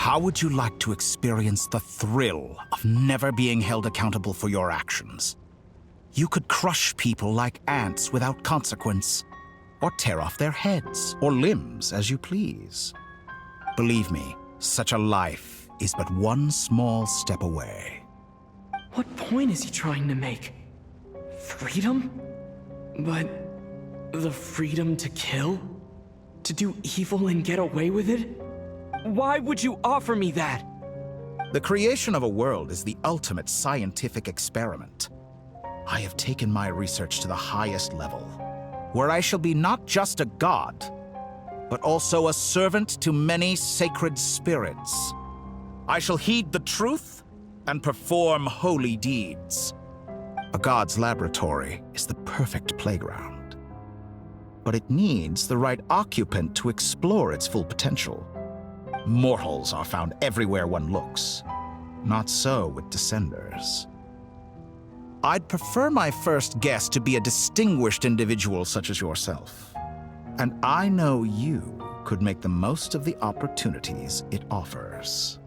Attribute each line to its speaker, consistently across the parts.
Speaker 1: How would you like to experience the thrill of never being held accountable for your actions? You could crush people like ants without consequence, or tear off their heads or limbs as you please. Believe me, such a life is but one small step away.
Speaker 2: What point is he trying to make? Freedom? But the freedom to kill? To do evil and get away with it? Why would you offer me that?
Speaker 1: The creation of a world is the ultimate scientific experiment. I have taken my research to the highest level, where I shall be not just a god, but also a servant to many sacred spirits. I shall heed the truth and perform holy deeds. A god's laboratory is the perfect playground, but it needs the right occupant to explore its full potential. Mortals are found everywhere one looks. Not so with Descenders. I'd prefer my first guest to be a distinguished individual such as yourself. And I know you could make the most of the opportunities it offers.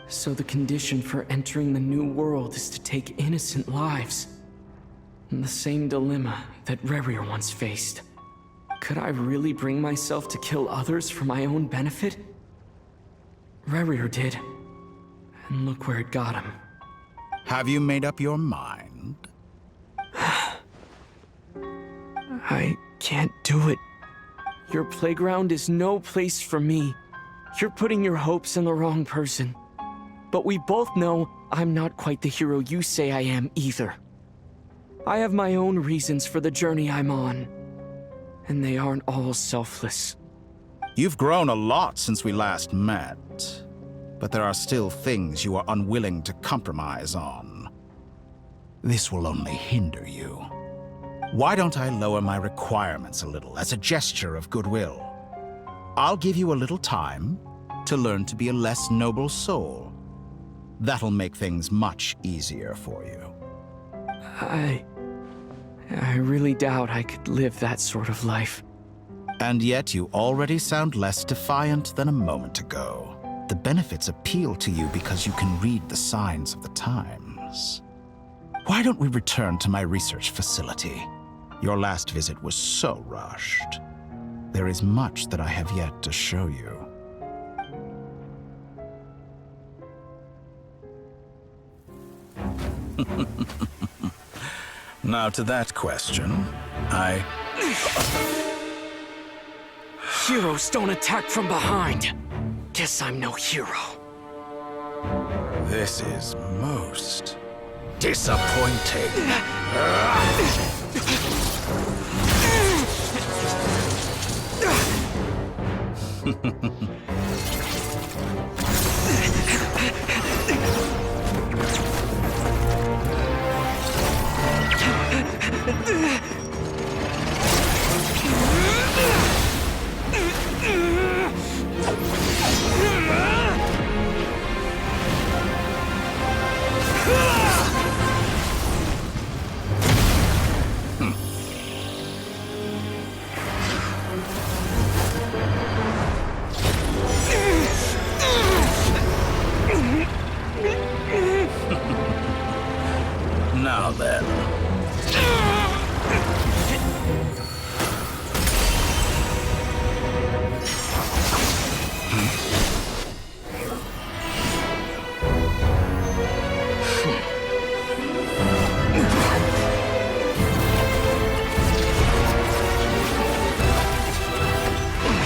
Speaker 2: So the condition for entering the new world is to take innocent lives. The same dilemma that Rerir once faced. Could I really bring myself to kill others for my own benefit? Rerir did. And look where it got him.
Speaker 1: Have you made up your mind?
Speaker 2: I can't do it. Your playground is no place for me. You're putting your hopes in the wrong person. But we both know I'm not quite the hero you say I am either. I have my own reasons for the journey I'm on. And they aren't all selfless.
Speaker 1: You've grown a lot since we last met, but there are still things you are unwilling to compromise on. This will only hinder you. Why don't I lower my requirements a little as a gesture of goodwill? I'll give you a little time to learn to be a less noble soul. That'll make things much easier for you.
Speaker 2: I really doubt I could live that sort of life.
Speaker 1: And yet you already sound less defiant than a moment ago. The benefits appeal to you because you can read the signs of the times. Why don't we return to my research facility? Your last visit was so rushed. There is much that I have yet to show you. Now to that question,
Speaker 2: Heroes don't attack from behind. Guess I'm no hero.
Speaker 1: This is most disappointing. Now then.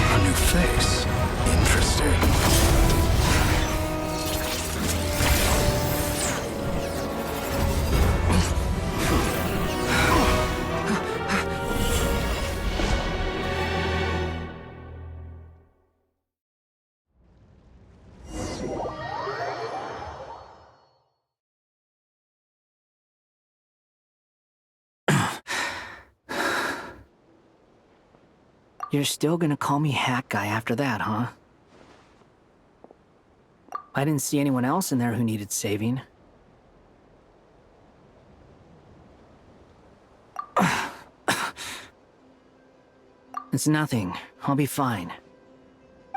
Speaker 1: A new face. Interesting.
Speaker 3: You're still gonna call me Hack Guy after that, huh? I didn't see anyone else in there who needed saving. It's nothing. I'll be fine.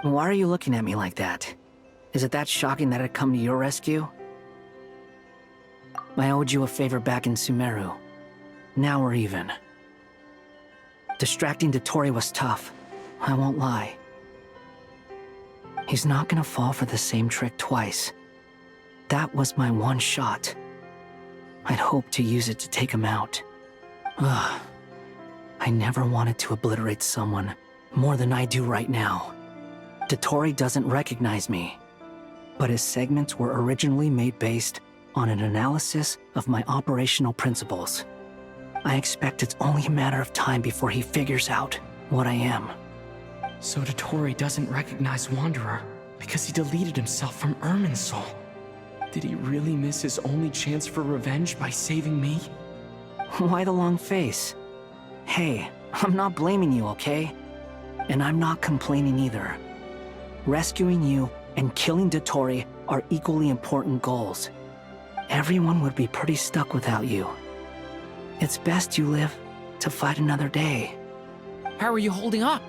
Speaker 3: Why are you looking at me like that? Is it that shocking that I'd come to your rescue? I owed you a favor back in Sumeru. Now we're even. Distracting Dotori was tough, I won't lie. He's not gonna fall for the same trick twice. That was my one shot. I'd hoped to use it to take him out. Ugh. I never wanted to obliterate someone more than I do right now. Dotori doesn't recognize me, but his segments were originally made based on an analysis of my operational principles. I expect it's only a matter of time before he figures out what I am.
Speaker 2: So Dotori doesn't recognize Wanderer because he deleted himself from Irminsul. Did he really miss his only chance for revenge by saving me?
Speaker 3: Why the long face? Hey, I'm not blaming you, okay? And I'm not complaining either. Rescuing you and killing Dotori are equally important goals. Everyone would be pretty stuck without you. It's best you live to fight another day.
Speaker 4: How are you holding up?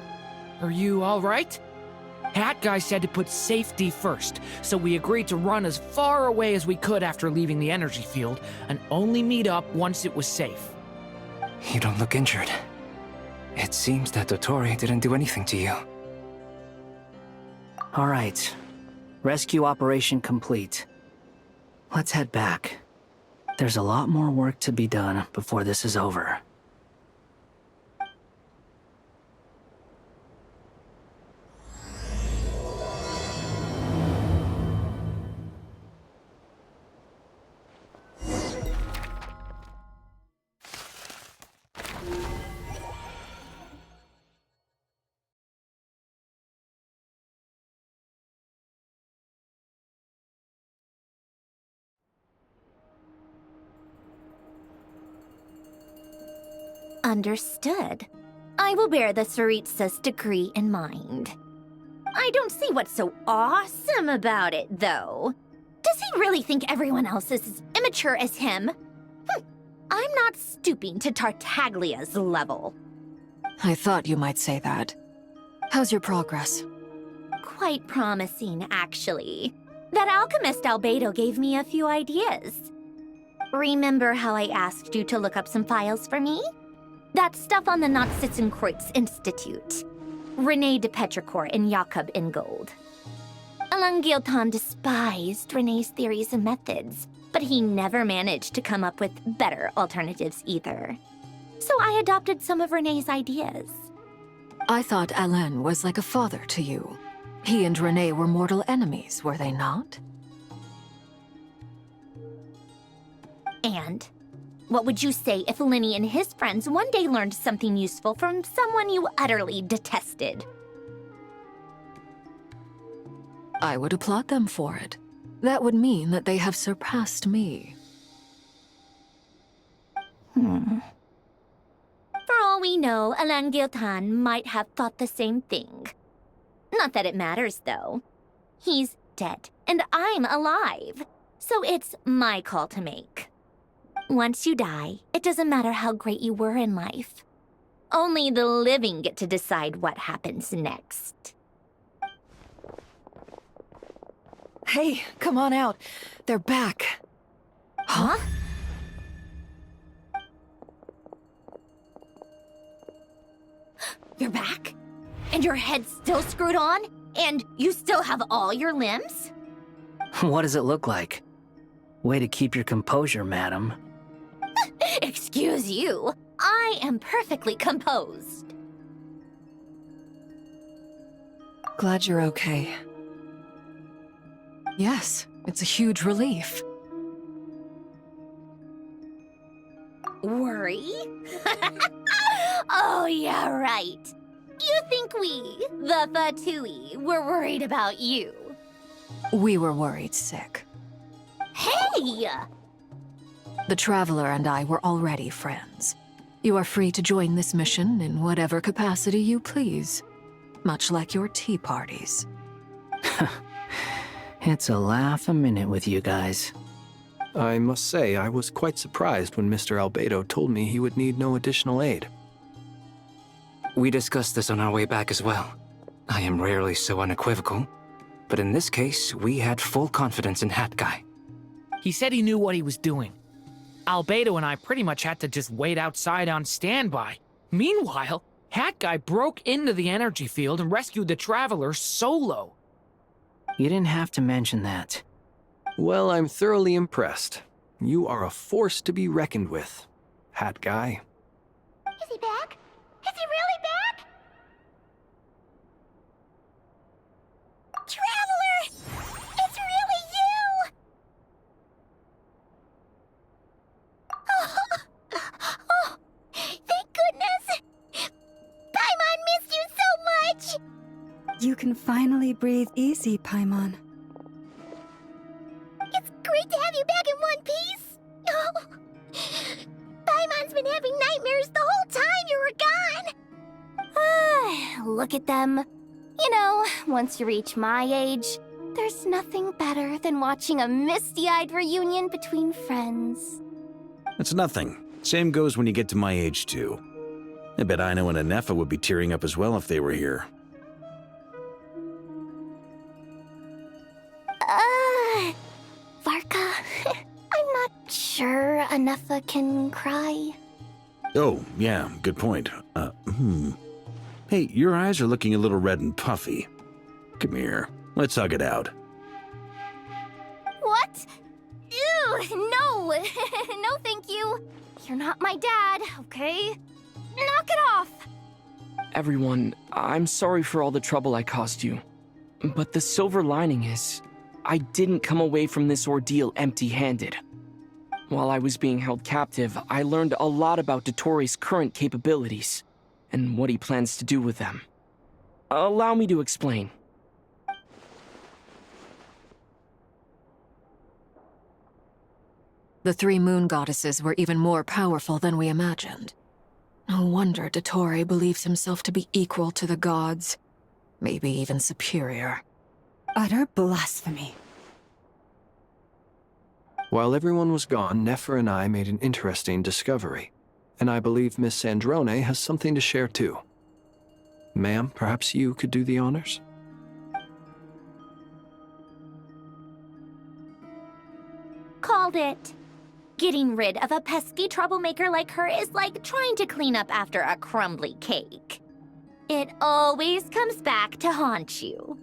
Speaker 4: Are you all right? Hat Guy said to put safety first, so we agreed to run as far away as we could after leaving the energy field, and only meet up once it was safe.
Speaker 5: You don't look injured. It seems that Dotori didn't do anything to you.
Speaker 3: All right. Rescue operation complete. Let's head back. There's a lot more work to be done before this is over.
Speaker 6: Understood. I will bear the Tsaritsa's decree in mind. I don't see what's so awesome about it, though. Does he really think everyone else is as immature as him? I'm not stooping to Tartaglia's level.
Speaker 7: I thought you might say that. How's your progress?
Speaker 6: Quite promising, actually. That alchemist Albedo gave me a few ideas. Remember how I asked you to look up some files for me? That stuff on the Nachtschitzenkreuz Institute. René de Petrichor and Jakob Ingold. Alain Guillotin despised René's theories and methods, but he never managed to come up with better alternatives either. So I adopted some of René's ideas.
Speaker 7: I thought Alain was like a father to you. He and René were mortal enemies, were they not?
Speaker 6: And what would you say if Lenny and his friends one day learned something useful from someone you utterly detested?
Speaker 7: I would applaud them for it. That would mean that they have surpassed me.
Speaker 6: For all we know, Alain Guillotin might have thought the same thing. Not that it matters, though. He's dead, and I'm alive. So it's my call to make. Once you die, it doesn't matter how great you were in life. Only the living get to decide what happens next.
Speaker 7: Hey, come on out. They're back.
Speaker 6: Huh? You're back? And your head's still screwed on? And you still have all your limbs?
Speaker 3: What does it look like? Way to keep your composure, madam.
Speaker 6: Excuse you. I am perfectly composed.
Speaker 7: Glad you're okay. Yes, it's a huge relief.
Speaker 6: Worry? Oh, yeah, right. You think we, the Fatui, were worried about you?
Speaker 7: We were worried sick.
Speaker 6: Hey!
Speaker 7: The Traveler and I were already friends. You are free to join this mission in whatever capacity you please. Much like your tea parties.
Speaker 3: It's a laugh a minute with you guys.
Speaker 8: I must say, I was quite surprised when Mr. Albedo told me he would need no additional aid.
Speaker 5: We discussed this on our way back as well. I am rarely so unequivocal. But in this case, we had full confidence in Hat Guy.
Speaker 4: He said he knew what he was doing. Albedo and I pretty much had to just wait outside on standby. Meanwhile, Hat Guy broke into the energy field and rescued the Traveler solo.
Speaker 3: You didn't have to mention that.
Speaker 8: Well, I'm thoroughly impressed. You are a force to be reckoned with, Hat Guy.
Speaker 6: Is he back? Is he really back? Traveler! It's really you! Oh, thank goodness! Paimon missed you so much!
Speaker 9: You can finally breathe easy, Paimon.
Speaker 6: It's great to have you back in one piece! Oh, Paimon's been having nightmares the whole time you were gone! Look at them. You know, once you reach my age, there's nothing better than watching a misty-eyed reunion between friends.
Speaker 10: That's nothing. Same goes when you get to my age, too. I bet Aino and Anefa would be tearing up as well if they were here.
Speaker 6: Varka, I'm not sure Anefa can cry.
Speaker 10: Oh, yeah, good point. Hey, your eyes are looking a little red and puffy. Come here, let's hug it out.
Speaker 6: What? Ew, no! No, thank you. You're not my dad, okay? Knock it off!
Speaker 2: Everyone, I'm sorry for all the trouble I caused you. But the silver lining is, I didn't come away from this ordeal empty-handed. While I was being held captive, I learned a lot about Dottoro's current capabilities, and what he plans to do with them. Allow me to explain.
Speaker 7: The three moon goddesses were even more powerful than we imagined. No wonder Dottore believes himself to be equal to the gods, maybe even superior.
Speaker 9: Utter blasphemy.
Speaker 8: While everyone was gone, Nefer and I made an interesting discovery, and I believe Miss Sandrone has something to share too. Ma'am, perhaps you could do the honors?
Speaker 6: Called it. Getting rid of a pesky troublemaker like her is like trying to clean up after a crumbly cake. It always comes back to haunt you.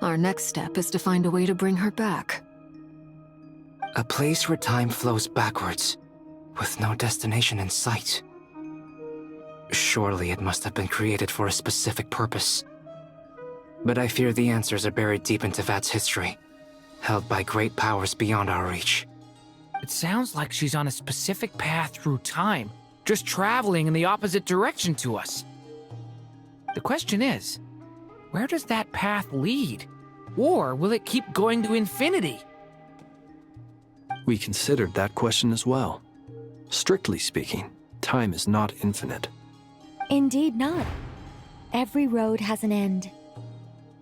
Speaker 7: Our next step is to find a way to bring her back.
Speaker 5: A place where time flows backwards, with no destination in sight. Surely it must have been created for a specific purpose. But I fear the answers are buried deep in Tevat's history, held by great powers beyond our reach.
Speaker 4: It sounds like she's on a specific path through time, just traveling in the opposite direction to us. The question is, where does that path lead? Or will it keep going to infinity?
Speaker 8: We considered that question as well. Strictly speaking, time is not infinite.
Speaker 11: Indeed not. Every road has an end.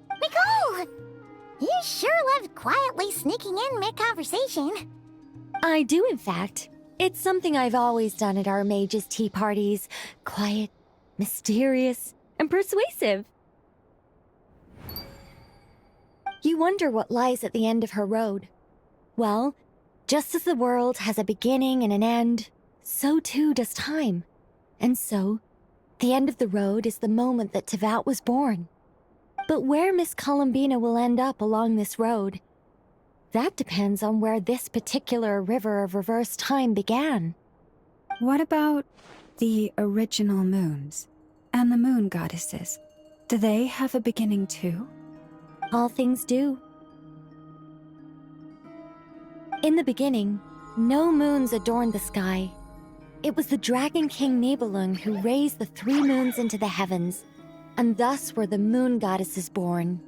Speaker 6: Nicole! You sure love quietly sneaking in mid-conversation.
Speaker 11: I do, in fact. It's something I've always done at our mages' tea parties. Quiet, mysterious, and persuasive. You wonder what lies at the end of her road. Well, just as the world has a beginning and an end, so too does time. And so, the end of the road is the moment that Tevat was born. But where Miss Columbina will end up along this road, that depends on where this particular river of reverse time began.
Speaker 9: What about the original moons and the moon goddesses? Do they have a beginning too?
Speaker 11: All things do. In the beginning, no moons adorned the sky. It was the Dragon King Nibelung who raised the three moons into the heavens, and thus were the moon goddesses born.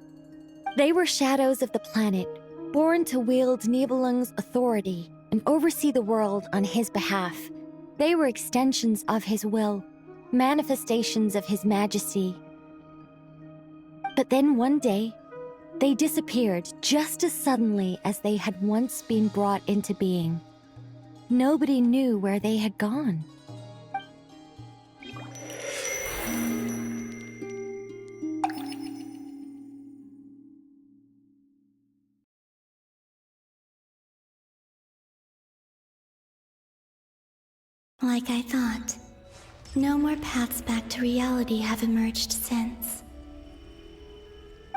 Speaker 11: They were shadows of the planet, born to wield Nibelung's authority and oversee the world on his behalf. They were extensions of his will, manifestations of his majesty. But then one day, they disappeared just as suddenly as they had once been brought into being. Nobody knew where they had gone.
Speaker 12: Like I thought. No more paths back to reality have emerged since.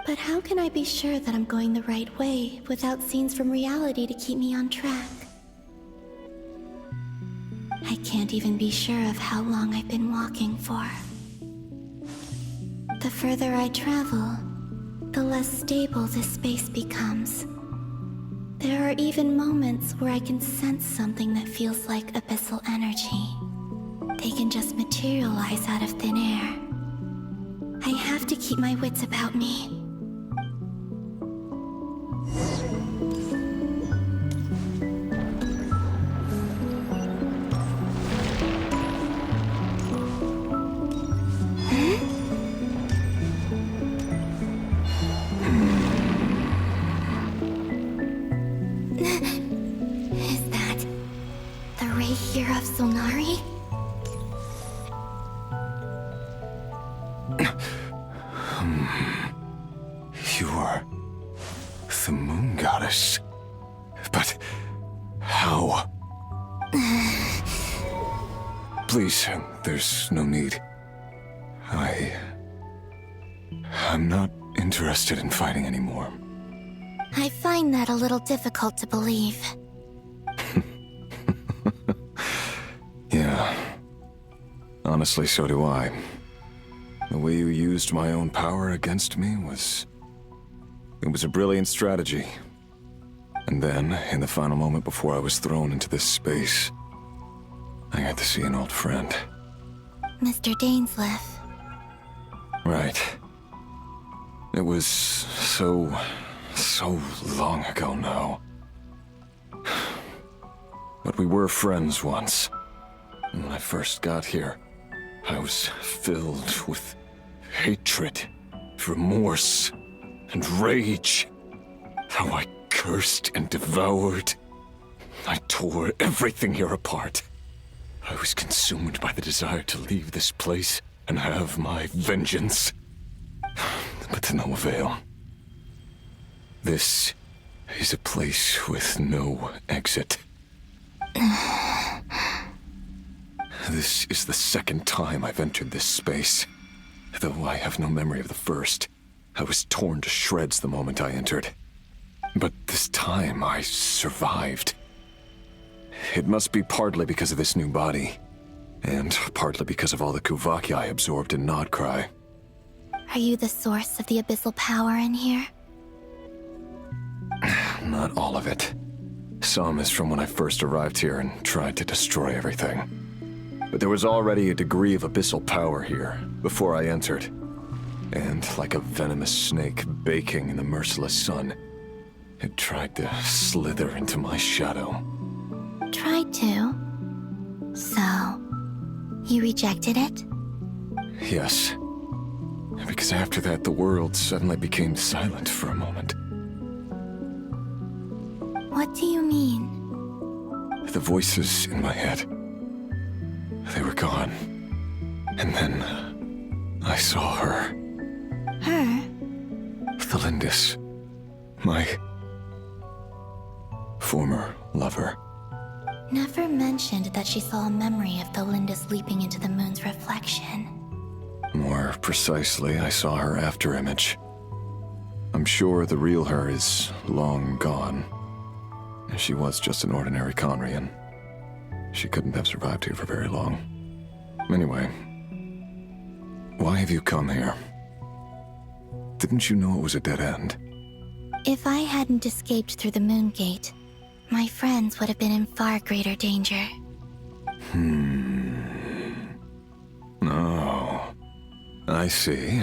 Speaker 12: But how can I be sure that I'm going the right way without scenes from reality to keep me on track? I can't even be sure of how long I've been walking for. The further I travel, the less stable this space becomes. There are even moments where I can sense something that feels like abyssal energy. They can just materialize out of thin air. I have to keep my wits about me. Is that the ray here of Solnari?
Speaker 13: You are the moon goddess. But how? Please, there's no need. I'm not interested in fighting anymore.
Speaker 12: I find that a little difficult to believe.
Speaker 13: Yeah. Honestly, so do I. The way you used my own power against me was... It was a brilliant strategy. And then, in the final moment before I was thrown into this space, I got to see an old friend.
Speaker 12: Mr. Dainsleif.
Speaker 13: Right. It was so long ago now. But we were friends once. And when I first got here, I was filled with hatred, remorse, and rage. How I cursed and devoured. I tore everything here apart. I was consumed by the desire to leave this place and have my vengeance. But to no avail. This is a place with no exit. This is the second time I've entered this space. Though I have no memory of the first. I was torn to shreds the moment I entered. But this time I survived. It must be partly because of this new body. And partly because of all the Kuvaki I absorbed in Nodcry.
Speaker 12: Are you the source of the abyssal power in here?
Speaker 13: Not all of it. Some is from when I first arrived here and tried to destroy everything. But there was already a degree of abyssal power here, before I entered. And like a venomous snake baking in the merciless sun, it tried to slither into my shadow.
Speaker 12: Tried to? So, you rejected it?
Speaker 13: Yes. Because after that, the world suddenly became silent for a moment.
Speaker 12: What do you mean?
Speaker 13: The voices in my head, they were gone. And then I saw her.
Speaker 12: Her?
Speaker 13: Thelindis. My former lover.
Speaker 12: Never mentioned that she saw a memory of Thelindis leaping into the moon's reflection.
Speaker 13: More precisely, I saw her afterimage. I'm sure the real her is long gone. She was just an ordinary Conrian. She couldn't have survived here for very long. Anyway, why have you come here? Didn't you know it was a dead end?
Speaker 12: If I hadn't escaped through the moon gate, my friends would have been in far greater danger.
Speaker 13: Oh, I see.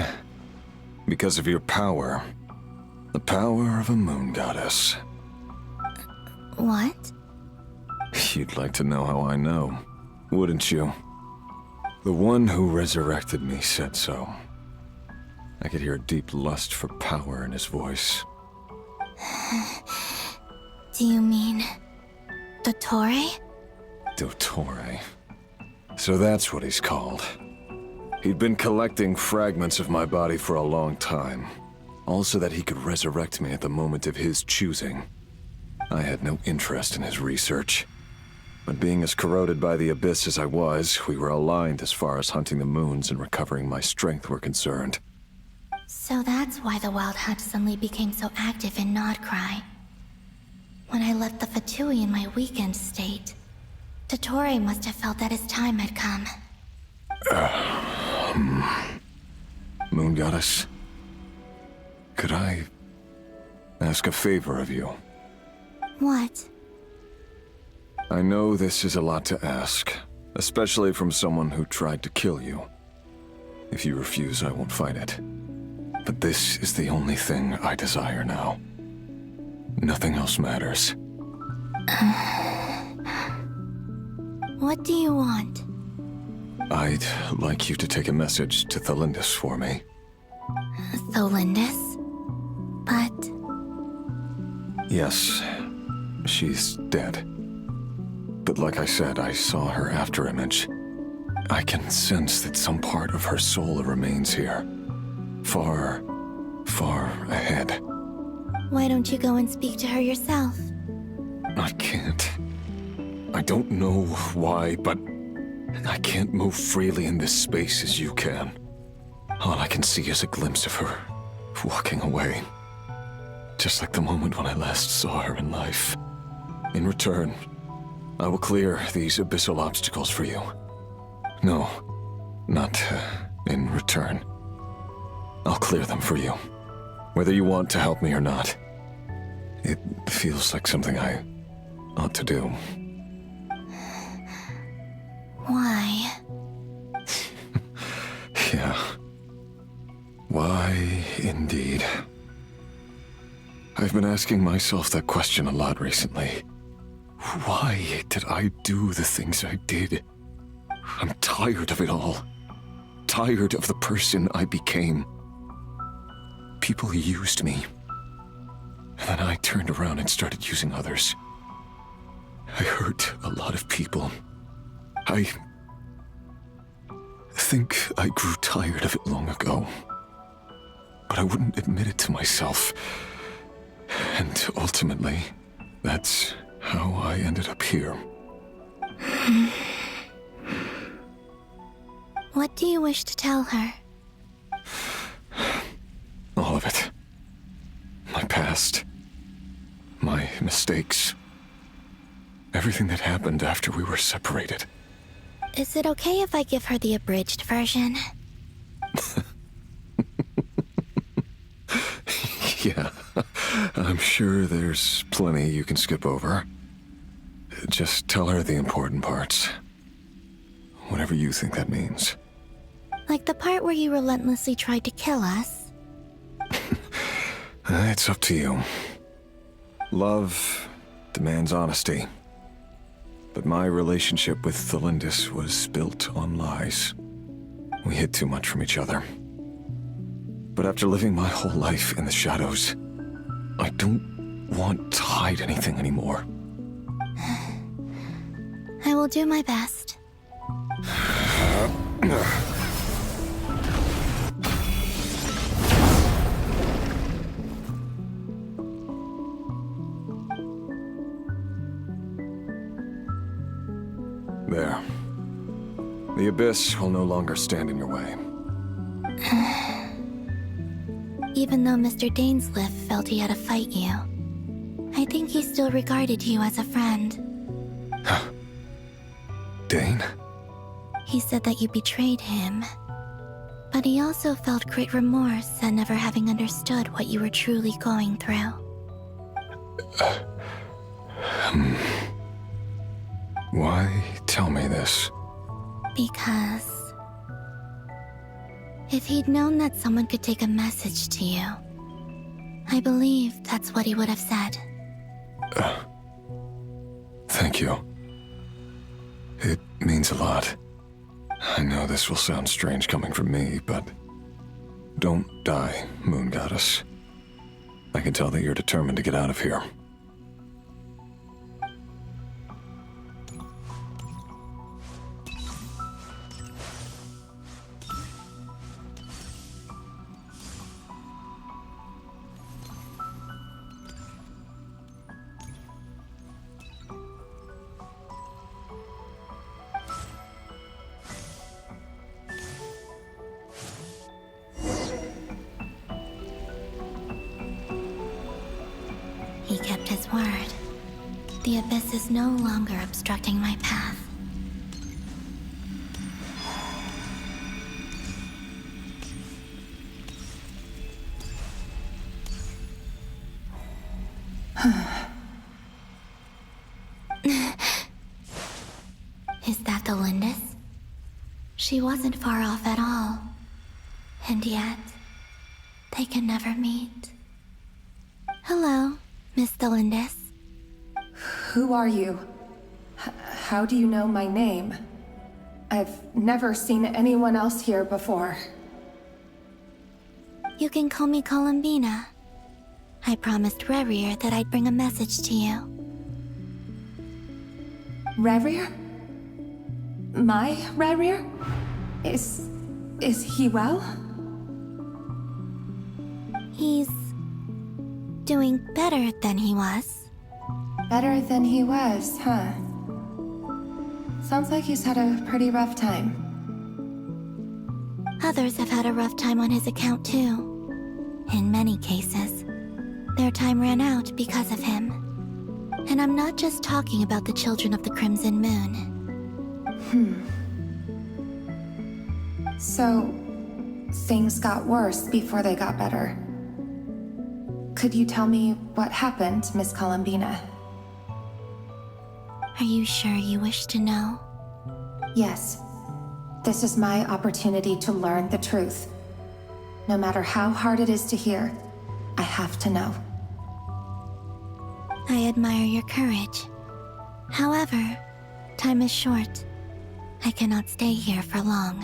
Speaker 13: Because of your power. The power of a moon goddess.
Speaker 12: What?
Speaker 13: You'd like to know how I know, wouldn't you? The one who resurrected me said so. I could hear a deep lust for power in his voice.
Speaker 12: Do you mean... Dottore?
Speaker 13: Dottore. So that's what he's called. He'd been collecting fragments of my body for a long time. All so that he could resurrect me at the moment of his choosing. I had no interest in his research. But being as corroded by the abyss as I was, we were aligned as far as hunting the moons and recovering my strength were concerned.
Speaker 12: So that's why the Wild Hunt suddenly became so active in Nodcry. When I left the Fatui in my weakened state, Dottore must have felt that his time had come.
Speaker 13: Moon Goddess, could I ask a favor of you?
Speaker 12: What?
Speaker 13: I know this is a lot to ask, especially from someone who tried to kill you. If you refuse, I won't fight it. But this is the only thing I desire now. Nothing else matters.
Speaker 12: What do you want?
Speaker 13: I'd like you to take a message to Thelindis for me.
Speaker 12: Thelindis? But...
Speaker 13: Yes, she's dead. But like I said, I saw her afterimage. I can sense that some part of her soul remains here. Far, far ahead.
Speaker 12: Why don't you go and speak to her yourself?
Speaker 13: I can't. I don't know why, but I can't move freely in this space as you can. All I can see is a glimpse of her walking away. Just like the moment when I last saw her in life. In return, I will clear these abyssal obstacles for you. No, not in return. I'll clear them for you, whether you want to help me or not. It feels like something I ought to do.
Speaker 12: Why?
Speaker 13: Yeah. Why, indeed. I've been asking myself that question a lot recently. Why did I do the things I did? I'm tired of it all. Tired of the person I became. People used me. And then I turned around and started using others. I hurt a lot of people. I think I grew tired of it long ago. But I wouldn't admit it to myself. And ultimately, that's how I ended up here.
Speaker 12: What do you wish to tell her?
Speaker 13: All of it. My past. My mistakes. Everything that happened after we were separated.
Speaker 12: Is it okay if I give her the abridged version?
Speaker 13: Yeah, I'm sure there's plenty you can skip over. Just tell her the important parts. Whatever you think that means.
Speaker 12: Like the part where you relentlessly tried to kill us?
Speaker 13: It's up to you. Love demands honesty. But my relationship with Thelindis was built on lies. We hid too much from each other. But after living my whole life in the shadows, I don't want to hide anything anymore.
Speaker 12: I will do my best.
Speaker 13: There. The abyss will no longer stand in your way.
Speaker 12: Even though Mr. Dainsleif felt he had to fight you, I think he still regarded you as a friend.
Speaker 13: Dane?
Speaker 12: He said that you betrayed him, but he also felt great remorse at never having understood what you were truly going through.
Speaker 13: Why tell me this?
Speaker 12: Because if he'd known that someone could take a message to you, I believe that's what he would have said.
Speaker 13: Thank you. It means a lot. I know this will sound strange coming from me, but don't die, Moon Goddess. I can tell that you're determined to get out of here.
Speaker 12: his word. The abyss is no longer obstructing my path. Is that the Lindis? She wasn't far off at all. And yet, they can never meet. Hello, Miss Delindis.
Speaker 14: Who are you? How do you know my name? I've never seen anyone else here before.
Speaker 12: You can call me Columbina. I promised Rerir that I'd bring a message to you.
Speaker 14: Rerir? My Rerir? Is he well?
Speaker 12: He's doing better than he was.
Speaker 14: Better than he was, huh? Sounds like he's had a pretty rough time.
Speaker 12: Others have had a rough time on his account too. In many cases, their time ran out because of him. And I'm not just talking about the children of the Crimson Moon.
Speaker 14: So, things got worse before they got better. Could you tell me what happened, Miss Columbina?
Speaker 12: Are you sure you wish to know?
Speaker 14: Yes. This is my opportunity to learn the truth. No matter how hard it is to hear, I have to know.
Speaker 12: I admire your courage. However, time is short. I cannot stay here for long.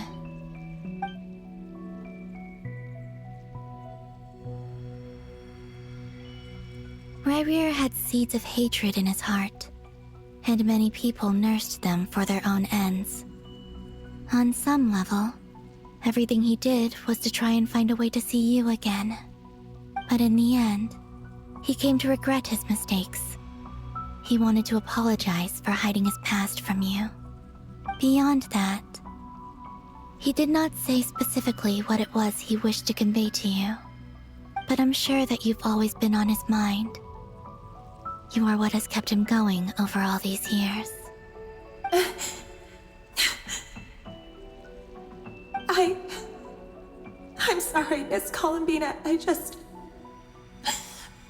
Speaker 12: Rerir had seeds of hatred in his heart, and many people nursed them for their own ends. On some level, everything he did was to try and find a way to see you again. But in the end, he came to regret his mistakes. He wanted to apologize for hiding his past from you. Beyond that, he did not say specifically what it was he wished to convey to you, but I'm sure that you've always been on his mind. You are what has kept him going over all these years.
Speaker 14: I'm sorry, Miss Columbina. This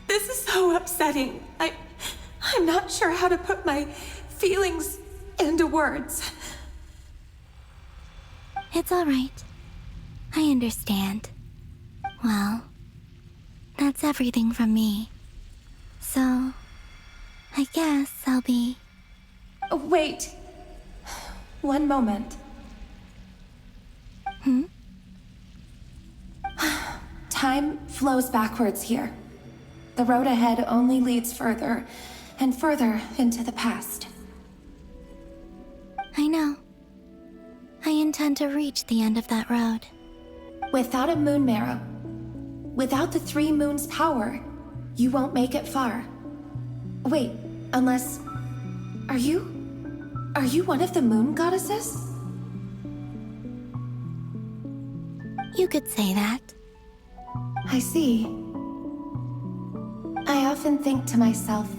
Speaker 14: is so upsetting. I'm not sure how to put my feelings into words.
Speaker 12: It's all right. I understand. Well, that's everything from me. So, I guess I'll be...
Speaker 14: Wait. One moment. Time flows backwards here. The road ahead only leads further and further into the past.
Speaker 12: I know. I intend to reach the end of that road.
Speaker 14: Without a moon marrow, without the 3 moons' power, you won't make it far. Wait, unless... Are you one of the moon goddesses?
Speaker 12: You could say that.
Speaker 14: I see. I often think to myself,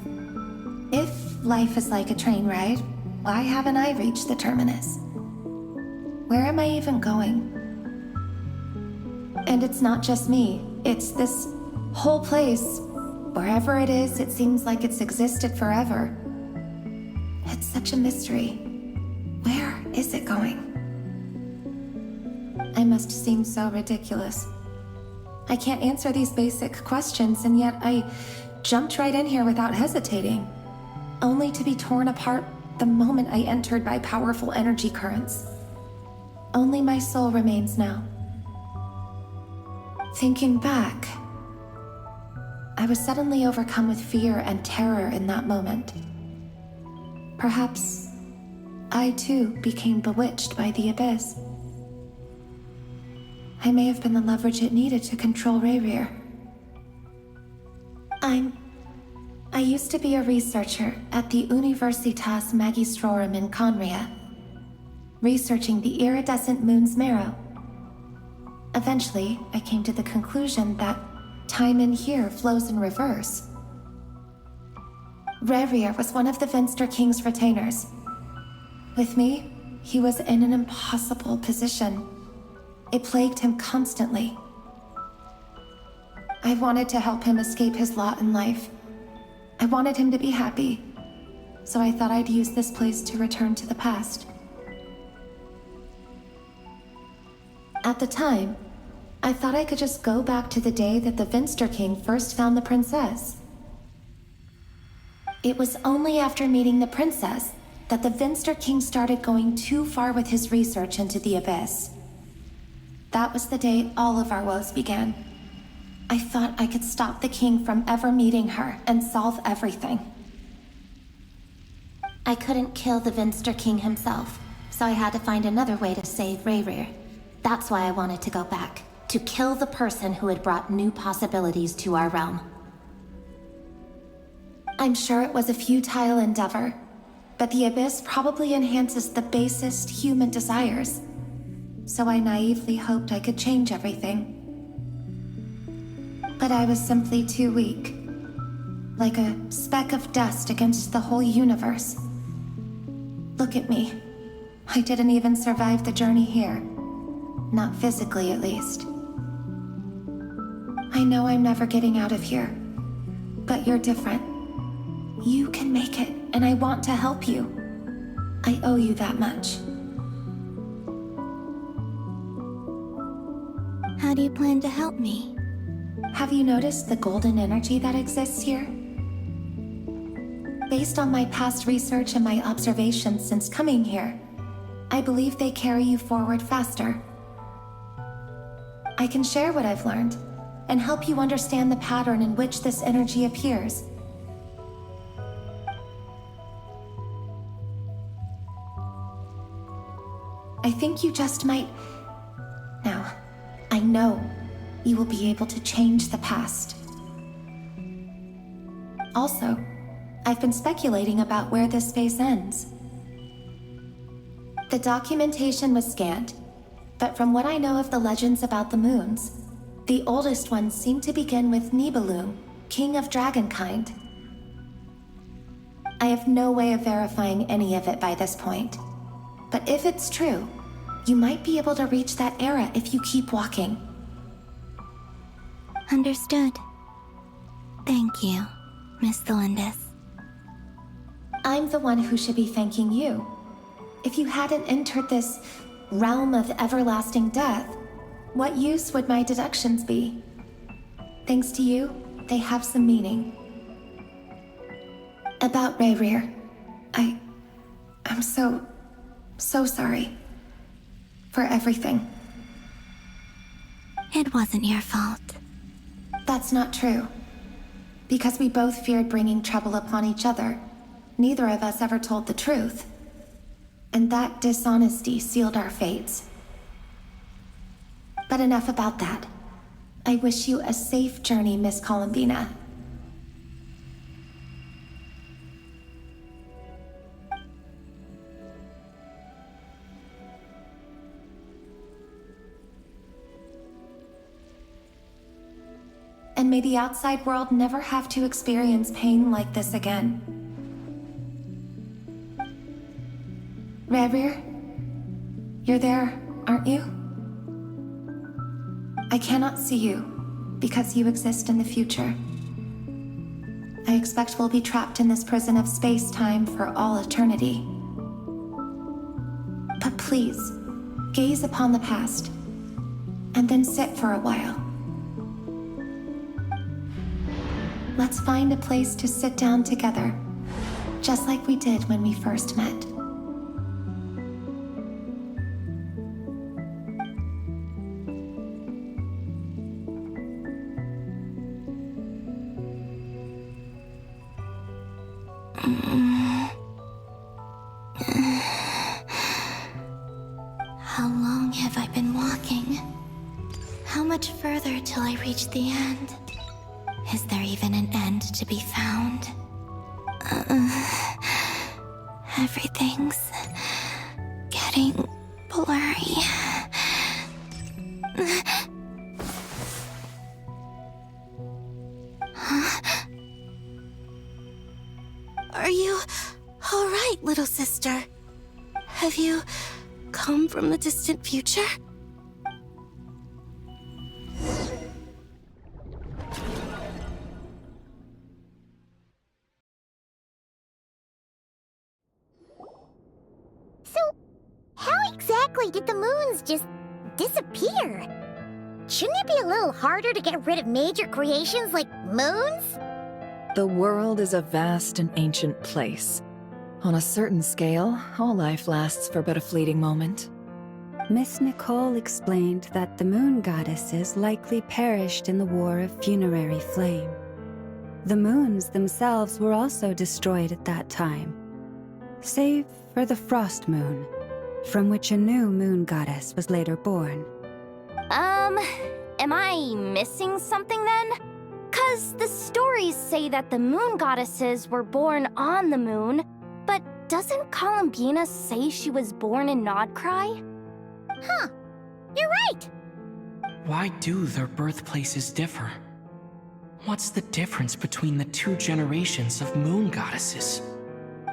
Speaker 14: if life is like a train ride, why haven't I reached the terminus? Where am I even going? And it's not just me, it's this whole place. Wherever it is, it seems like it's existed forever. It's such a mystery. Where is it going? I must seem so ridiculous. I can't answer these basic questions, and yet I jumped right in here without hesitating, only to be torn apart the moment I entered by powerful energy currents. Only my soul remains now. Thinking back, I was suddenly overcome with fear and terror in that moment. Perhaps I too became bewitched by the abyss. I may have been the leverage it needed to control Rerir. I used to be a researcher at the Universitas Magistrorum in Conria, researching the iridescent moon's marrow. Eventually, I came to the conclusion that time in here flows in reverse. Rerir was one of the Vinster King's retainers. With me, he was in an impossible position. It plagued him constantly. I wanted to help him escape his lot in life. I wanted him to be happy, so I thought I'd use this place to return to the past. At the time, I thought I could just go back to the day that the Vinster King first found the princess. It was only after meeting the princess that the Vinster King started going too far with his research into the Abyss. That was the day all of our woes began. I thought I could stop the king from ever meeting her and solve everything.
Speaker 12: I couldn't kill the Vinster King himself, so I had to find another way to save Rerir. That's why I wanted to go back, to kill the person who had brought new possibilities to our realm.
Speaker 14: I'm sure it was a futile endeavor, but the Abyss probably enhances the basest human desires. So I naively hoped I could change everything. But I was simply too weak. Like a speck of dust against the whole universe. Look at me. I didn't even survive the journey here. Not physically, at least. I know I'm never getting out of here. But you're different. You can make it, and I want to help you. I owe you that much.
Speaker 12: How do you plan to help me?
Speaker 14: Have you noticed the golden energy that exists here? Based on my past research and my observations since coming here, I believe they carry you forward faster. I can share what I've learned and help you understand the pattern in which this energy appears. I think you just might... Now, I know you will be able to change the past. Also, I've been speculating about where this space ends. The documentation was scant, but from what I know of the legends about the moons, the oldest ones seem to begin with Nibelung, king of dragonkind. I have no way of verifying any of it by this point, but if it's true, you might be able to reach that era if you keep walking.
Speaker 12: Understood. Thank you, Miss Thelindis.
Speaker 14: I'm the one who should be thanking you. If you hadn't entered this realm of everlasting death, what use would my deductions be? Thanks to you, they have some meaning. About Rerir, I'm so sorry. For everything.
Speaker 12: It wasn't your fault.
Speaker 14: That's not true. Because we both feared bringing trouble upon each other, neither of us ever told the truth. And that dishonesty sealed our fates. But enough about that. I wish you a safe journey, Miss Columbina. And may the outside world never have to experience pain like this again. Rerir, you're there, aren't you? I cannot see you, because you exist in the future. I expect we'll be trapped in this prison of space-time for all eternity. But please, gaze upon the past, and then sit for a while. Let's find a place to sit down together, just like we did when we first met.
Speaker 12: How long have I been walking? How much further till I reach the end? Is there even an end to be found? Everything's getting blurry. come from the distant future?
Speaker 15: So, how exactly did the moons just disappear? Shouldn't it be a little harder to get rid of major creations like moons?
Speaker 7: The world is a vast and ancient place. On a certain scale, all life lasts for but a fleeting moment.
Speaker 9: Miss Nicole explained that the moon goddesses likely perished in the War of Funerary Flame. The moons themselves were also destroyed at that time, save for the Frost Moon, from which a new moon goddess was later born.
Speaker 15: Am I missing something then? 'Cause the stories say that the moon goddesses were born on the moon, but doesn't Columbina say she was born in Nodcry? Huh, you're right!
Speaker 2: Why do their birthplaces differ? What's the difference between the two generations of moon goddesses?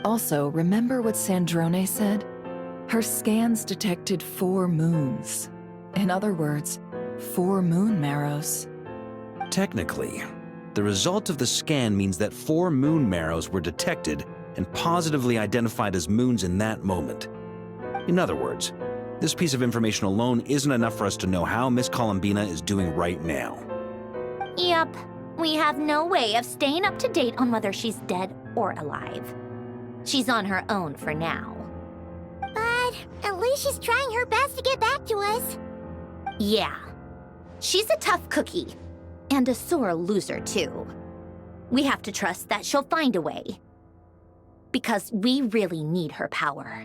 Speaker 7: Also, remember what Sandrone said? Her scans detected 4 moons. In other words, 4 moon marrows.
Speaker 10: Technically, the result of the scan means that 4 moon marrows were detected and positively identified as moons in that moment. In other words, this piece of information alone isn't enough for us to know how Miss Columbina is doing right now.
Speaker 6: Yep, we have no way of staying up to date on whether she's dead or alive. She's on her own for now.
Speaker 15: But at least she's trying her best to get back to us.
Speaker 6: Yeah, she's a tough cookie, and a sore loser too. We have to trust that she'll find a way. Because we really need her power.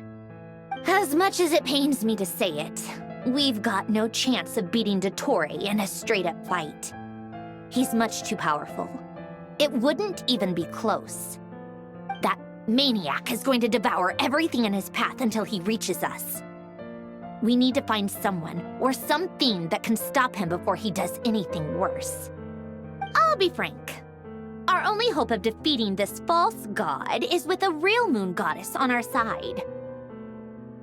Speaker 6: As much as it pains me to say it, we've got no chance of beating Dottore in a straight-up fight. He's much too powerful. It wouldn't even be close. That maniac is going to devour everything in his path until he reaches us. We need to find someone or something that can stop him before he does anything worse. I'll be frank. Our only hope of defeating this false god is with a real moon goddess on our side.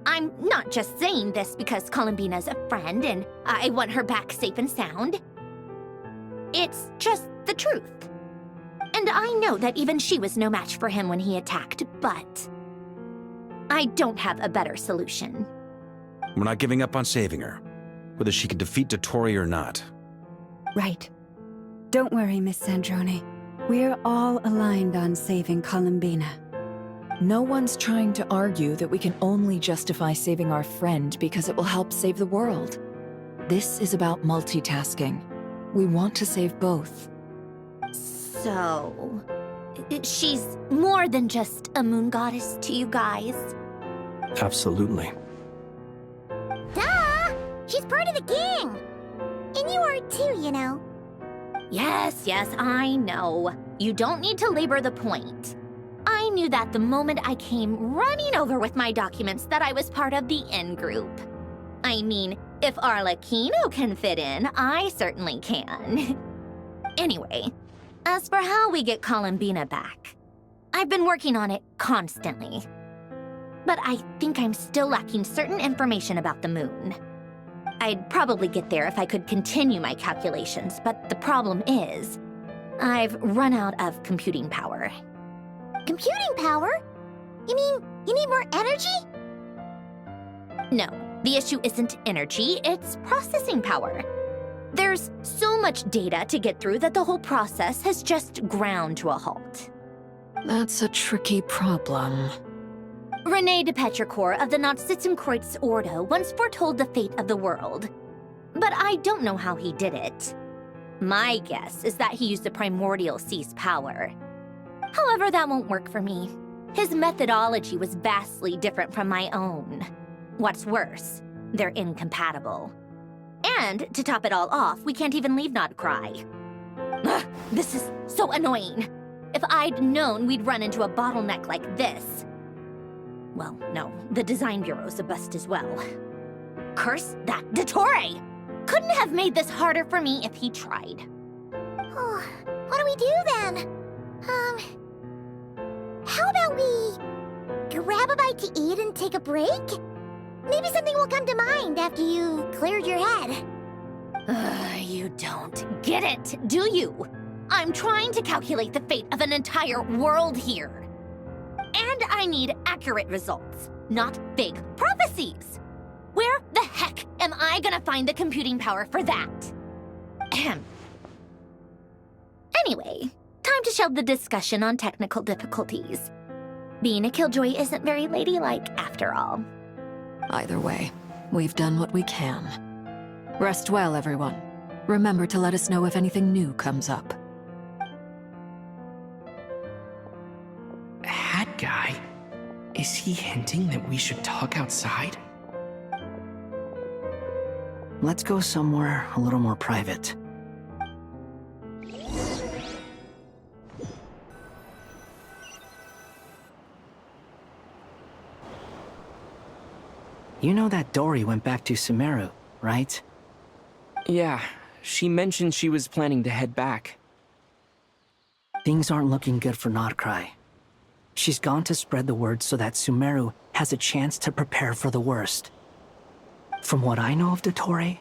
Speaker 6: I'm not just saying this because Columbina's a friend and I want her back safe and sound. It's just the truth. And I know that even she was no match for him when he attacked, but I don't have a better solution.
Speaker 10: We're not giving up on saving her, whether she can defeat Dottore or not.
Speaker 9: Right. Don't worry, Miss Sandrone. We're all aligned on saving Columbina.
Speaker 7: No one's trying to argue that we can only justify saving our friend because it will help save the world. This is about multitasking. We want to save both.
Speaker 6: So, she's more than just a moon goddess to you guys?
Speaker 8: Absolutely.
Speaker 15: Duh! She's part of the gang! And you are too, you know.
Speaker 6: Yes, I know. You don't need to labor the point. I knew that the moment I came running over with my documents that I was part of the in-group. I mean, if Arlecchino can fit in, I certainly can. Anyway, as for how we get Columbina back, I've been working on it constantly. But I think I'm still lacking certain information about the moon. I'd probably get there if I could continue my calculations, but the problem is, I've run out of computing power.
Speaker 15: Computing power? You mean you need more energy?
Speaker 6: No, the issue isn't energy, it's processing power. There's so much data to get through that the whole process has just ground to a halt.
Speaker 7: That's a tricky problem.
Speaker 6: René de Petrichor of the Nazissenkreuz Ordo once foretold the fate of the world. But I don't know how he did it. My guess is that he used the primordial sea's power. However, that won't work for me. His methodology was vastly different from my own. What's worse, they're incompatible. And to top it all off, we can't even leave Nodcry. Ugh, this is so annoying. If I'd known we'd run into a bottleneck like this. Well, no, the design bureau's a bust as well. Curse that Dottore! Couldn't have made this harder for me if he tried.
Speaker 15: Oh, what do we do then? How about we grab a bite to eat and take a break?
Speaker 6: Maybe something will come to mind after you've cleared your head. You don't get it, do you? I'm trying to calculate the fate of an entire world here. And I need accurate results, not vague prophecies. Where the heck am I gonna find the computing power for that? Ahem. Anyway, time to shelve the discussion on technical difficulties. Being a killjoy isn't very ladylike, after all.
Speaker 7: Either way, we've done what we can. Rest well, everyone. Remember to let us know if anything new comes up.
Speaker 2: Hat guy? Is he hinting that we should talk outside?
Speaker 3: Let's go somewhere a little more private. You know that Dory went back to Sumeru, right?
Speaker 2: Yeah, she mentioned she was planning to head back.
Speaker 3: Things aren't looking good for Notcry. She's gone to spread the word so that Sumeru has a chance to prepare for the worst. From what I know of Dottore,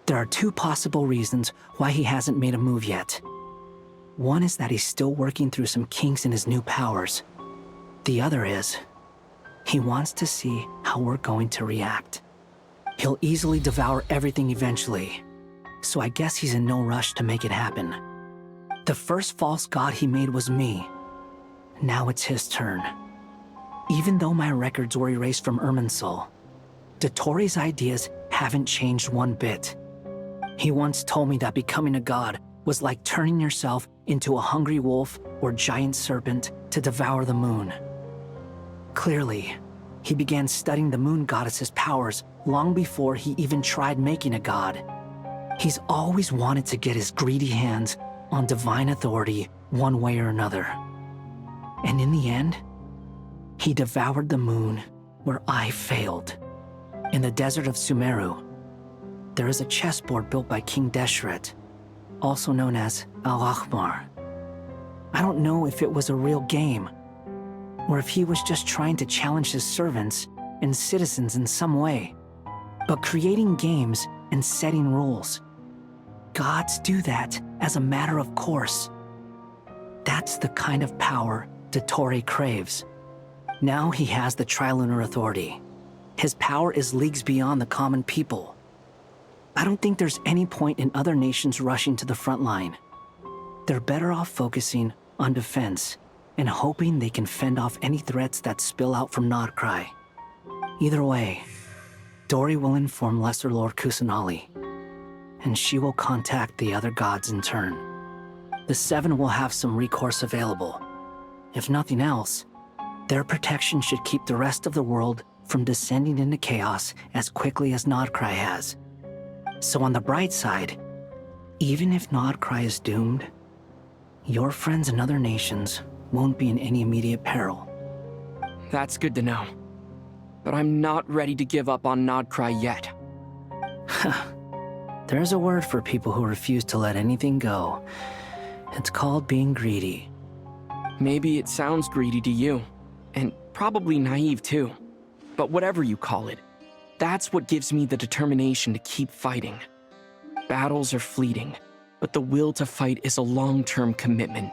Speaker 3: there are two possible reasons why he hasn't made a move yet. One is that he's still working through some kinks in his new powers. The other is, he wants to see how we're going to react. He'll easily devour everything eventually, so I guess he's in no rush to make it happen. The first false god he made was me. Now it's his turn. Even though my records were erased from Irminsul, Dottore's ideas haven't changed one bit. He once told me that becoming a god was like turning yourself into a hungry wolf or giant serpent to devour the moon. Clearly, he began studying the moon goddess's powers long before he even tried making a god. He's always wanted to get his greedy hands on divine authority one way or another. And in the end, he devoured the moon where I failed. In the desert of Sumeru, there is a chessboard built by King Deshret, also known as Al-Ahmar. I don't know if it was a real game, or if he was just trying to challenge his servants and citizens in some way. But creating games and setting rules, gods do that as a matter of course. That's the kind of power Dottore craves. Now he has the Trilunar Authority. His power is leagues beyond the common people. I don't think there's any point in other nations rushing to the front line. They're better off focusing on defense and hoping they can fend off any threats that spill out from Notcry. Either way, Dory will inform Lesser Lord Kusanali, and she will contact the other gods in turn. The Seven will have some recourse available. If nothing else, their protection should keep the rest of the world from descending into chaos as quickly as Notcry has. So on the bright side, even if Notcry is doomed, your friends in other nations won't be in any immediate peril.
Speaker 2: That's good to know. But I'm not ready to give up on Notcry yet.
Speaker 3: There's a word for people who refuse to let anything go. It's called being greedy.
Speaker 2: Maybe it sounds greedy to you, and probably naive too. But whatever you call it, that's what gives me the determination to keep fighting. Battles are fleeting, but the will to fight is a long-term commitment.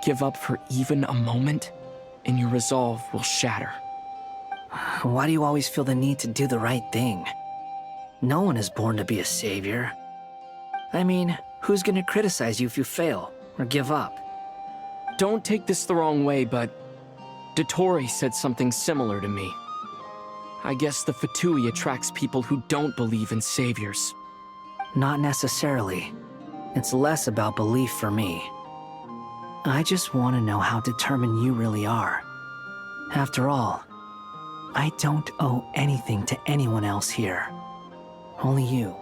Speaker 2: Give up for even a moment, and your resolve will shatter.
Speaker 3: Why do you always feel the need to do the right thing? No one is born to be a savior. I mean, who's gonna criticize you if you fail or give up?
Speaker 2: Don't take this the wrong way, but Dottore said something similar to me. I guess the Fatui attracts people who don't believe in saviors.
Speaker 3: Not necessarily. It's less about belief for me. I just want to know how determined you really are. After all, I don't owe anything to anyone else here. Only you.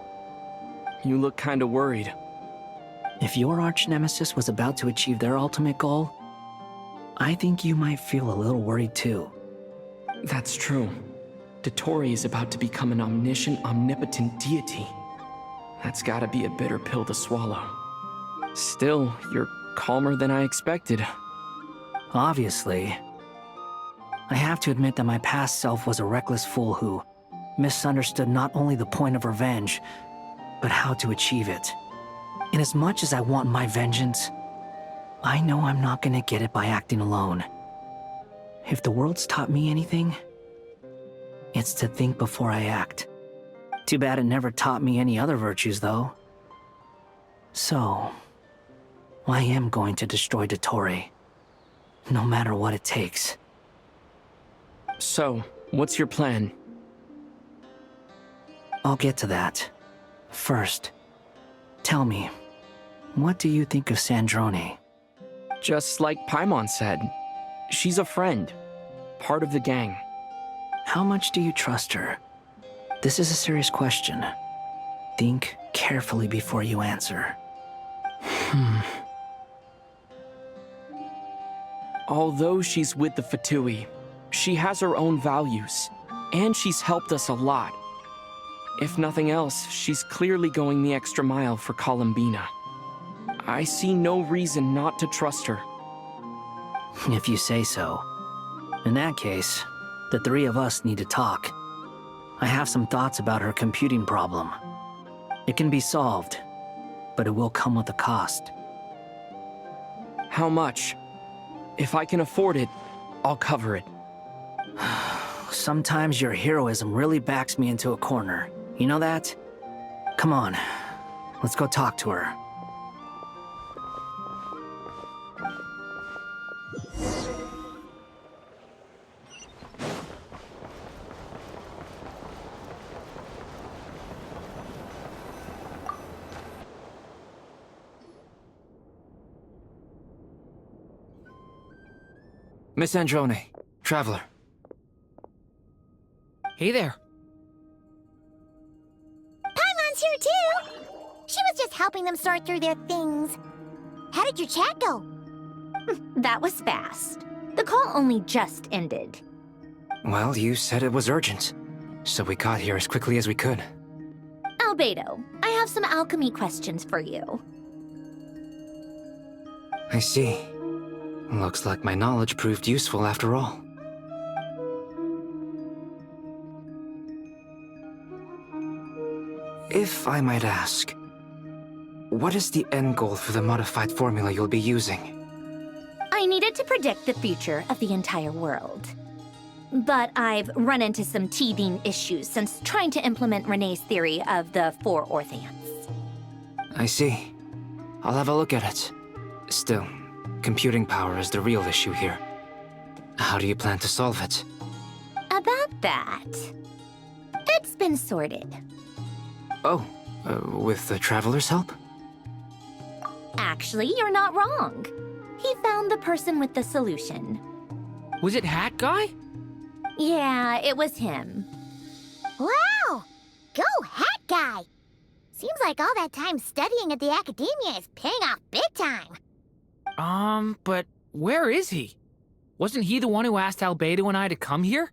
Speaker 2: You look kinda worried.
Speaker 3: If your arch-nemesis was about to achieve their ultimate goal, I think you might feel a little worried too.
Speaker 2: That's true. Dottore is about to become an omniscient, omnipotent deity. That's gotta be a bitter pill to swallow. Still, you're calmer than I expected.
Speaker 3: Obviously. I have to admit that my past self was a reckless fool who, misunderstood not only the point of revenge, but how to achieve it. And as much as I want my vengeance, I know I'm not gonna get it by acting alone. If the world's taught me anything, it's to think before I act. Too bad it never taught me any other virtues, though. So, I am going to destroy Dottore, no matter what it takes.
Speaker 2: So, what's your plan?
Speaker 3: I'll get to that. First, tell me, what do you think of Sandrone?
Speaker 2: Just like Paimon said, she's a friend, part of the gang.
Speaker 3: How much do you trust her? This is a serious question. Think carefully before you answer.
Speaker 2: Although she's with the Fatui, she has her own values, and she's helped us a lot. If nothing else, she's clearly going the extra mile for Columbina. I see no reason not to trust her.
Speaker 3: If you say so. In that case, the three of us need to talk. I have some thoughts about her computing problem. It can be solved, but it will come with a cost.
Speaker 2: How much? If I can afford it, I'll cover it.
Speaker 3: Sometimes your heroism really backs me into a corner. You know that? Come on, let's go talk to her.
Speaker 5: Miss Androne, Traveler.
Speaker 4: Hey there.
Speaker 15: Paimon's here too! She was just helping them sort through their things. How did your chat go?
Speaker 6: That was fast. The call only just ended.
Speaker 5: Well, you said it was urgent, so we got here as quickly as we could.
Speaker 6: Albedo, I have some alchemy questions for you.
Speaker 5: I see. Looks like my knowledge proved useful after all. If I might ask, what is the end goal for the modified formula you'll be using?
Speaker 6: I needed to predict the future of the entire world. But I've run into some teething issues since trying to implement Renee's theory of the four Orthants.
Speaker 5: I see. I'll have a look at it. Still, computing power is the real issue here. How do you plan to solve it?
Speaker 6: About that, it's been sorted.
Speaker 5: Oh, with the Traveler's help?
Speaker 6: Actually, you're not wrong. He found the person with the solution.
Speaker 4: Was it Hat Guy?
Speaker 6: Yeah, it was him.
Speaker 15: Wow! Go Hat Guy! Seems like all that time studying at the Academia is paying off big time.
Speaker 4: But where is he? Wasn't he the one who asked Albedo and I to come here?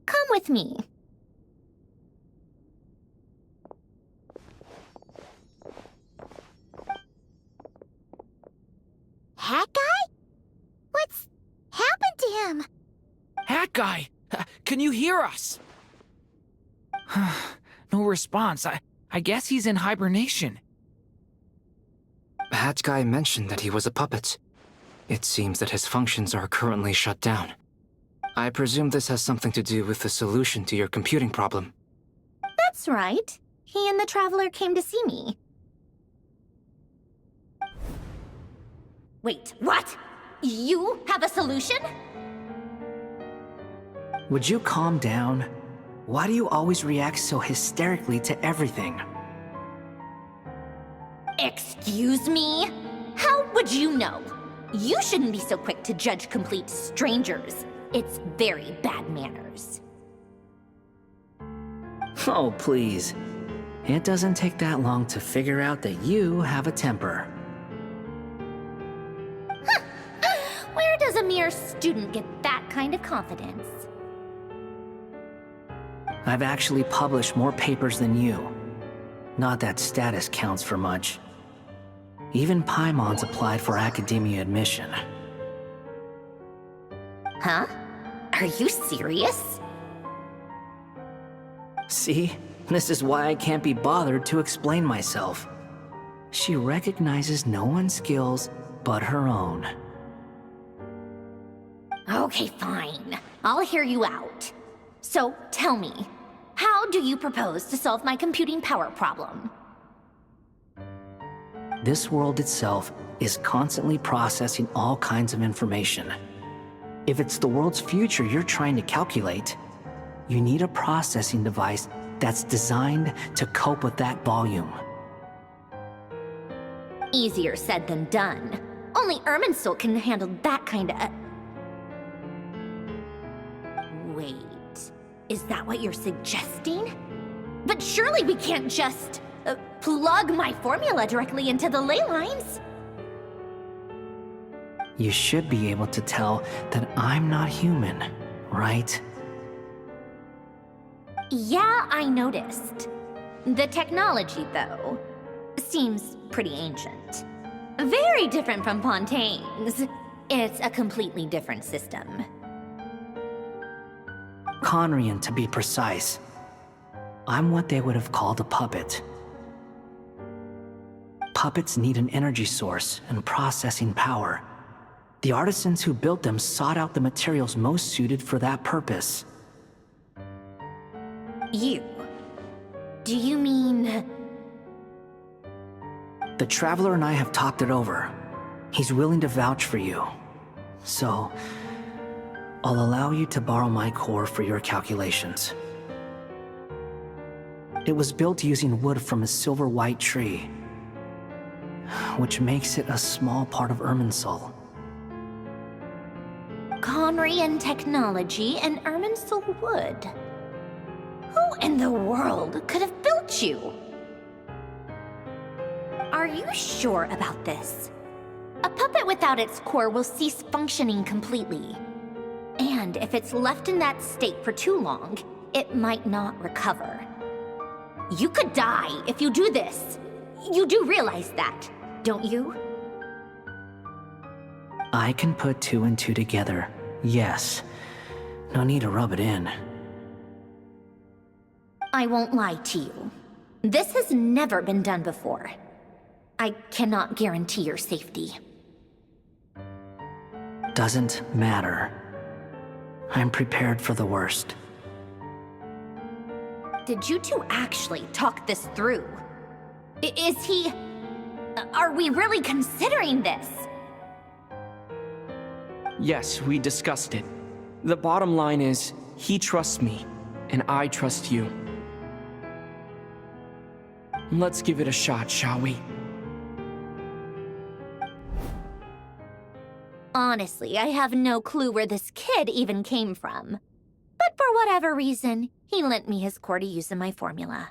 Speaker 6: Come with me.
Speaker 15: Hat Guy? What's happened to him?
Speaker 4: Hat Guy! Can you hear us? No response. I guess he's in hibernation.
Speaker 5: Hat Guy mentioned that he was a puppet. It seems that his functions are currently shut down. I presume this has something to do with the solution to your computing problem.
Speaker 6: That's right. He and the Traveler came to see me. Wait, what? You have a solution?
Speaker 3: Would you calm down? Why do you always react so hysterically to everything?
Speaker 6: Excuse me? How would you know? You shouldn't be so quick to judge complete strangers. It's very bad manners.
Speaker 3: Oh, please. It doesn't take that long to figure out that you have a temper.
Speaker 6: Where does a mere student get that kind of confidence?
Speaker 3: I've actually published more papers than you. Not that status counts for much. Even Paimon's applied for academia admission.
Speaker 6: Huh? Are you serious?
Speaker 3: See? This is why I can't be bothered to explain myself. She recognizes no one's skills but her own.
Speaker 6: Okay, fine. I'll hear you out. So, tell me, how do you propose to solve my computing power problem?
Speaker 3: This world itself is constantly processing all kinds of information. If it's the world's future you're trying to calculate, you need a processing device that's designed to cope with that volume.
Speaker 6: Easier said than done. Only Irminsul can handle that kind of... Wait, is that what you're suggesting? But surely we can't just plug my formula directly into the ley lines.
Speaker 3: You should be able to tell that I'm not human, right?
Speaker 6: Yeah, I noticed. The technology, though, seems pretty ancient. Very different from Fontaine's. It's a completely different system.
Speaker 3: Conrian, to be precise. I'm what they would have called a puppet. Puppets need an energy source and processing power. The artisans who built them sought out the materials most suited for that purpose.
Speaker 6: You? Do you mean...
Speaker 3: The Traveler and I have talked it over. He's willing to vouch for you. So, I'll allow you to borrow my core for your calculations. It was built using wood from a silver white tree, which makes it a small part of Irminsul.
Speaker 6: Conrian technology and Irminsul wood. Who in the world could have built you? Are you sure about this? A puppet without its core will cease functioning completely. And if it's left in that state for too long, it might not recover. You could die if you do this. You do realize that, don't you?
Speaker 3: I can put two and two together, yes. No need to rub it in.
Speaker 6: I won't lie to you. This has never been done before. I cannot guarantee your safety.
Speaker 3: Doesn't matter. I'm prepared for the worst.
Speaker 6: Did you two actually talk this through? Is he... Are we really considering this?
Speaker 2: Yes, we discussed it. The bottom line is, he trusts me, and I trust you. Let's give it a shot, shall we?
Speaker 6: Honestly, I have no clue where this kid even came from. But for whatever reason, he lent me his core to use in my formula.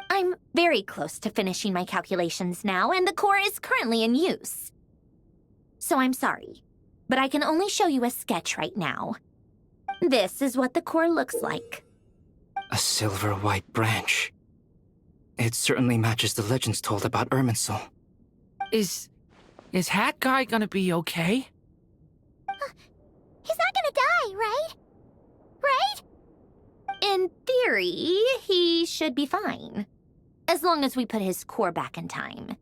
Speaker 6: I'm very close to finishing my calculations now, and the core is currently in use. So I'm sorry, but I can only show you a sketch right now. This is what the core looks like.
Speaker 5: A silver white branch. It certainly matches the legends told about Irminsul.
Speaker 4: Is Hat Guy gonna be okay?
Speaker 15: He's not gonna die, right? Right?
Speaker 6: In theory, he should be fine. As long as we put his core back in time.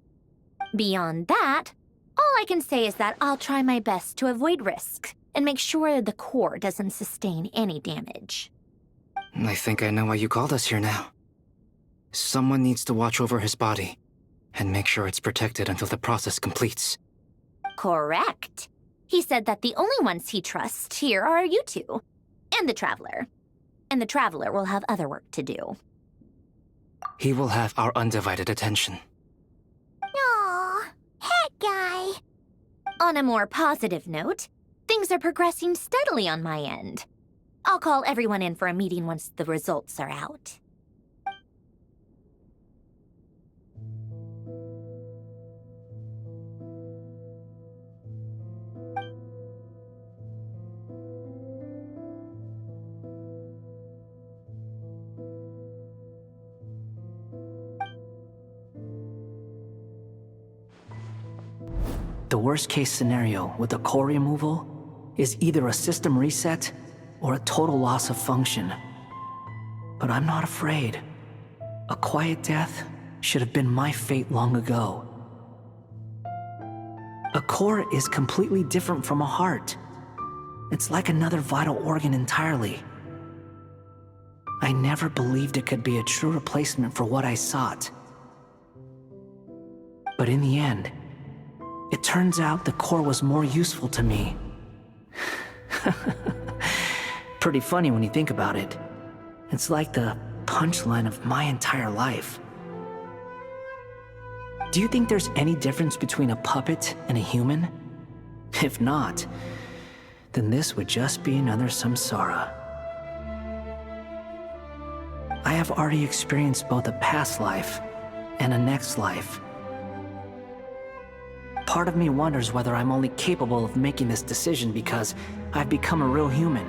Speaker 6: Beyond that, all I can say is that I'll try my best to avoid risks and make sure the core doesn't sustain any damage.
Speaker 5: I think I know why you called us here now. Someone needs to watch over his body and make sure it's protected until the process completes.
Speaker 6: Correct. He said that the only ones he trusts here are you two, and the Traveler. And the Traveler will have other work to do.
Speaker 5: He will have our undivided attention.
Speaker 15: Aww, Hat Guy.
Speaker 6: On a more positive note, things are progressing steadily on my end. I'll call everyone in for a meeting once the results are out.
Speaker 3: The worst case scenario with the core removal is either a system reset or a total loss of function. But I'm not afraid. A quiet death should have been my fate long ago. A core is completely different from a heart. It's like another vital organ entirely. I never believed it could be a true replacement for what I sought. But in the end, it turns out the core was more useful to me. Pretty funny when you think about it. It's like the punchline of my entire life. Do you think there's any difference between a puppet and a human? If not, then this would just be another samsara. I have already experienced both a past life and a next life. Part of me wonders whether I'm only capable of making this decision because I've become a real human.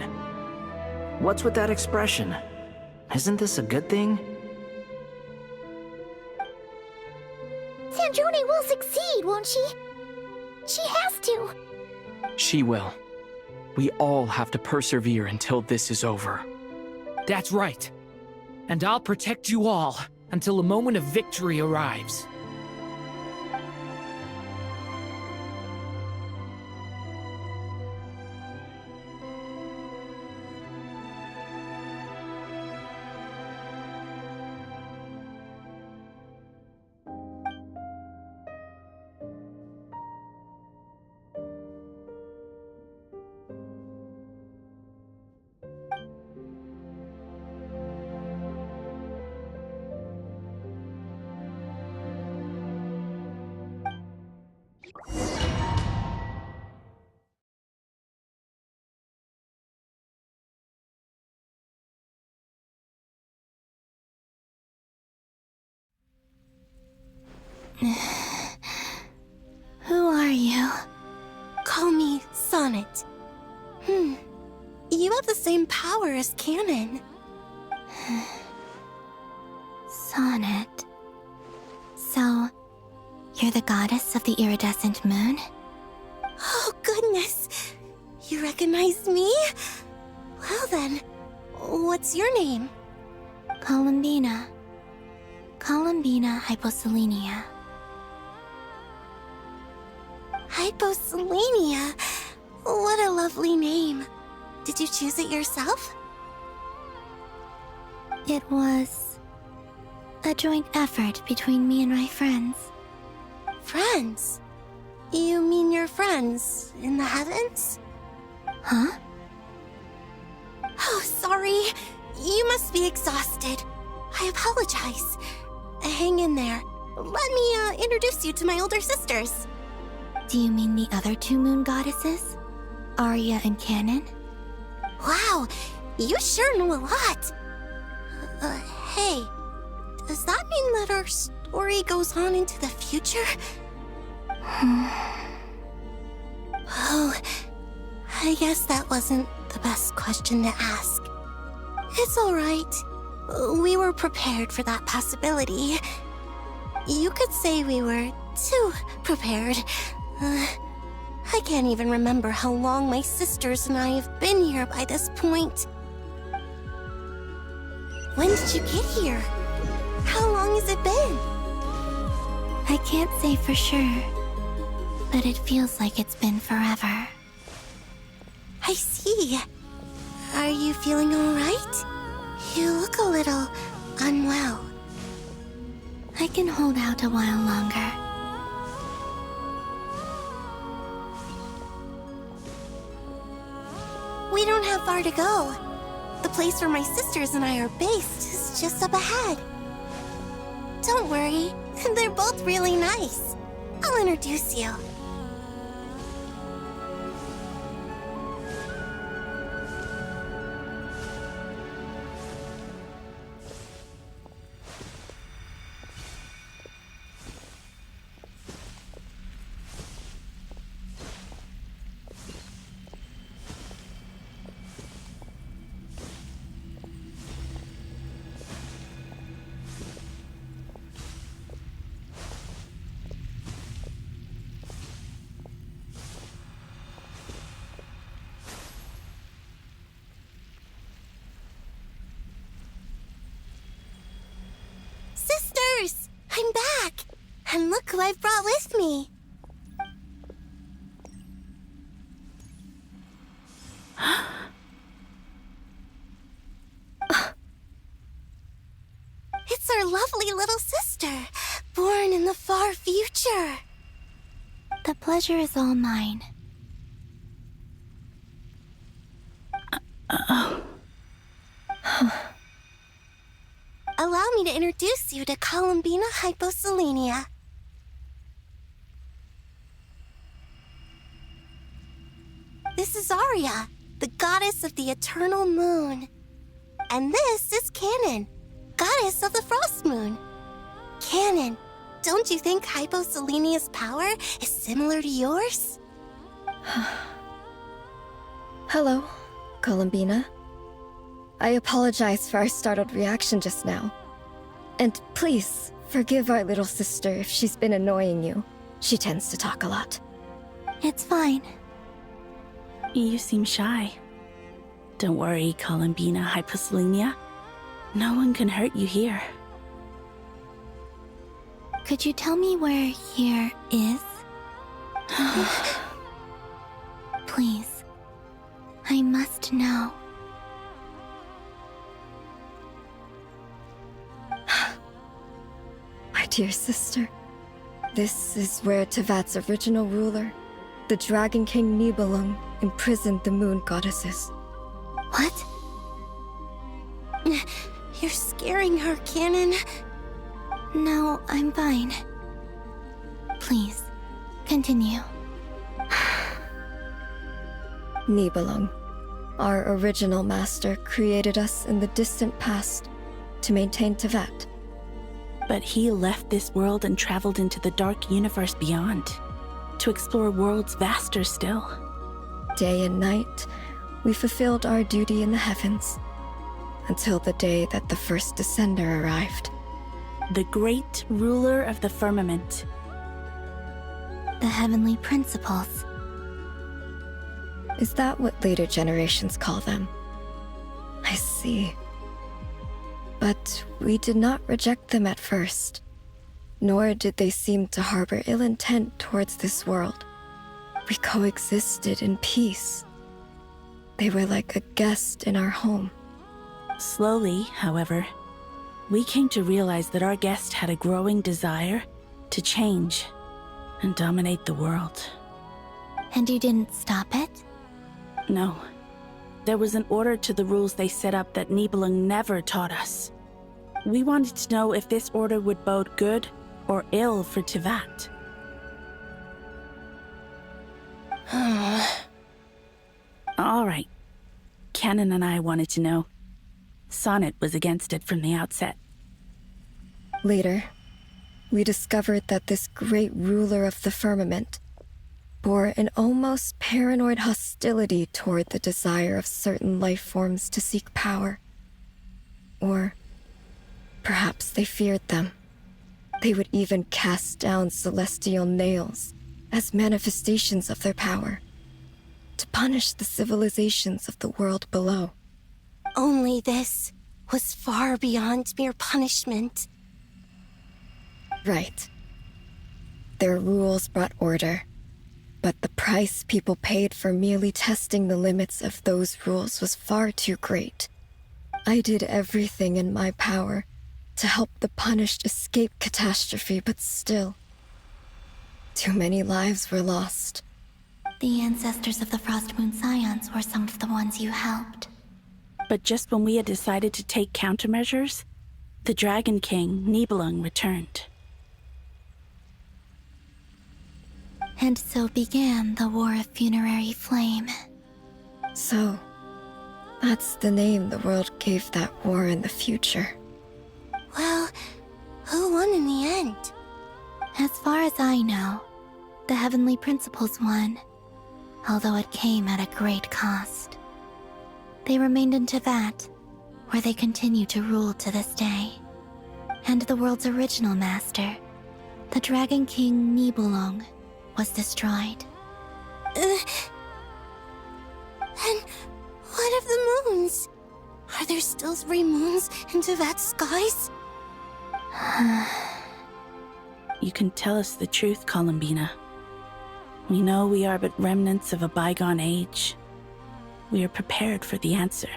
Speaker 3: What's with that expression? Isn't this a good thing?
Speaker 15: Sandrone will succeed, won't she? She has to.
Speaker 2: She will. We all have to persevere until this is over.
Speaker 4: That's right. And I'll protect you all until a moment of victory arrives.
Speaker 12: Who are you? Call me Sonnet. You have the same power as Canon. Sonnet. So, you're the goddess of the iridescent moon? Oh, goodness! You recognize me? Well then, what's your name? Columbina. Columbina Hyposelenia. Hyposelenia? What a lovely name. Did you choose it yourself? It was a joint effort between me and my friends. Friends? You mean your friends in the heavens? Huh? Oh, sorry. You must be exhausted. I apologize. Hang in there. Let me introduce you to my older sisters. Do you mean the other two moon goddesses? Arya and Canon? Wow, you sure know a lot. Hey, does that mean that our story goes on into the future? Oh, I guess that wasn't the best question to ask. It's alright. We were prepared for that possibility. You could say we were too prepared. I can't even remember how long my sisters and I have been here by this point. When did you get here? How long has it been? I can't say for sure, but it feels like it's been forever. I see. Are you feeling alright? You look a little unwell. I can hold out a while longer. We don't have far to go. The place where my sisters and I are based is just up ahead. Don't worry, they're both really nice. I'll introduce you.
Speaker 16: sisters! I'm back! And look who I've brought with me! It's our lovely little sister, born in the far future.
Speaker 12: The pleasure is all mine.
Speaker 16: Allow me to introduce you to Columbina Hyposelenia. This is Arya, the goddess of the eternal moon. And this is Canon, goddess of the frost moon. Canon, don't you think Hyposelenia's power is similar to yours?
Speaker 17: Hello, Columbina. I apologize for our startled reaction just now. And please, forgive our little sister if she's been annoying you. She tends to talk a lot.
Speaker 12: It's fine.
Speaker 18: You seem shy. Don't worry, Columbina Hyposelenia. No one can hurt you here.
Speaker 12: Could you tell me where here is? Please. I must know.
Speaker 17: My dear sister, this is where Tevat's original ruler, the Dragon King Nibelung, imprisoned the moon goddesses.
Speaker 16: What? You're scaring her, Canon.
Speaker 12: No, I'm fine. Please, continue.
Speaker 17: Nibelung, our original master, created us in the distant past to maintain Tevat.
Speaker 18: But he left this world and traveled into the dark universe beyond, to explore worlds vaster still.
Speaker 17: Day and night, we fulfilled our duty in the heavens, until the day that the first descender arrived.
Speaker 18: The great ruler of the firmament.
Speaker 12: The heavenly principles.
Speaker 17: Is that what later generations call them? I see. But we did not reject them at first, nor did they seem to harbor ill intent towards this world. We coexisted in peace. They were like a guest in our home.
Speaker 18: Slowly, however, we came to realize that our guest had a growing desire to change and dominate the world.
Speaker 12: And you didn't stop it?
Speaker 18: No. There was an order to the rules they set up that Nibelung never taught us. We wanted to know if this order would bode good or ill for Tevat. All right. Canon and I wanted to know. Sonnet was against it from the outset.
Speaker 17: Later, we discovered that this great ruler of the firmament bore an almost paranoid hostility toward the desire of certain life forms to seek power. Or perhaps they feared them. They would even cast down celestial nails as manifestations of their power, to punish the civilizations of the world below.
Speaker 16: Only this was far beyond mere punishment.
Speaker 17: Right. Their rules brought order, but the price people paid for merely testing the limits of those rules was far too great. I did everything in my power to help the punished escape catastrophe, but still, too many lives were lost.
Speaker 12: The ancestors of the Frost Moon Scions were some of the ones you helped.
Speaker 18: But just when we had decided to take countermeasures, the Dragon King, Nibelung, returned.
Speaker 12: And so began the War of Funerary Flame.
Speaker 17: So, that's the name the world gave that war in the future.
Speaker 16: Well, who won in the end?
Speaker 12: As far as I know, the Heavenly Principles won, although it came at a great cost. They remained in Tevat, where they continue to rule to this day. And the world's original master, the Dragon King Nibelung, was destroyed.
Speaker 16: And what of the moons? Are there still 3 moons in Tevat's skies?
Speaker 18: you can tell us the truth, Columbina. We know we are but remnants of a bygone age. We are prepared for the answer.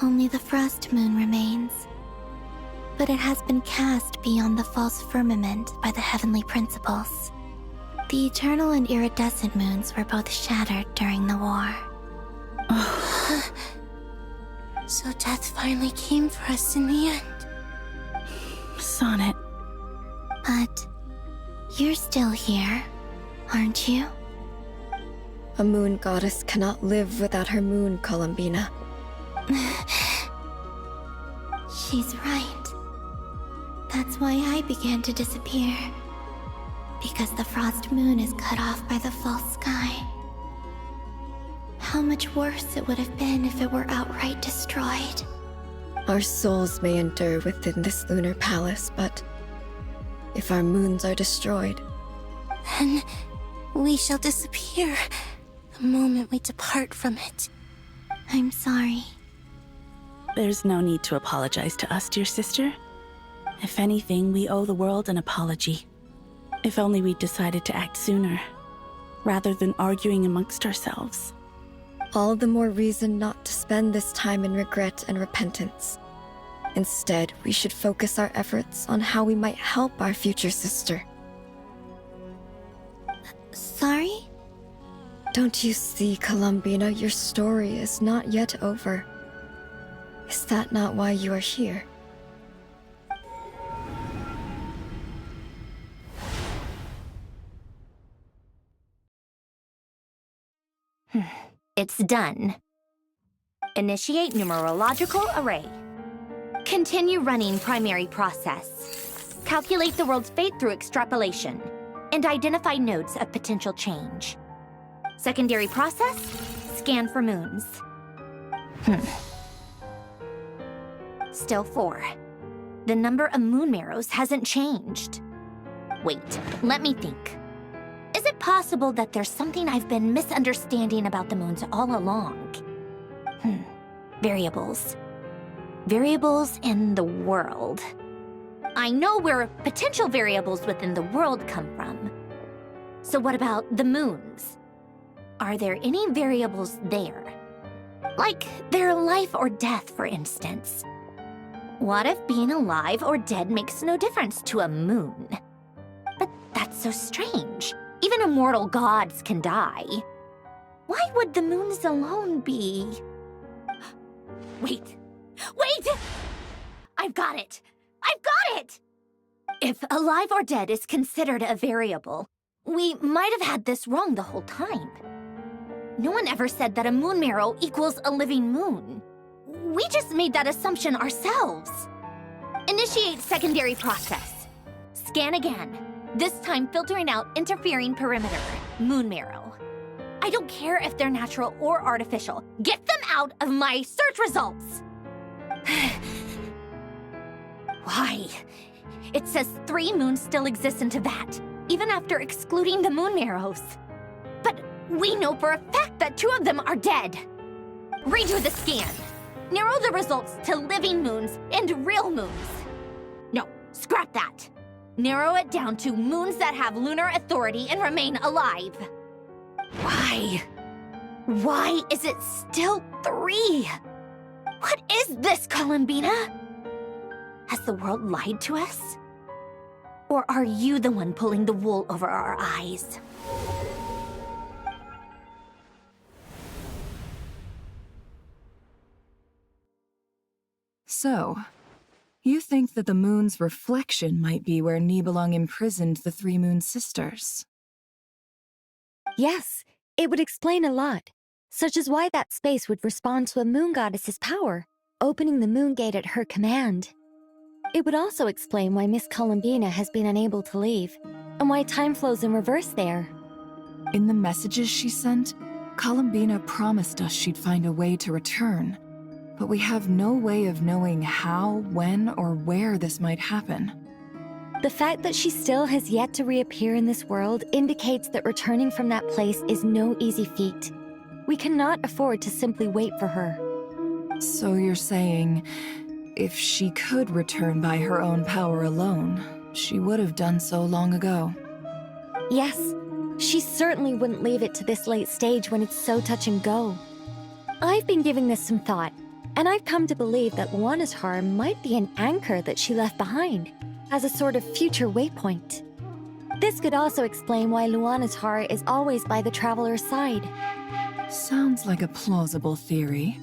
Speaker 12: Only the frost moon remains. But it has been cast beyond the false firmament by the heavenly principles. The eternal and iridescent moons were both shattered during the war.
Speaker 16: So death finally came for us in the end.
Speaker 18: Sonnet.
Speaker 12: But you're still here, aren't you?
Speaker 17: A moon goddess cannot live without her moon, Columbina.
Speaker 12: She's right. That's why I began to disappear. Because the frost moon is cut off by the false sky. How much worse it would have been if it were outright destroyed.
Speaker 17: Our souls may endure within this lunar palace, but if our moons are destroyed,
Speaker 16: then we shall disappear the moment we depart from it.
Speaker 12: I'm sorry.
Speaker 18: There's no need to apologize to us, dear sister. If anything, we owe the world an apology. If only we'd decided to act sooner, rather than arguing amongst ourselves.
Speaker 17: all the more reason not to spend this time in regret and repentance. Instead, we should focus our efforts on how we might help our future sister.
Speaker 12: Sorry?
Speaker 17: Don't you see, Columbina, your story is not yet over. Is that not why you are here?
Speaker 6: It's done. Initiate numerological array. Continue running primary process. Calculate the world's fate through extrapolation. And identify nodes of potential change. Secondary process, scan for moons. Still 4. The number of moon marrows hasn't changed. Wait, let me think. Is it possible that there's something I've been misunderstanding about the moons all along? Variables. Variables in the world. I know where potential variables within the world come from. So what about the moons? Are there any variables there? Like their life or death, for instance. What if being alive or dead makes no difference to a moon? But that's so strange. Even immortal gods can die. Why would the moons alone be? Wait! I've got it! I've got it! If alive or dead is considered a variable, we might have had this wrong the whole time. No one ever said that a moon marrow equals a living moon. We just made that assumption ourselves. Initiate secondary process. Scan again. This time filtering out interfering perimeter, moon marrow. I don't care if they're natural or artificial. Get them out of my search results! Why? It says 3 moons still exist in Teyvat, even after excluding the moon marrows. But we know for a fact that 2 of them are dead. Redo the scan. Narrow the results to living moons and real moons. No, scrap that. Narrow it down to moons that have lunar authority and remain alive. Why? Why is it still 3? What is this, Columbina? Has the world lied to us? Or are you the one pulling the wool over our eyes?
Speaker 7: So, you think that the moon's reflection might be where Nibelung imprisoned the 3 moon sisters?
Speaker 11: Yes, it would explain a lot, such as why that space would respond to a moon goddess's power, opening the moon gate at her command. It would also explain why Miss Columbina has been unable to leave, and why time flows in reverse there.
Speaker 7: In the messages she sent, Columbina promised us she'd find a way to return, but we have no way of knowing how, when, or where this might happen.
Speaker 11: The fact that she still has yet to reappear in this world indicates that returning from that place is no easy feat. We cannot afford to simply wait for her.
Speaker 7: So you're saying, if she could return by her own power alone, she would have done so long ago.
Speaker 11: Yes, she certainly wouldn't leave it to this late stage when it's so touch and go. I've been giving this some thought, and I've come to believe that Luana's Har might be an anchor that she left behind, as a sort of future waypoint. This could also explain why Luana's Har is always by the Traveler's side.
Speaker 7: Sounds like a plausible theory.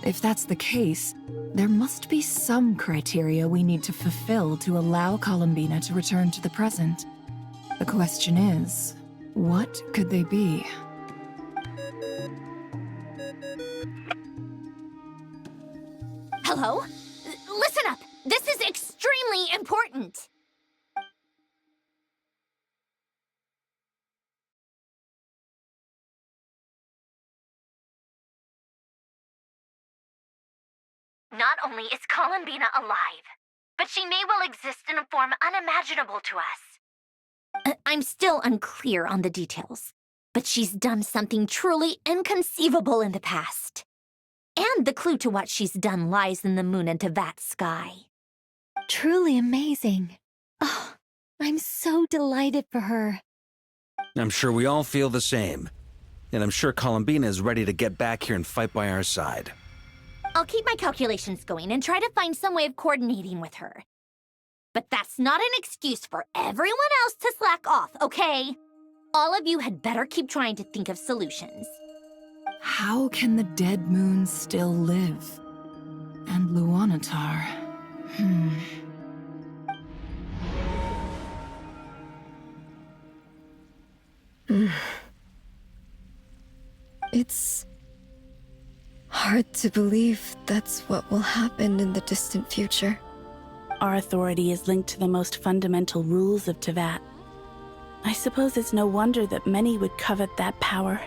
Speaker 7: If that's the case, there must be some criteria we need to fulfill to allow Columbina to return to the present. The question is, what could they be?
Speaker 6: Hello? Listen up! This is extremely important! Not only is Columbina alive, but she may well exist in a form unimaginable to us. I'm still unclear on the details, but she's done something truly inconceivable in the past. And the clue to what she's done lies in the moon and Tevat's sky.
Speaker 11: Truly amazing. Oh, I'm so delighted for her.
Speaker 10: I'm sure we all feel the same. And I'm sure Columbina is ready to get back here and fight by our side.
Speaker 6: I'll keep my calculations going and try to find some way of coordinating with her. But that's not an excuse for everyone else to slack off, okay? All of you had better keep trying to think of solutions.
Speaker 7: How can the dead moons still live? And Luanatar?
Speaker 17: It's hard to believe that's what will happen in the distant future.
Speaker 18: Our authority is linked to the most fundamental rules of Tevat. I suppose it's no wonder that many would covet that power.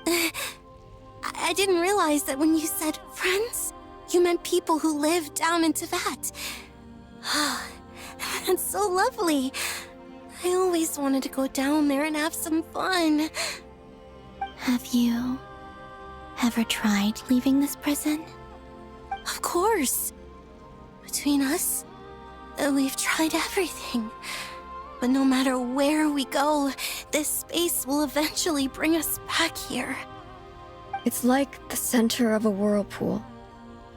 Speaker 16: I didn't realize that when you said friends, you meant people who live down in Tevat. That's so lovely. I always wanted to go down there and have some fun.
Speaker 12: Have you ever tried leaving this prison?
Speaker 16: Of course. Between us, we've tried everything. But no matter where we go, this space will eventually bring us back here.
Speaker 17: It's like the center of a whirlpool.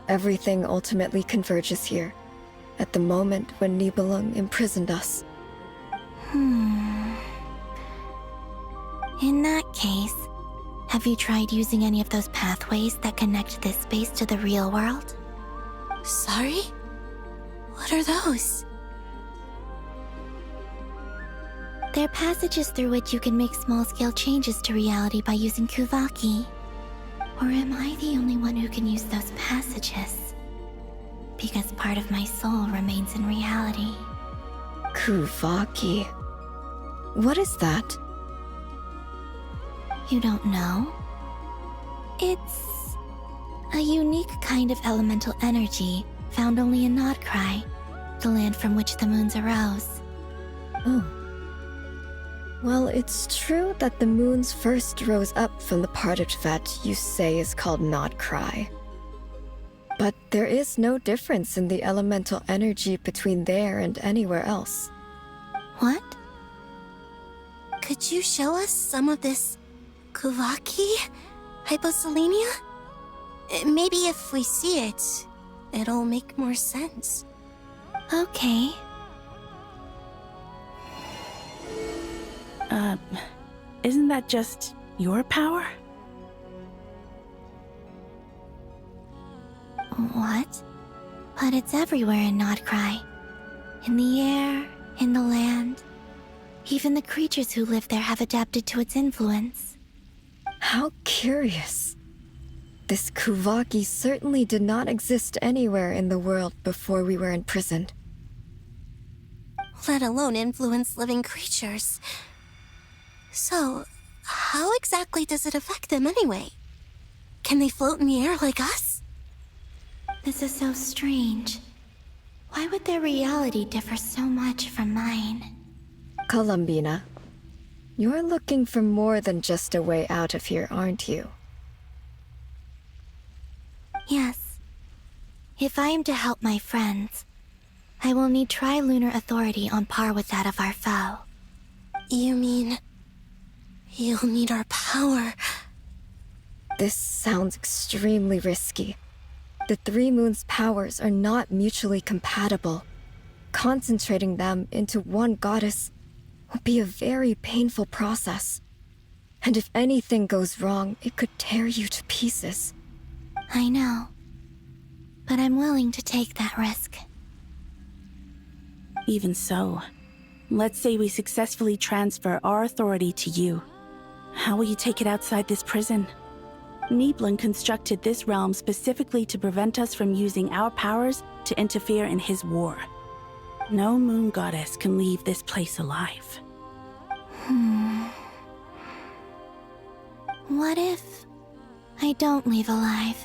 Speaker 17: Everything ultimately converges here, at the moment when Nibelung imprisoned us.
Speaker 12: In that case, have you tried using any of those pathways that connect this space to the real world?
Speaker 16: Sorry? What are those?
Speaker 12: They're passages through which you can make small-scale changes to reality by using Kuvaki. Or am I the only one who can use those passages? Because part of my soul remains in reality.
Speaker 17: Kuvaki. What is that?
Speaker 12: You don't know? It's a unique kind of elemental energy found only in Nodcry, the land from which the moons arose.
Speaker 17: Oh. Well, it's true that the moons first rose up from the part of Tevat you say is called Nodcry. But there is no difference in the elemental energy between there and anywhere else.
Speaker 16: What? Could you show us some of this Kuvaki hyposelenia? Maybe if we see it, it'll make more sense.
Speaker 12: Okay.
Speaker 18: Isn't that just your power?
Speaker 12: What? But it's everywhere in Nodcry. In the air, in the land. Even the creatures who live there have adapted to its influence.
Speaker 17: How curious. This Kuvaki certainly did not exist anywhere in the world before we were imprisoned.
Speaker 16: Let alone influence living creatures. So, how exactly does it affect them anyway? Can they float in the air like us?
Speaker 12: This is so strange. Why would their reality differ so much from mine?
Speaker 17: Columbina, you're looking for more than just a way out of here, aren't you?
Speaker 12: Yes. If I am to help my friends, I will need tri-lunar authority on par with that of our foe.
Speaker 16: You mean... you'll need our power?
Speaker 17: This sounds extremely risky. The three moons' powers are not mutually compatible. Concentrating them into one goddess will be a very painful process. And if anything goes wrong, it could tear you to pieces.
Speaker 12: I know. But I'm willing to take that risk.
Speaker 18: Even so, let's say we successfully transfer our authority to you. How will you take it outside this prison? Nibelung constructed this realm specifically to prevent us from using our powers to interfere in his war. No moon goddess can leave this place alive.
Speaker 12: What if I don't leave alive?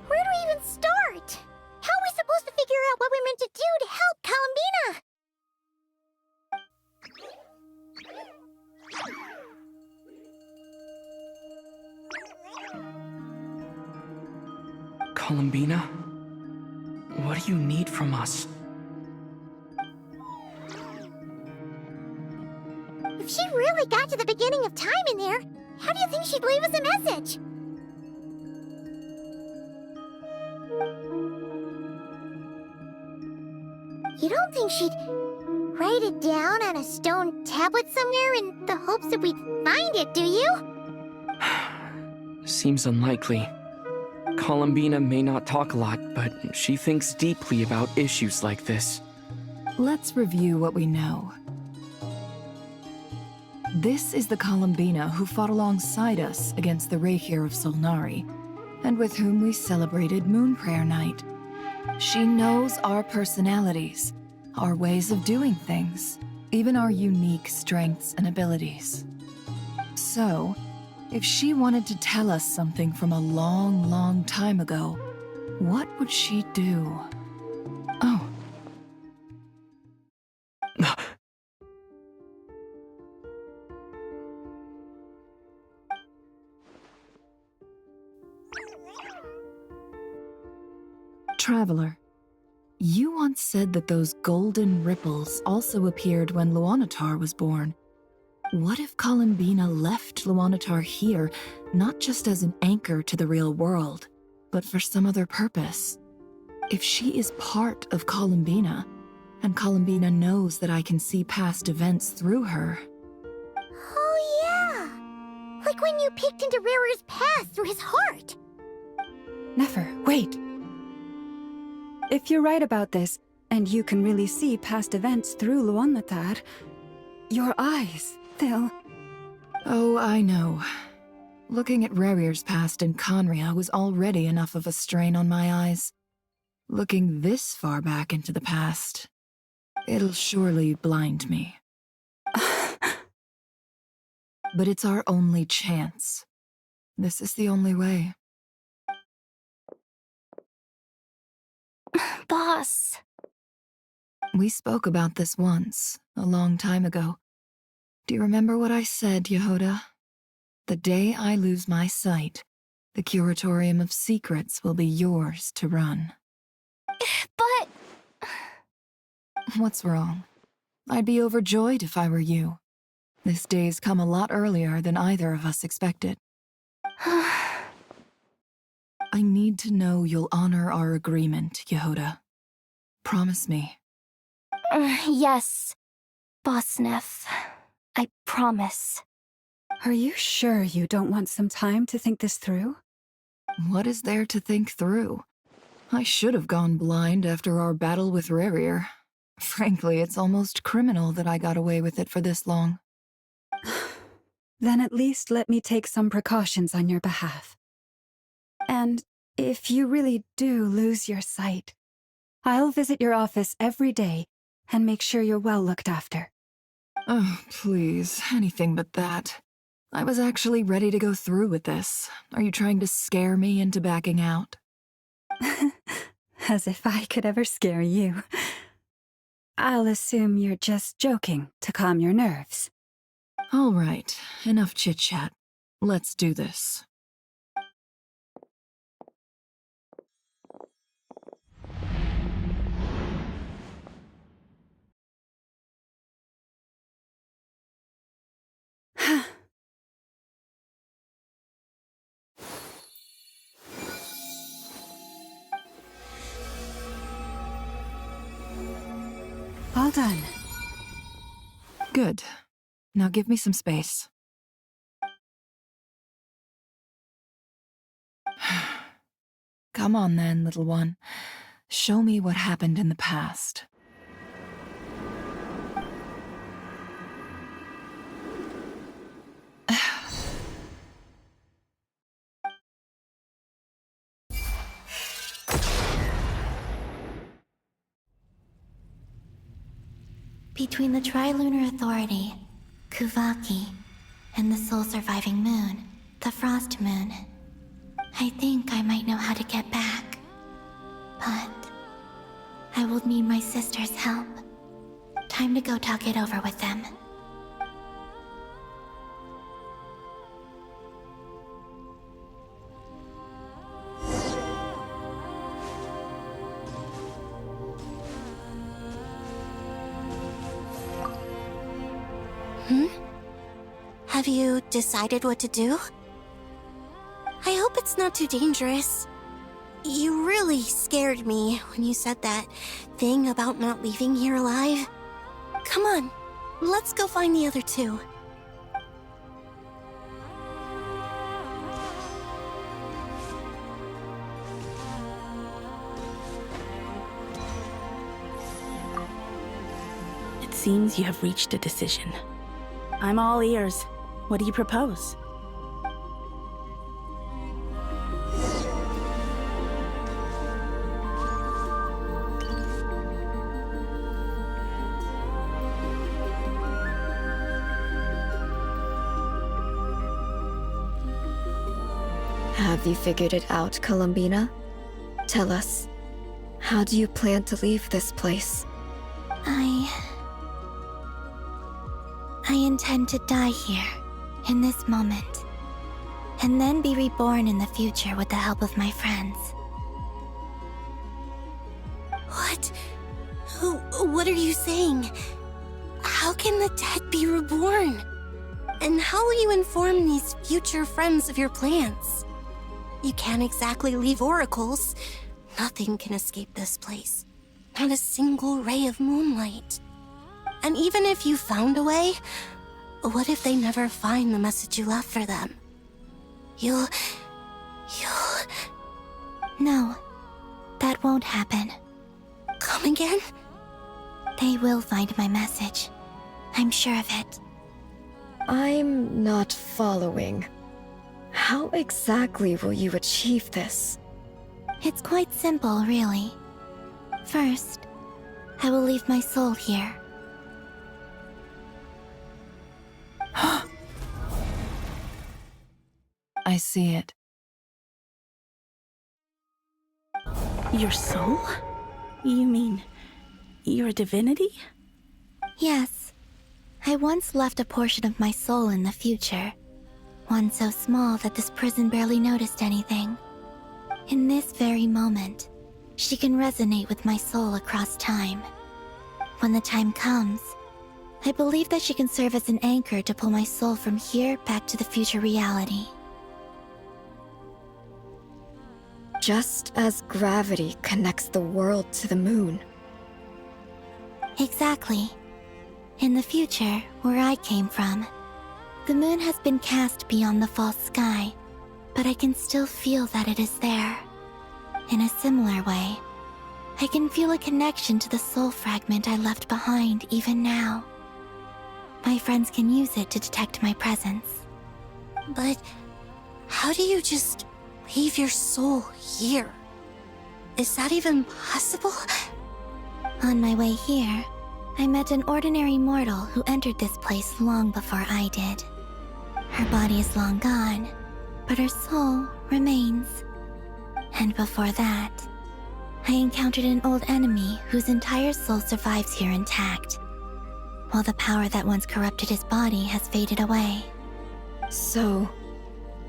Speaker 15: Where do we even start? How are we supposed to figure out what we're meant to do to help Columbina?
Speaker 2: Columbina? What do you need from us?
Speaker 15: If she really got to the beginning of time in there, how do you think she'd leave us a message? You don't think she'd write it down on a stone tablet somewhere in the hopes that we'd find it, do you?
Speaker 2: Seems unlikely. Columbina may not talk a lot, but she thinks deeply about issues like this.
Speaker 7: Let's review what we know. This is the Columbina who fought alongside us against the Reykir of Solnari, and with whom we celebrated Moon Prayer Night. She knows our personalities, our ways of doing things, even our unique strengths and abilities. So, if she wanted to tell us something from a long, long time ago, what would she do? Oh. Traveler, you once said that those golden ripples also appeared when Luanatar was born. What if Columbina left Luanatar here, not just as an anchor to the real world, but for some other purpose? If she is part of Columbina, and Columbina knows that I can see past events through her...
Speaker 15: Oh yeah! Like when you peeked into Rarer's past through his heart!
Speaker 9: Nefer, wait! If you're right about this, and you can really see past events through Luanatar, your eyes, they'll...
Speaker 7: Oh, I know. Looking at Rerir's past in Conria was already enough of a strain on my eyes. Looking this far back into the past, it'll surely blind me. But it's our only chance. This is the only way.
Speaker 15: Boss.
Speaker 7: We spoke about this once, a long time ago. Do you remember what I said, Yehoda? The day I lose my sight, the Curatorium of Secrets will be yours to run.
Speaker 15: But...
Speaker 7: What's wrong? I'd be overjoyed if I were you. This day's come a lot earlier than either of us expected. I need to know you'll honor our agreement, Yehoda. Promise me.
Speaker 15: Yes, Boss Neff. I promise.
Speaker 9: Are you sure you don't want some time to think this through?
Speaker 7: What is there to think through? I should have gone blind after our battle with Rerir. Frankly, it's almost criminal that I got away with it for this long.
Speaker 9: Then at least let me take some precautions on your behalf. And if you really do lose your sight, I'll visit your office every day and make sure you're well looked after.
Speaker 7: Oh, please, anything but that. I was actually ready to go through with this. Are you trying to scare me into backing out?
Speaker 9: As if I could ever scare you. I'll assume you're just joking to calm your nerves.
Speaker 7: All right, enough chit-chat. Let's do this. All done. Good. Now give me some space. Come on then, little one. Show me what happened in the past.
Speaker 12: Between the Trilunar Authority, Kuvaki, and the soul-surviving moon, the Frost Moon, I think I might know how to get back. But I will need my sister's help. Time to go talk it over with them.
Speaker 16: Have you decided what to do? I hope it's not too dangerous. You really scared me when you said that thing about not leaving here alive. Come on, let's go find the other two.
Speaker 18: It seems you have reached a decision. I'm all ears. What do you propose?
Speaker 17: Have you figured it out, Columbina? Tell us, how do you plan to leave this place?
Speaker 12: I intend to die here, in this moment, and then be reborn in the future with the help of my friends.
Speaker 16: What? What are you saying? How can the dead be reborn? And how will you inform these future friends of your plans? You can't exactly leave oracles. Nothing can escape this place. Not a single ray of moonlight. And even if you found a way, what if they never find the message you left for them? You'll...
Speaker 12: No, that won't happen.
Speaker 16: Come again?
Speaker 12: They will find my message. I'm sure of it.
Speaker 17: I'm not following. How exactly will you achieve this?
Speaker 12: It's quite simple, really. First, I will leave my soul here.
Speaker 7: I see it.
Speaker 18: Your soul? You mean you're a divinity?
Speaker 12: Yes. I once left a portion of my soul in the future. One so small that this prison barely noticed anything. In this very moment, she can resonate with my soul across time. When the time comes, I believe that she can serve as an anchor to pull my soul from here back to the future reality.
Speaker 17: Just as gravity connects the world to the moon.
Speaker 12: Exactly. In the future, where I came from, the moon has been cast beyond the false sky, but I can still feel that it is there. In a similar way, I can feel a connection to the soul fragment I left behind even now. My friends can use it to detect my presence.
Speaker 16: But how do you just leave your soul here? Is that even possible?
Speaker 12: On my way here, I met an ordinary mortal who entered this place long before I did. Her body is long gone, but her soul remains. And before that, I encountered an old enemy whose entire soul survives here intact, while the power that once corrupted his body has faded away.
Speaker 17: So,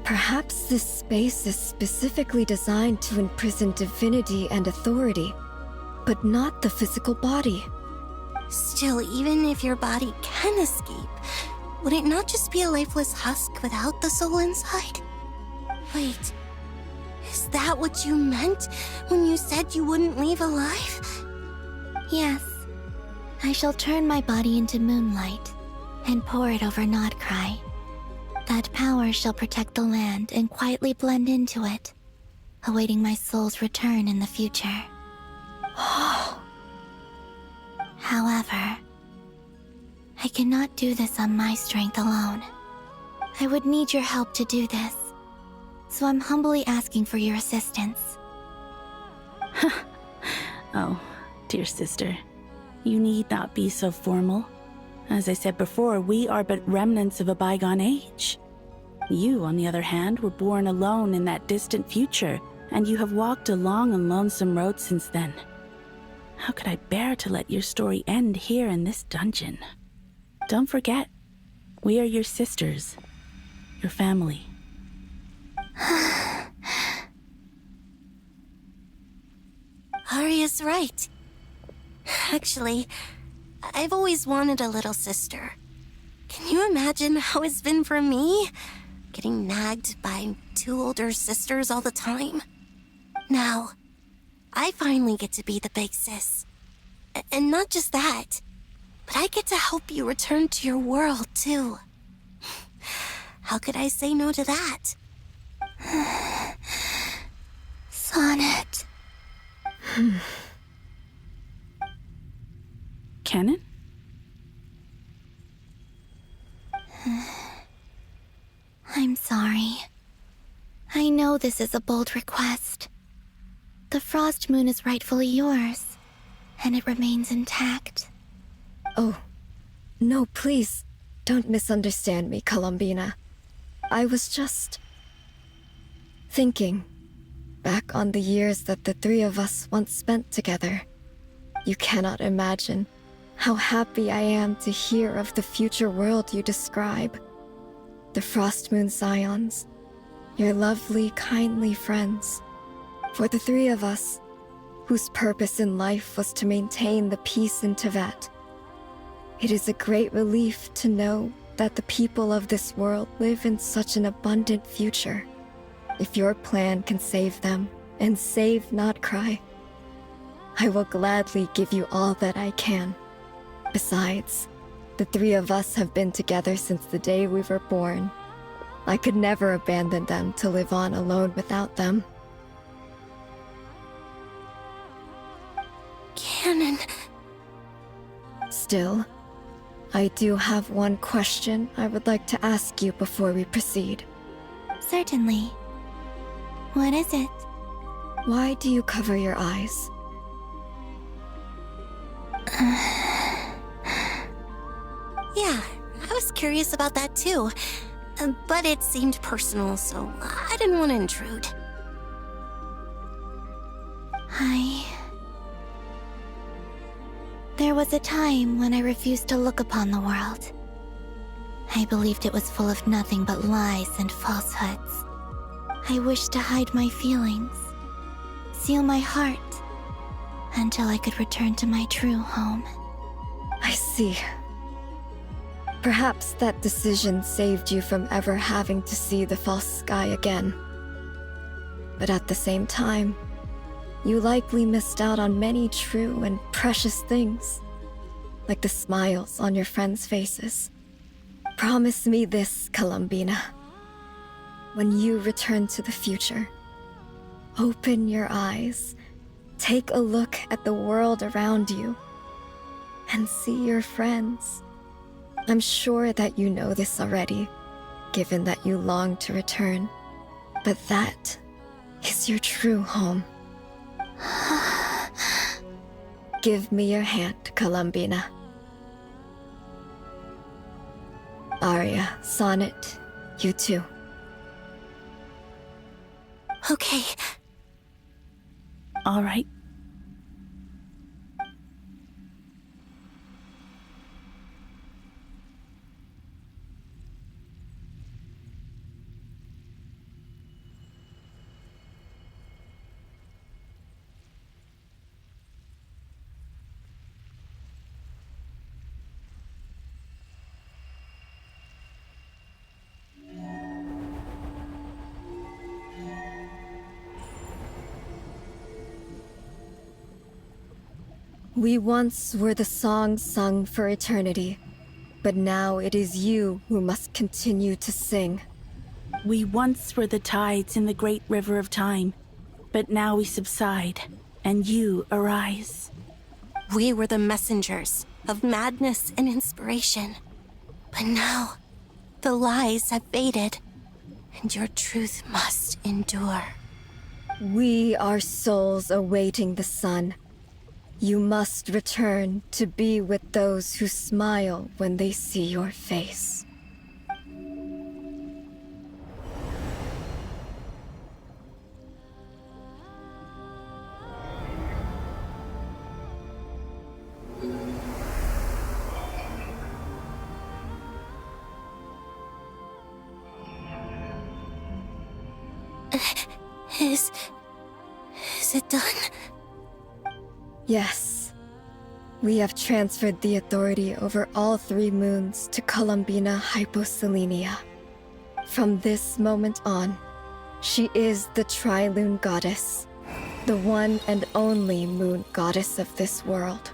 Speaker 17: Perhaps this space is specifically designed to imprison divinity and authority, but not the physical body.
Speaker 16: Still, even if your body can escape, would it not just be a lifeless husk without the soul inside? Wait, is that what you meant when you said you wouldn't leave alive?
Speaker 12: Yes. I shall turn my body into moonlight and pour it over Nodcry. That power shall protect the land and quietly blend into it, awaiting my soul's return in the future. However, I cannot do this on my strength alone. I would need your help to do this, so I'm humbly asking for your assistance.
Speaker 18: Oh, dear sister, you need not be so formal. As I said before, we are but remnants of a bygone age. You, on the other hand, were born alone in that distant future, and you have walked a long and lonesome road since then. How could I bear to let your story end here in this dungeon? Don't forget, we are your sisters, your family.
Speaker 16: Arya's right. Actually, I've always wanted a little sister. Can you imagine how it's been for me? Getting nagged by 2 older sisters all the time. Now, I finally get to be the big sis. And not just that, but I get to help you return to your world, too. How could I say no to that?
Speaker 12: Sonnet.
Speaker 18: Canon?
Speaker 12: I'm sorry. I know this is a bold request. The Frost Moon is rightfully yours, and it remains intact.
Speaker 17: Oh, no, please, don't misunderstand me, Columbina. I was just thinking back on the years that the 3 of us once spent together. You cannot imagine how happy I am to hear of the future world you describe. The Frost Moon Scions, your lovely, kindly friends. For the 3 of us, whose purpose in life was to maintain the peace in Tibet, it is a great relief to know that the people of this world live in such an abundant future. If your plan can save them, and save Nodcry, I will gladly give you all that I can. Besides, the 3 of us have been together since the day we were born. I could never abandon them to live on alone without them.
Speaker 16: Canon.
Speaker 17: Still, I do have one question I would like to ask you before we proceed.
Speaker 12: Certainly. What is it?
Speaker 17: Why do you cover your eyes?
Speaker 16: Yeah, I was curious about that too. But it seemed personal, so I didn't want to intrude.
Speaker 12: There was a time when I refused to look upon the world. I believed it was full of nothing but lies and falsehoods. I wished to hide my feelings, seal my heart, until I could return to my true home.
Speaker 17: I see. Perhaps that decision saved you from ever having to see the false sky again. But at the same time, you likely missed out on many true and precious things, like the smiles on your friends' faces. Promise me this, Columbina. When you return to the future, open your eyes, take a look at the world around you, and see your friends. I'm sure that you know this already, given that you long to return, but that is your true home. Give me your hand, Columbina. Arya, Sonnet, you too.
Speaker 16: Okay.
Speaker 18: All right.
Speaker 17: We once were the song sung for eternity, but now it is you who must continue to sing.
Speaker 18: We once were the tides in the great river of time, but now we subside, and you arise.
Speaker 16: We were the messengers of madness and inspiration, but now the lies have faded, and your truth must endure.
Speaker 17: We are souls awaiting the sun. You must return to be with those who smile when they see your face.
Speaker 16: Is it done?
Speaker 17: Yes. We have transferred the authority over all 3 moons to Columbina Hyposelenia. From this moment on, she is the Tri-Lune Goddess, the one and only moon goddess of this world.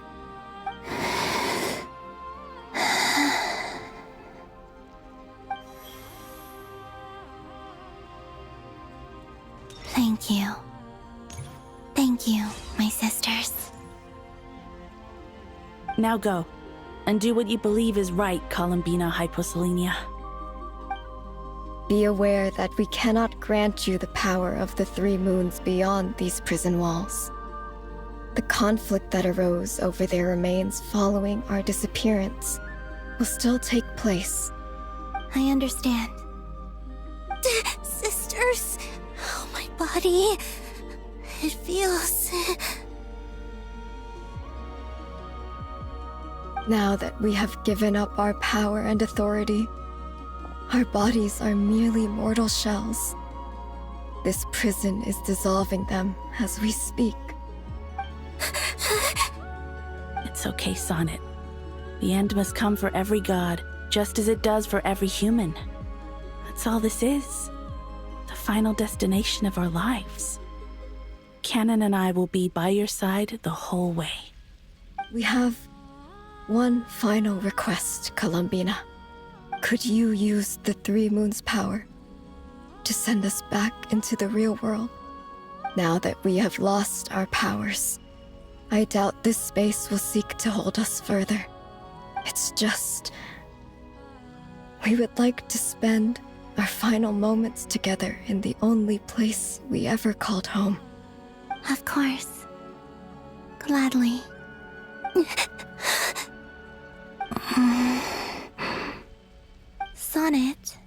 Speaker 12: Thank you. Thank you, my sisters.
Speaker 18: Now go, and do what you believe is right, Columbina Hyposelenia.
Speaker 17: Be aware that we cannot grant you the power of the 3 moons beyond these prison walls. The conflict that arose over their remains following our disappearance will still take place.
Speaker 12: I understand.
Speaker 16: Sisters, oh, my body. It feels...
Speaker 17: Now that we have given up our power and authority, our bodies are merely mortal shells. This prison is dissolving them as we speak.
Speaker 18: It's okay, Sonnet. The end must come for every god, just as it does for every human. That's all this is. The final destination of our lives. Canon and I will be by your side the whole way.
Speaker 17: We have one final request, Columbina. Could you use the 3 moons' power to send us back into the real world? Now that we have lost our powers, I doubt this space will seek to hold us further. It's just... we would like to spend our final moments together in the only place we ever called home.
Speaker 12: Of course. Gladly. Sonnet?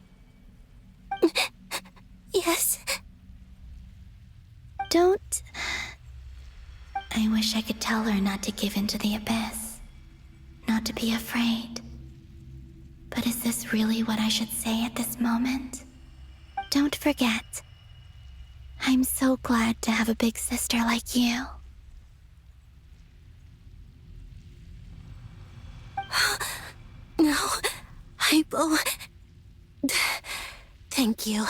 Speaker 16: Yes?
Speaker 12: Don't... I wish I could tell her not to give in to the abyss. Not to be afraid. But is this really what I should say at this moment? Don't forget. I'm so glad to have a big sister like you.
Speaker 16: No, Hypo. Thank you.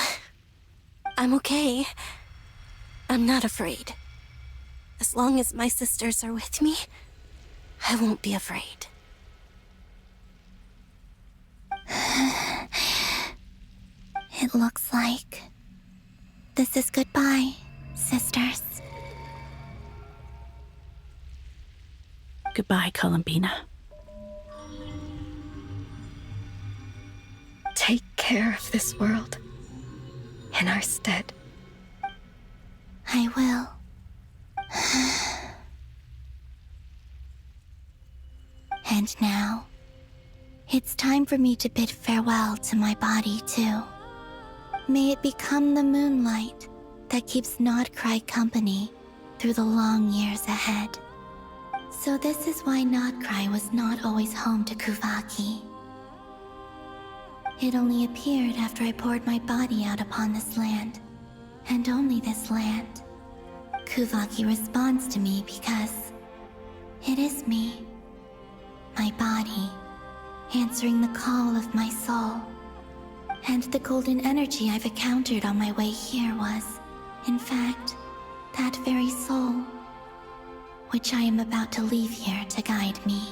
Speaker 16: I'm okay. I'm not afraid. As long as my sisters are with me, I won't be afraid.
Speaker 12: It looks like this is goodbye, sisters.
Speaker 18: Goodbye, Columbina.
Speaker 17: Take care of this world in our stead.
Speaker 12: I will. And now, it's time for me to bid farewell to my body, too. May it become the moonlight that keeps Nodcry company through the long years ahead. So this is why Nodcry was not always home to Kuvaki. It only appeared after I poured my body out upon this land, and only this land. Kuvaki responds to me because it is me, my body, answering the call of my soul. And the golden energy I've encountered on my way here was, in fact, that very soul. which I am about to leave here to guide me.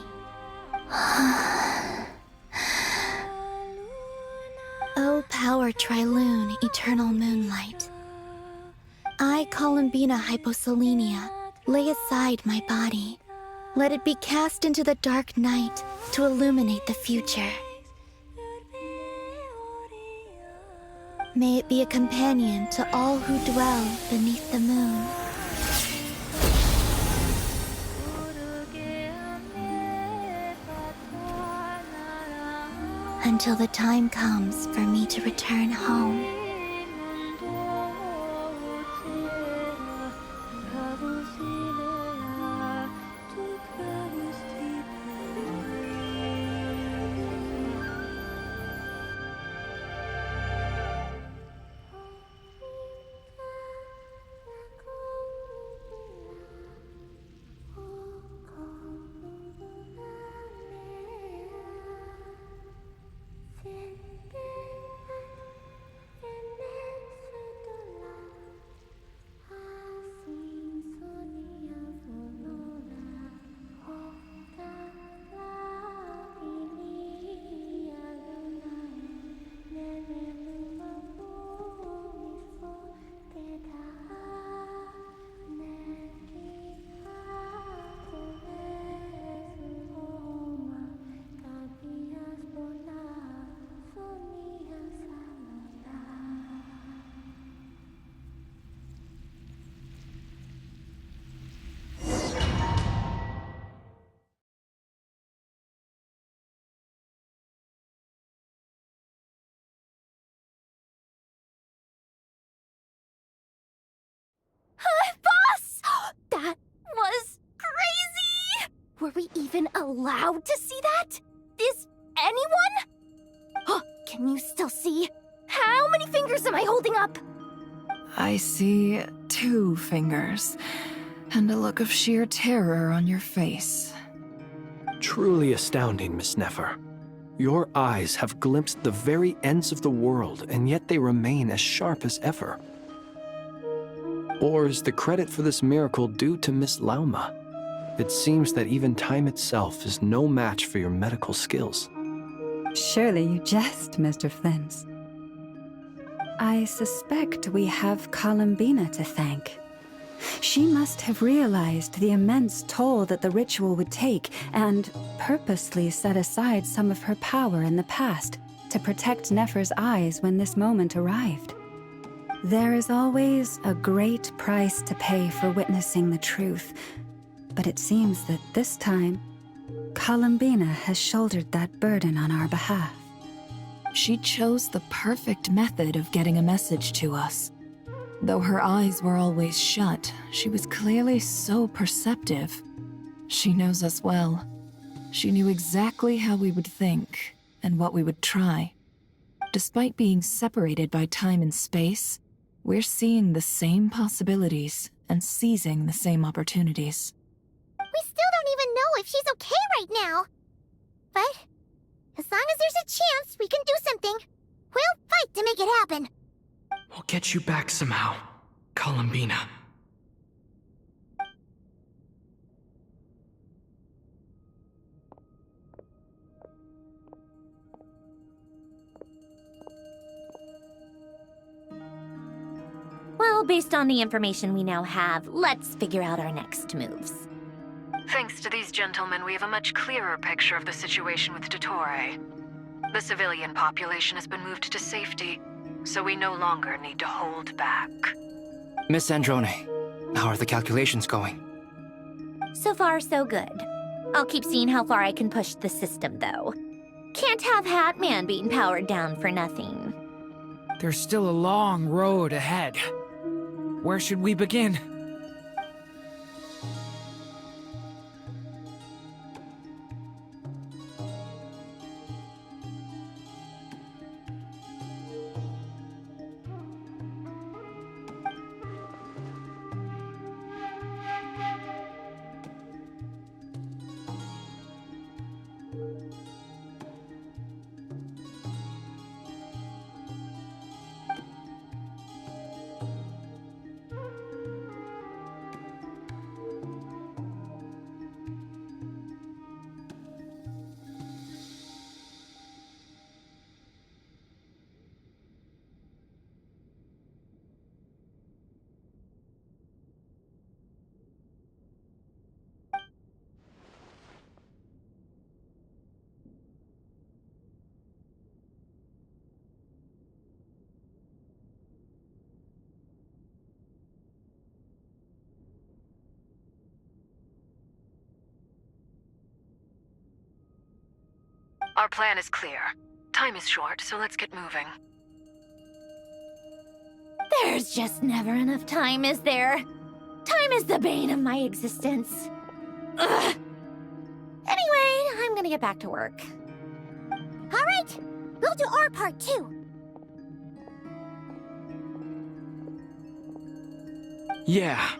Speaker 12: O power Trilune, eternal moonlight. I, Columbina Hyposelenia, lay aside my body. Let it be cast into the dark night to illuminate the future. May it be a companion to all who dwell beneath the moon. Until the time comes for me to return home.
Speaker 15: Boss! That was crazy! Were we even allowed to see that? Is anyone? Can you still see? How many fingers am I holding up?
Speaker 7: I see 2 fingers, and a look of sheer terror on your face.
Speaker 8: Truly astounding, Miss Nefer. Your eyes have glimpsed the very ends of the world, and yet they remain as sharp as ever. Or is the credit for this miracle due to Miss Lauma? It seems that even time itself is no match for your medical skills.
Speaker 9: Surely you jest, Mr. Flint. I suspect we have Columbina to thank. She must have realized the immense toll that the ritual would take and purposely set aside some of her power in the past to protect Nefer's eyes when this moment arrived. There is always a great price to pay for witnessing the truth, but it seems that this time, Columbina has shouldered that burden on our behalf.
Speaker 7: She chose the perfect method of getting a message to us. Though her eyes were always shut, she was clearly so perceptive. She knows us well. She knew exactly how we would think and what we would try. Despite being separated by time and space, we're seeing the same possibilities and seizing the same opportunities.
Speaker 15: We still don't even know if she's okay right now. But as long as there's a chance we can do something, we'll fight to make it happen.
Speaker 2: We'll get you back somehow, Columbina.
Speaker 6: Well, based on the information we now have, let's figure out our next moves.
Speaker 19: Thanks to these gentlemen, we have a much clearer picture of the situation with Dottore. The civilian population has been moved to safety, so we no longer need to hold back.
Speaker 5: Miss Androne, how are the calculations going?
Speaker 6: So far, so good. I'll keep seeing how far I can push the system, though. Can't have Hatman being powered down for nothing.
Speaker 4: There's still a long road ahead. Where should we begin?
Speaker 19: Our plan is clear. Time is short, so let's get moving.
Speaker 6: There's just never enough time, is there? Time is the bane of my existence. Ugh. Anyway, I'm gonna get back to work.
Speaker 15: All right, we'll do our part too.
Speaker 2: Yeah.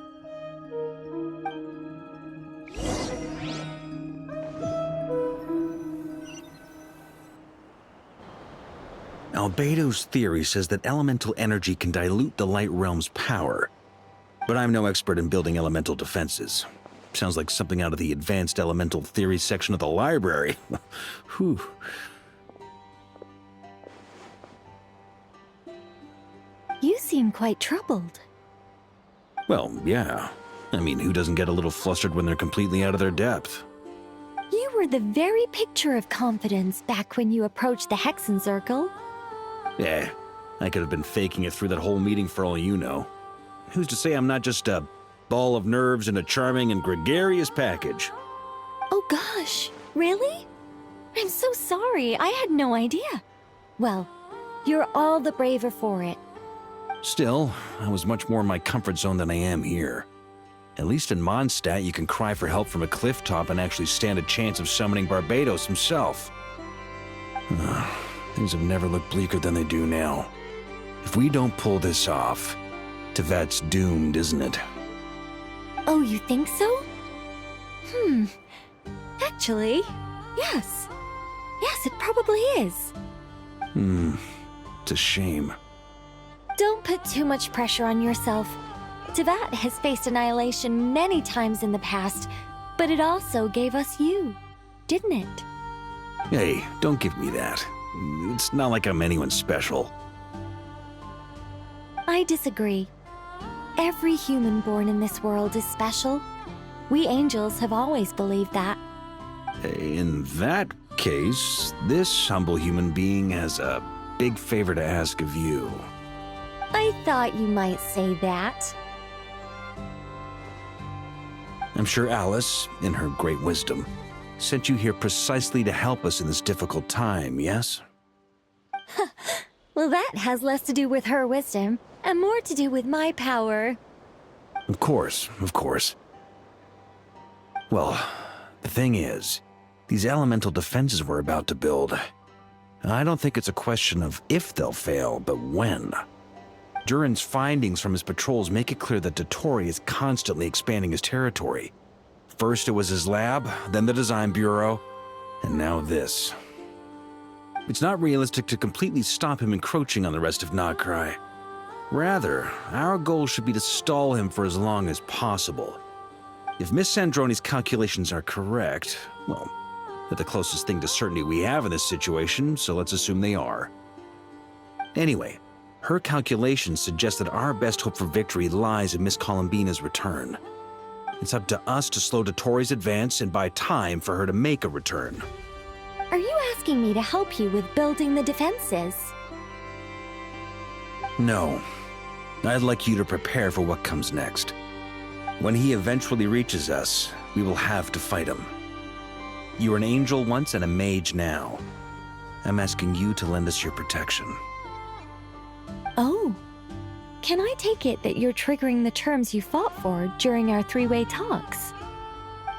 Speaker 10: Albedo's theory says that elemental energy can dilute the light realm's power. But I'm no expert in building elemental defenses. Sounds like something out of the advanced elemental theory section of the library. Whew.
Speaker 11: You seem quite troubled.
Speaker 10: Well, yeah. I mean, who doesn't get a little flustered when they're completely out of their depth?
Speaker 11: You were the very picture of confidence back when you approached the Hexen Circle.
Speaker 10: Yeah, I could have been faking it through that whole meeting for all you know. Who's to say I'm not just a ball of nerves in a charming and gregarious package?
Speaker 11: Oh gosh, really? I'm so sorry, I had no idea. Well, you're all the braver for it.
Speaker 10: Still, I was much more in my comfort zone than I am here. At least in Mondstadt, you can cry for help from a cliff top and actually stand a chance of summoning Barbados himself. Things have never looked bleaker than they do now. If we don't pull this off, Tevat's doomed, isn't it?
Speaker 11: Oh, you think so? Actually, yes. Yes, it probably is.
Speaker 10: It's a shame.
Speaker 11: Don't put too much pressure on yourself. Tevat has faced annihilation many times in the past, but it also gave us you, didn't it?
Speaker 10: Hey, don't give me that. It's not like I'm anyone special.
Speaker 11: I disagree. Every human born in this world is special. We angels have always believed that.
Speaker 10: In that case, this humble human being has a big favor to ask of you.
Speaker 11: I thought you might say that.
Speaker 10: I'm sure Alice, in her great wisdom, sent you here precisely to help us in this difficult time, yes?
Speaker 11: Well, that has less to do with her wisdom and more to do with my power.
Speaker 10: Of course, of course. Well, the thing is, these elemental defenses we're about to build, I don't think it's a question of if they'll fail, but when. Durin's findings from his patrols make it clear that Dottore is constantly expanding his territory. First it was his lab, then the design bureau, and now this. It's not realistic to completely stop him encroaching on the rest of Nagrai. Rather, our goal should be to stall him for as long as possible. If Miss Sandroni's calculations are correct, well, they're the closest thing to certainty we have in this situation, so let's assume they are. Anyway, her calculations suggest that our best hope for victory lies in Miss Columbina's return. It's up to us to slow Dottore's advance and buy time for her to make a return.
Speaker 11: Are you asking me to help you with building the defenses?
Speaker 10: No. I'd like you to prepare for what comes next. When he eventually reaches us, we will have to fight him. You were an angel once and a mage now. I'm asking you to lend us your protection.
Speaker 11: Oh. Can I take it that you're triggering the terms you fought for during our three-way talks?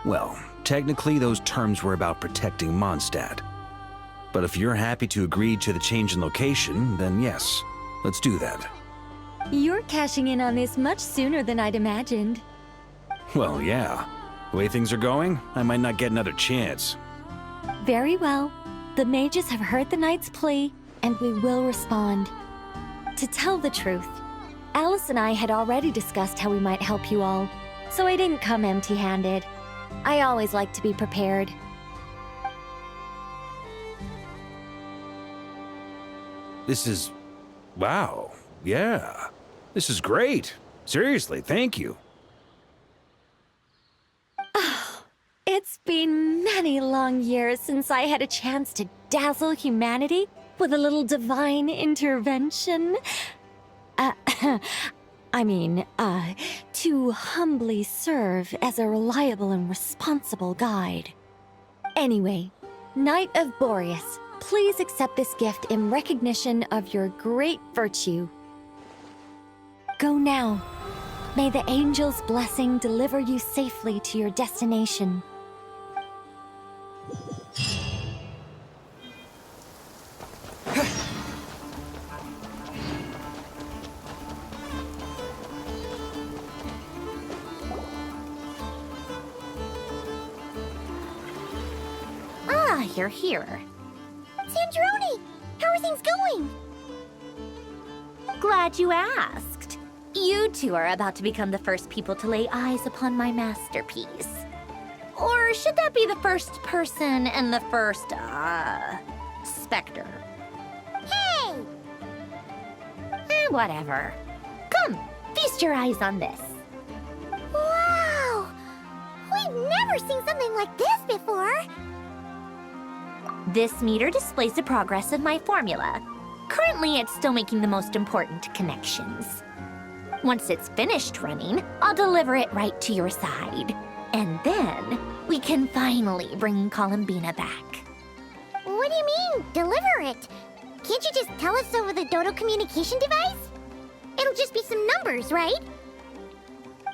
Speaker 10: Well, technically those terms were about protecting Mondstadt. But if you're happy to agree to the change in location, then yes, let's do that.
Speaker 11: You're cashing in on this much sooner than I'd imagined.
Speaker 10: Well, yeah. The way things are going, I might not get another chance.
Speaker 11: Very well. The mages have heard the knight's plea, and we will respond. To tell the truth, Alice and I had already discussed how we might help you all, so I didn't come empty-handed. I always like to be prepared.
Speaker 10: This is... wow. Yeah. This is great. Seriously, thank you.
Speaker 11: It's been many long years since I had a chance to dazzle humanity with a little divine intervention. To humbly serve as a reliable and responsible guide. Anyway, Knight of Boreas, please accept this gift in recognition of your great virtue. Go now. May the angel's blessing deliver you safely to your destination.
Speaker 6: Ah, you're here.
Speaker 15: Sandrone! How are things going?
Speaker 6: Glad you asked. You two are about to become the first people to lay eyes upon my masterpiece. Or should that be the first person and the first, specter?
Speaker 15: Hey!
Speaker 6: Whatever. Come, feast your eyes on this.
Speaker 15: Wow! We've never seen something like this before!
Speaker 6: This meter displays the progress of my formula. Currently, it's still making the most important connections. Once it's finished running, I'll deliver it right to your side. And then, we can finally bring Columbina back.
Speaker 15: What do you mean, deliver it? Can't you just tell us over the Dodo communication device? It'll just be some numbers, right?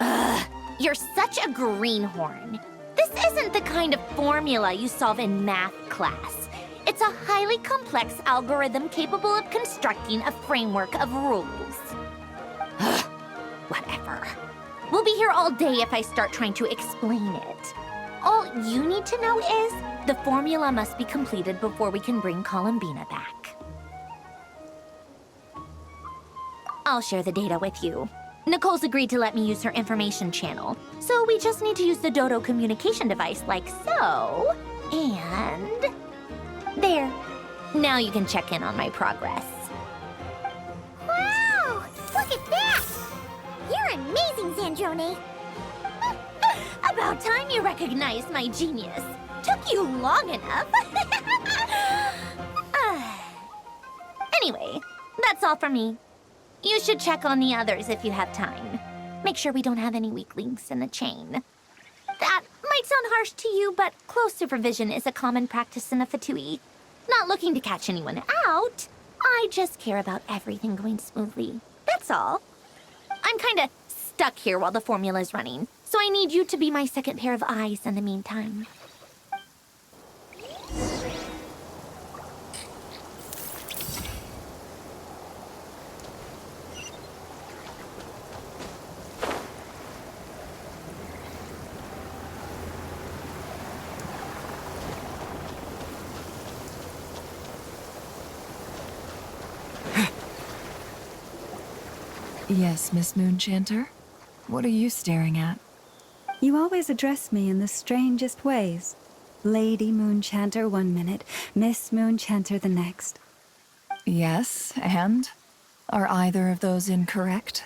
Speaker 6: Ugh, you're such a greenhorn. This isn't the kind of formula you solve in math class. It's a highly complex algorithm capable of constructing a framework of rules. Ugh, whatever. We'll be here all day if I start trying to explain it. All you need to know is the formula must be completed before we can bring Columbina back. I'll share the data with you. Nicole's agreed to let me use her information channel, so we just need to use the Dodo communication device like so, and... there. Now you can check in on my progress.
Speaker 15: Wow! Look at that! You're amazing, Sandrone!
Speaker 6: About time you recognized my genius. Took you long enough. Anyway, that's all for me. You should check on the others if you have time. Make sure we don't have any weak links in the chain. That might sound harsh to you, but close supervision is a common practice in the Fatui. Not looking to catch anyone out. I just care about everything going smoothly. That's all. I'm kinda stuck here while the formula's running, so I need you to be my second pair of eyes in the meantime.
Speaker 7: Yes, Miss Moonchanter? What are you staring at?
Speaker 9: You always address me in the strangest ways. Lady Moonchanter 1 minute, Miss Moonchanter the next.
Speaker 7: Yes, and? Are either of those incorrect?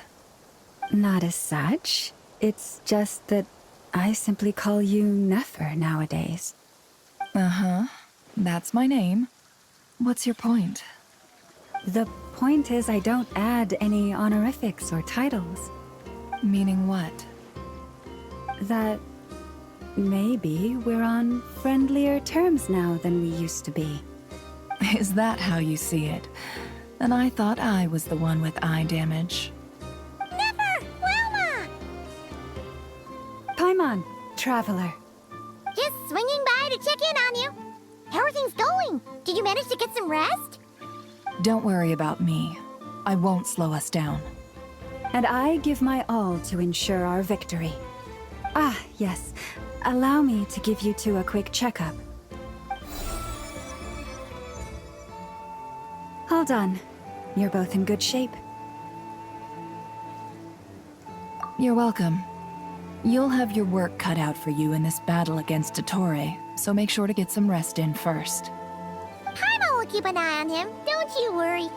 Speaker 9: Not as such. It's just that I simply call you Nefer nowadays.
Speaker 7: Uh-huh. That's my name. What's your point?
Speaker 9: The point is I don't add any honorifics or titles.
Speaker 7: Meaning what?
Speaker 9: That maybe we're on friendlier terms now than we used to be.
Speaker 7: Is that how you see it? And I thought I was the one with eye damage.
Speaker 15: Never! Wilma!
Speaker 9: Paimon, traveler.
Speaker 15: Just swinging by to check in on you. How are things going? Did you manage to get some rest?
Speaker 7: Don't worry about me. I won't slow us down.
Speaker 9: And I give my all to ensure our victory. Ah, yes. Allow me to give you two a quick checkup. All done. You're both in good shape.
Speaker 7: You're welcome. You'll have your work cut out for you in this battle against Dottore, so make sure to get some rest in first.
Speaker 15: Paimon will keep an eye on him. Don't you worry.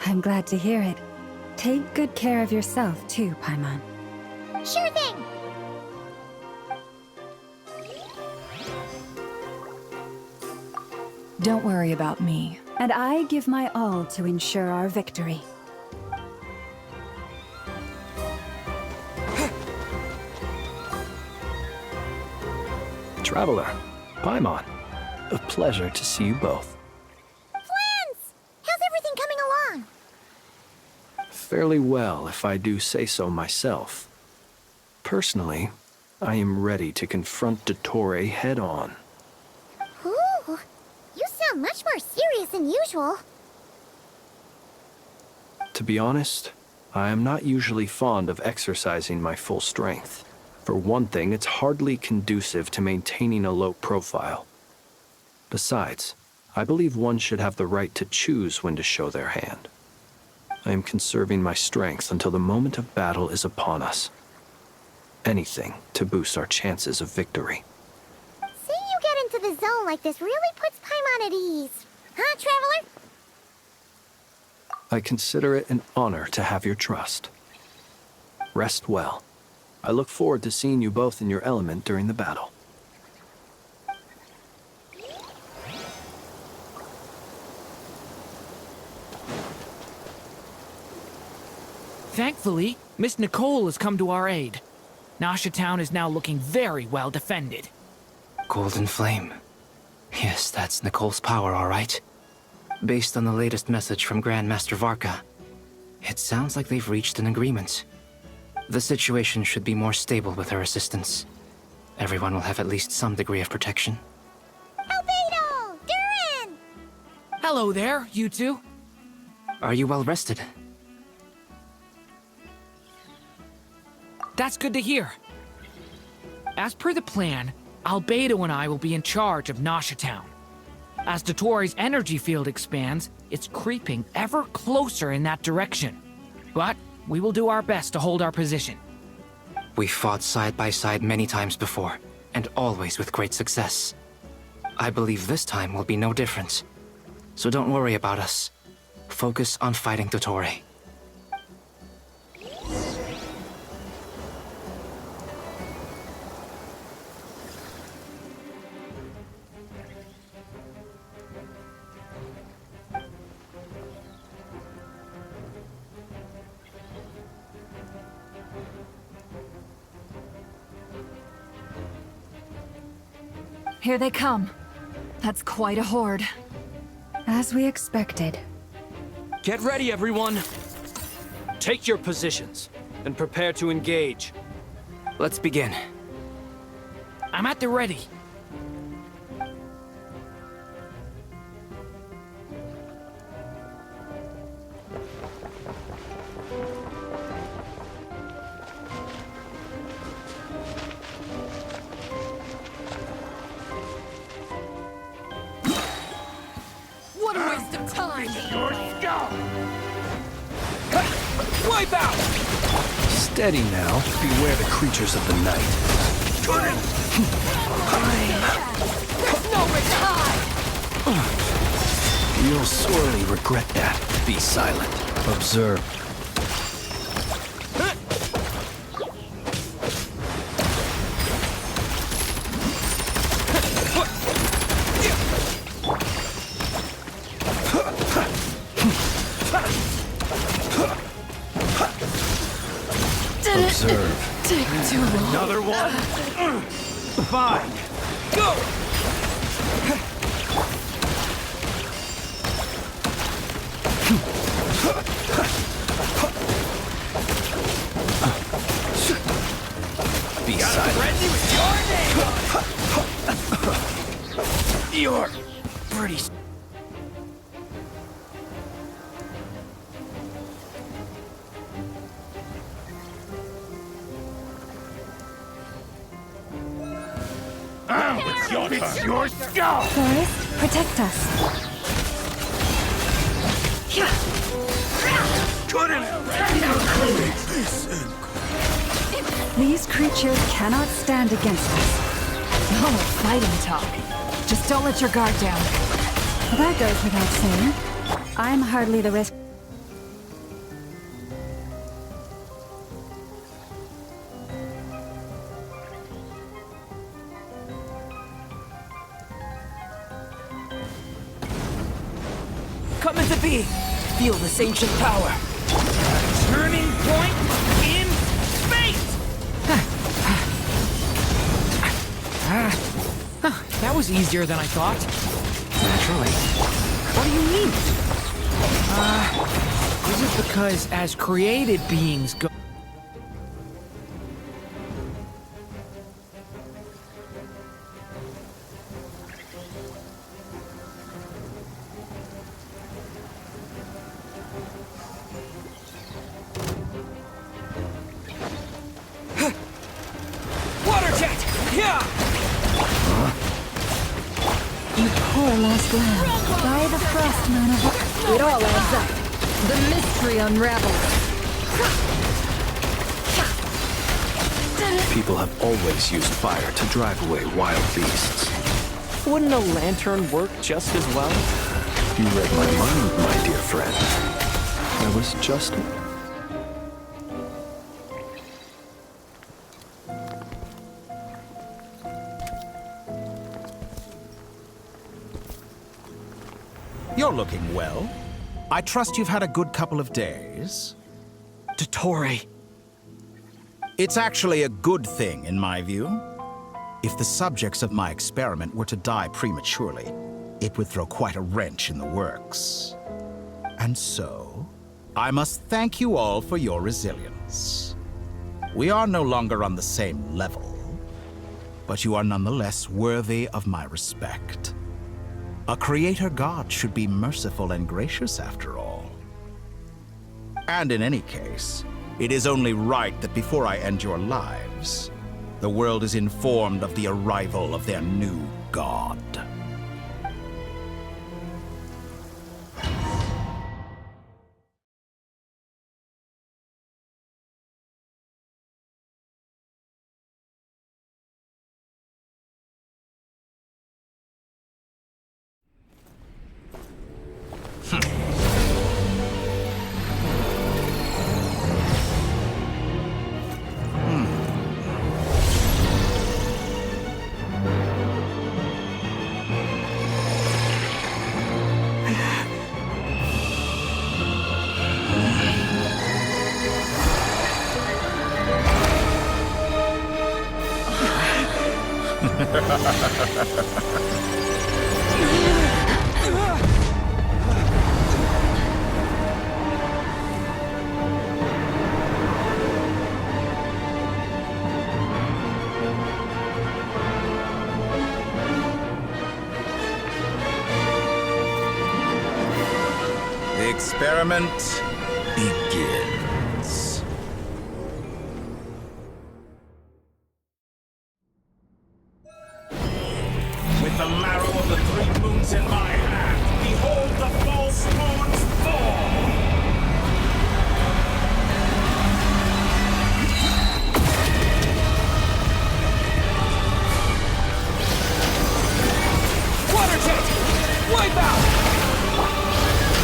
Speaker 9: I'm glad to hear it. Take good care of yourself, too, Paimon.
Speaker 15: Sure thing.
Speaker 7: Don't worry about me.
Speaker 9: And I give my all to ensure our victory.
Speaker 8: Traveler, Paimon, A pleasure to see you both.
Speaker 6: Friends! How's everything coming along?
Speaker 8: Fairly well, if I do say so myself. Personally, I am ready to confront Dottore head-on.
Speaker 6: Ooh, you sound much more serious than usual.
Speaker 8: To be honest, I am not usually fond of exercising my full strength. For one thing, it's hardly conducive to maintaining a low profile. Besides, I believe one should have the right to choose when to show their hand. I am conserving my strength until the moment of battle is upon us. Anything to boost our chances of victory.
Speaker 6: Seeing you get into the zone like this really puts Paimon at ease. Huh, Traveler?
Speaker 8: I consider it an honor to have your trust. Rest well. I look forward to seeing you both in your element during the battle.
Speaker 4: Thankfully, Miss Nicole has come to our aid. Nasha Town is now looking very well defended.
Speaker 5: Golden Flame. Yes, that's Nicole's power, all right. Based on the latest message from Grandmaster Varka, it sounds like they've reached an agreement. The situation should be more stable with her assistance. Everyone will have at least some degree of protection.
Speaker 6: Albedo! Durin!
Speaker 4: Hello there, you two.
Speaker 5: Are you well rested?
Speaker 4: That's good to hear. As per the plan, Albedo and I will be in charge of Nasha Town. As Dottore's energy field expands, it's creeping ever closer in that direction. But we will do our best to hold our position.
Speaker 5: We fought side by side many times before, and always with great success. I believe this time will be no different. So don't worry about us. Focus on fighting Dottore.
Speaker 7: Here they come. That's quite a horde.
Speaker 9: As we expected.
Speaker 2: Get ready, everyone. Take your positions and prepare to engage.
Speaker 5: Let's begin.
Speaker 4: I'm at the ready.
Speaker 7: What a waste of time!
Speaker 2: Your skull! Wipe out!
Speaker 8: Steady now. Beware the creatures of the night.
Speaker 7: There's nowhere to hide!
Speaker 8: You'll sorely regret that. Be silent. Observe. Observe.
Speaker 7: Take too long.
Speaker 2: Another one? Fine. Go!
Speaker 8: Be silent.
Speaker 2: Ready with your name on it. You're pretty... It's your skull!
Speaker 9: Forest, protect us. These creatures cannot stand against us.
Speaker 7: No more fighting talk. Just don't let your guard down.
Speaker 9: That goes without saying. I'm hardly the risk.
Speaker 2: Come into being! Feel this ancient power!
Speaker 4: Turning point in space! That that was easier than I thought.
Speaker 5: Naturally.
Speaker 4: What do you mean? Is it because as created beings go...
Speaker 2: Water jet! Yeah!
Speaker 9: You poor lost lamb. By the frost moon of... It all adds up. The mystery unravels.
Speaker 8: People have always used fire to drive away wild beasts.
Speaker 2: Wouldn't a lantern work just as well?
Speaker 8: You read my mind, my dear friend. I was just...
Speaker 1: You're looking well. I trust you've had a good couple of days.
Speaker 2: Dottore.
Speaker 1: It's actually a good thing, in my view. If the subjects of my experiment were to die prematurely, it would throw quite a wrench in the works. And so, I must thank you all for your resilience. We are no longer on the same level, but you are nonetheless worthy of my respect. A creator god should be merciful and gracious after all. And in any case, it is only right that before I end your lives, the world is informed of the arrival of their new god. The experiment begins. With the marrow of the three moons in my hand, behold the false moons fall!
Speaker 2: Water jet! Wipe out!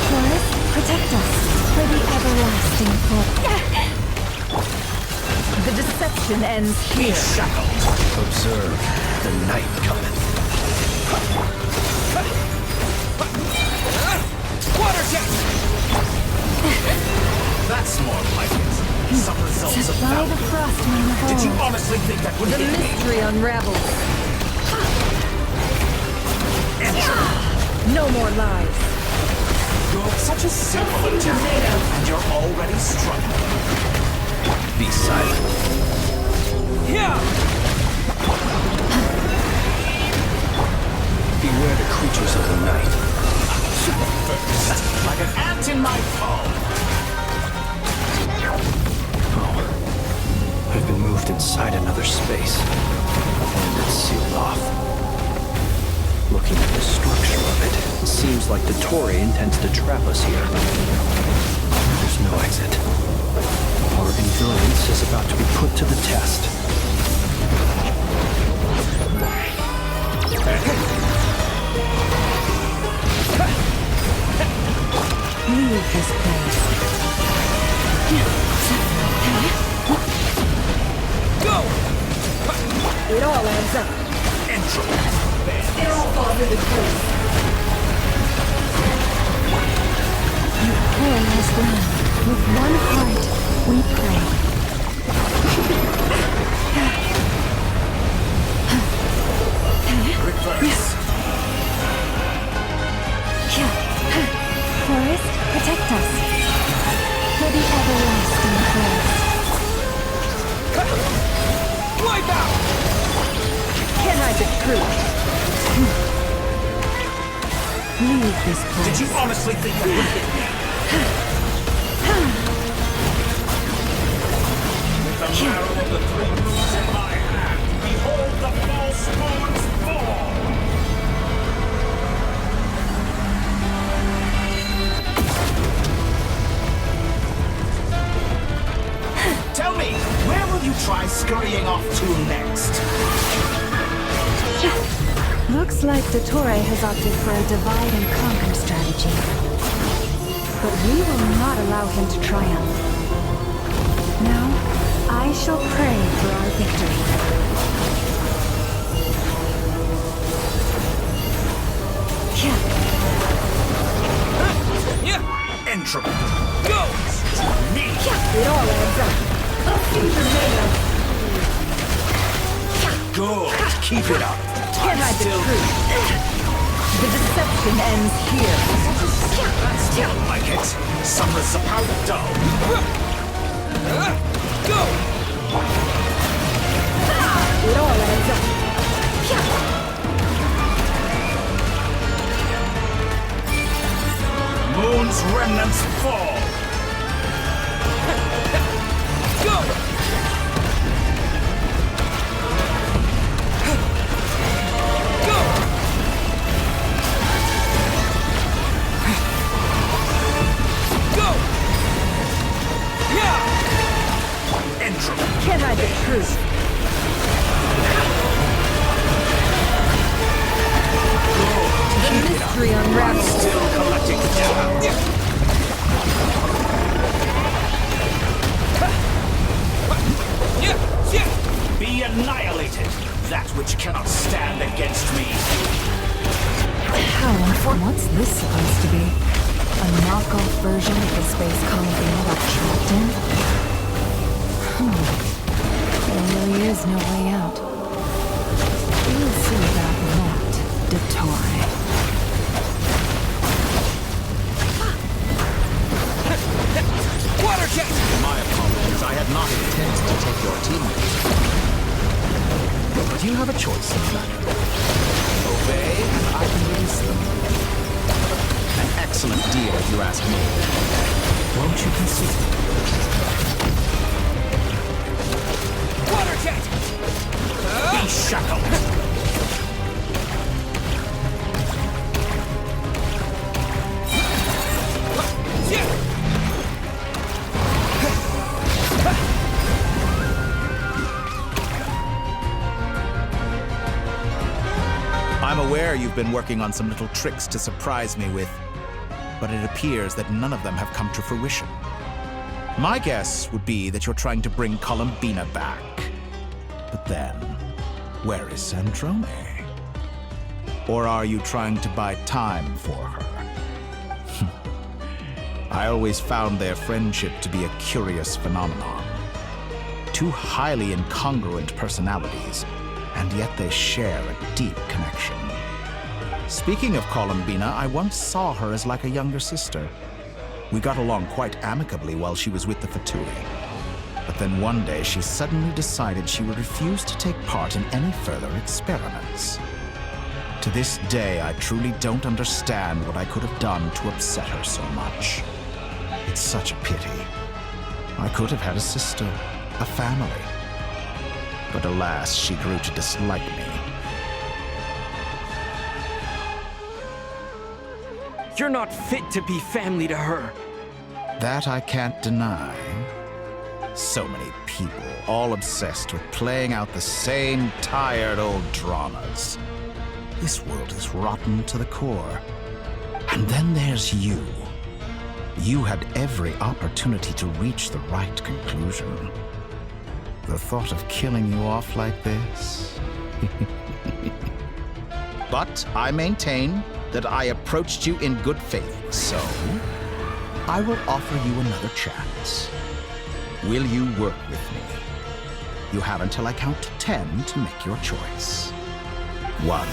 Speaker 9: Chorus, protect us for the everlasting hope. The deception ends here.
Speaker 8: Observe, the night cometh.
Speaker 2: Water jet!
Speaker 1: That's more like it. Some results of
Speaker 9: By
Speaker 1: value.
Speaker 9: the frost moon of
Speaker 1: Did you
Speaker 9: old.
Speaker 1: honestly think that would
Speaker 9: The
Speaker 1: hit me?
Speaker 9: mystery unravels. No more lies.
Speaker 1: You're such a simple attack, and you're already struggling.
Speaker 8: Be silent.
Speaker 2: Yeah!
Speaker 8: Beware the creatures of the night.
Speaker 1: First, like an ant in my palm.
Speaker 8: Oh, I've been moved inside another space, and it's sealed off. Looking at the structure of it, it seems like Dottore intends to trap us here. There's no exit. Our endurance is about to be put to the test.
Speaker 9: Leave this place.
Speaker 2: Go!
Speaker 9: It all adds up. It all falls into place. You poor lost lamb. With one heart, we pray.
Speaker 1: Reverse.
Speaker 7: the truth? Leave this place.
Speaker 1: Did you honestly think that would hit me? With the marrow of the three moons in my hand, behold the false moons fall! Tell me, where will you try scurrying off to next?
Speaker 9: Looks like Dottore has opted for a divide and conquer strategy. But we will not allow him to triumph. Now, I shall pray for our victory.
Speaker 1: Entropy goes to me!
Speaker 7: It all adds up. A future made of.
Speaker 1: Good, keep it up.
Speaker 7: Can't hide the truth. The deception ends here.
Speaker 1: That's still like it. Summer's about dull. Go!
Speaker 7: It all adds up.
Speaker 1: Moon's remnants fall. Go! Go! Go! Yeah! Entropy.
Speaker 7: Can't hide the truth. The mystery unravels.
Speaker 1: Still collecting data. Be annihilated, that which cannot stand against me.
Speaker 7: How unfortunate. What's this supposed to be? A knockoff version of the space Columbine got trapped in? There really is no way out. We'll see about that, Dottore.
Speaker 1: Water jet! My apologies, I had not intended to take your teammate. But you have a choice in that. Obey, and I can release them. An excellent deal, if you ask me. Won't you consider? Water jet! Be shackled! I'm aware you've been working on some little tricks to surprise me with, but it appears that none of them have come to fruition. My guess would be that you're trying to bring Columbina back. But then, where is Sandrone? Or are you trying to buy time for her? I always found their friendship to be a curious phenomenon. Two highly incongruent personalities, and yet they share a deep connection. Speaking of Columbina, I once saw her as like a younger sister. We got along quite amicably while she was with the VIII. But then one day she suddenly decided she would refuse to take part in any further experiments. To this day, I truly don't understand what I could have done to upset her so much. It's such a pity. I could have had a sister, a family. But alas, she grew to dislike me.
Speaker 2: You're not fit to be family to her.
Speaker 1: That I can't deny. So many people, all obsessed with playing out the same tired old dramas. This world is rotten to the core. And then there's you. You had every opportunity to reach the right conclusion. The thought of killing you off like this? But I maintain that I approached you in good faith, so I will offer you another chance. Will you work with me? You have until I count to 10 to make your choice. 1,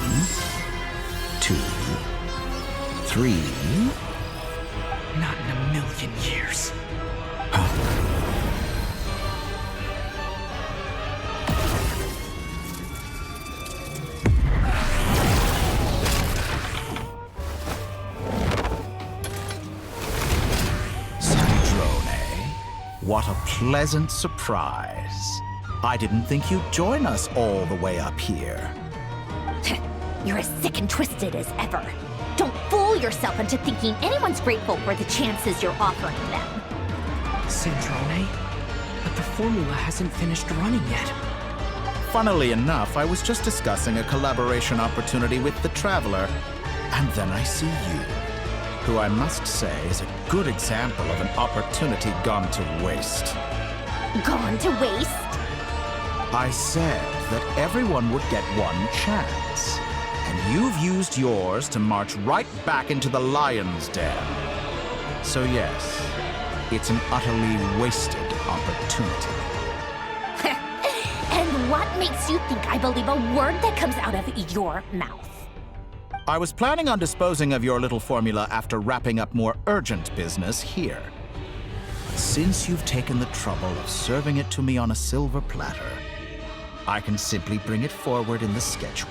Speaker 1: 2, 3.
Speaker 2: Not in a million years.
Speaker 1: What a pleasant surprise. I didn't think you'd join us all the way up here.
Speaker 6: You're as sick and twisted as ever. Don't fool yourself into thinking anyone's grateful for the chances you're offering them.
Speaker 2: Sandrone? But the formula hasn't finished running yet.
Speaker 1: Funnily enough, I was just discussing a collaboration opportunity with the Traveler, and then I see you, who I must say is a good example of an opportunity gone to waste.
Speaker 6: Gone to waste?
Speaker 1: I said that everyone would get one chance, and you've used yours to march right back into the lion's den. So yes, it's an utterly wasted opportunity.
Speaker 6: And what makes you think I believe a word that comes out of your mouth?
Speaker 1: I was planning on disposing of your little formula after wrapping up more urgent business here. But since you've taken the trouble of serving it to me on a silver platter, I can simply bring it forward in the schedule.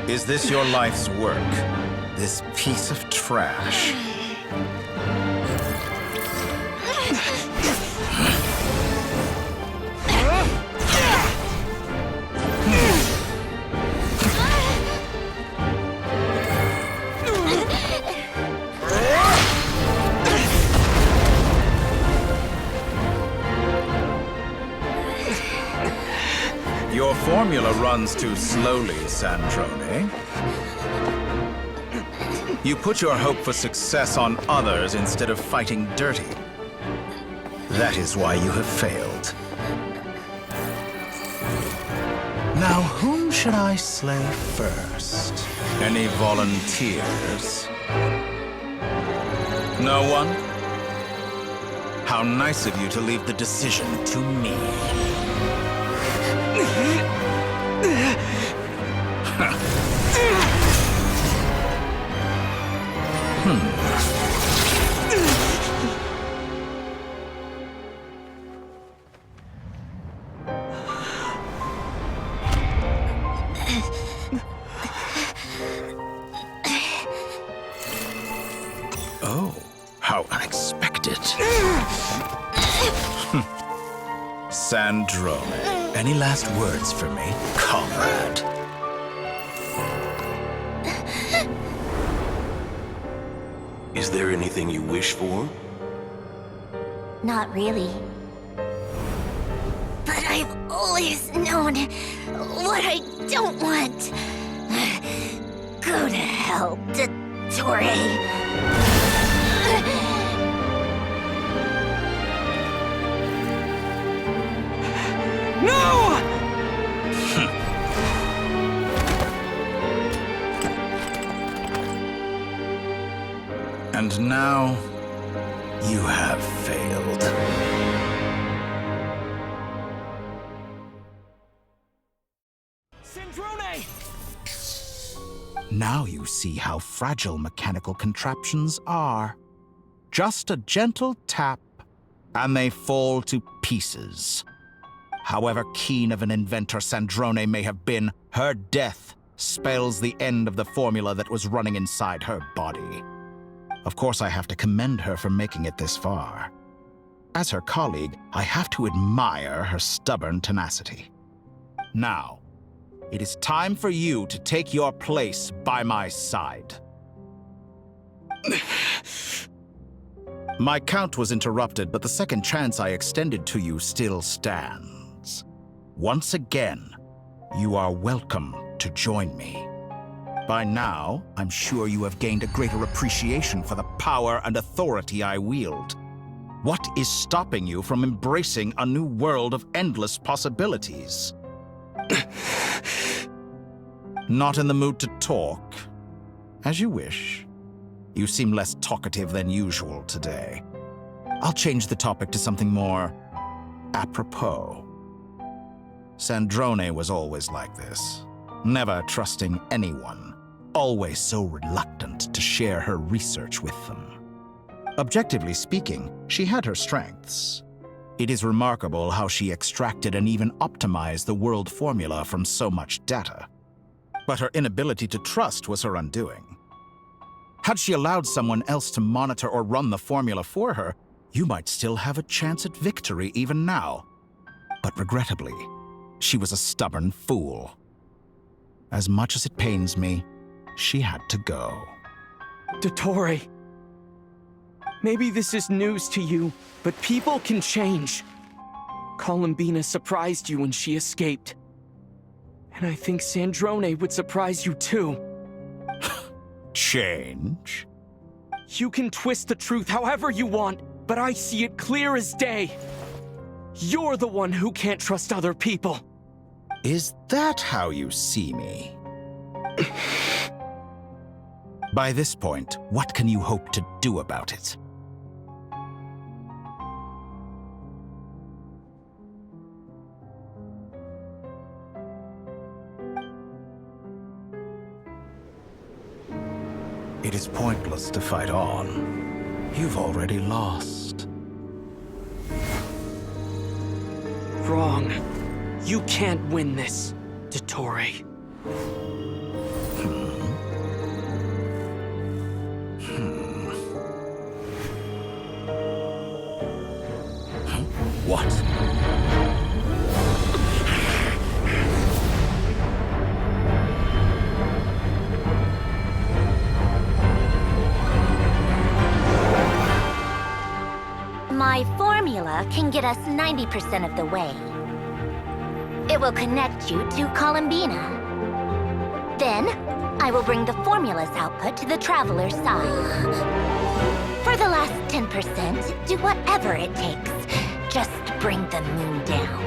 Speaker 1: Is this your life's work? This piece of trash? Your formula runs too slowly, Sandrone. You put your hope for success on others instead of fighting dirty. That is why you have failed. Now, whom should I slay first? Any volunteers? No one? How nice of you to leave the decision to me. Oh, how unexpected. Sandrone, any last words for me, comrade?
Speaker 20: Is there anything you wish for?
Speaker 6: Not really. But I've always known what I don't want. Go to hell, Dottore.
Speaker 2: No!
Speaker 1: And now, you have failed.
Speaker 2: Sandrone!
Speaker 1: Now you see how fragile mechanical contraptions are. Just a gentle tap, and they fall to pieces. However keen of an inventor Sandrone may have been, her death spells the end of the formula that was running inside her body. Of course, I have to commend her for making it this far. As her colleague, I have to admire her stubborn tenacity. Now, it is time for you to take your place by my side. My count was interrupted, but the second chance I extended to you still stands. Once again, you are welcome to join me. By now, I'm sure you have gained a greater appreciation for the power and authority I wield. What is stopping you from embracing a new world of endless possibilities? Not in the mood to talk? As you wish. You seem less talkative than usual today. I'll change the topic to something more apropos. Sandrone was always like this, never trusting anyone, always so reluctant to share her research with them. Objectively speaking, she had her strengths. It is remarkable how she extracted and even optimized the world formula from so much data. But her inability to trust was her undoing. Had she allowed someone else to monitor or run the formula for her, you might still have a chance at victory even now. But regrettably, she was a stubborn fool. As much as it pains me, she had to go.
Speaker 2: Dottore, maybe this is news to you, but people can change. Columbina surprised you when she escaped. And I think Sandrone would surprise you too.
Speaker 1: Change?
Speaker 2: You can twist the truth however you want, but I see it clear as day. You're the one who can't trust other people.
Speaker 1: Is that how you see me? By this point, what can you hope to do about it? It is pointless to fight on. You've already lost.
Speaker 2: Wrong. You can't win this, Dottore.
Speaker 1: What?
Speaker 6: My formula can get us 90% of the way. It will connect you to Columbina. Then, I will bring the formula's output to the Traveler's side. For the last 10%, do whatever it takes. Just bring the moon down.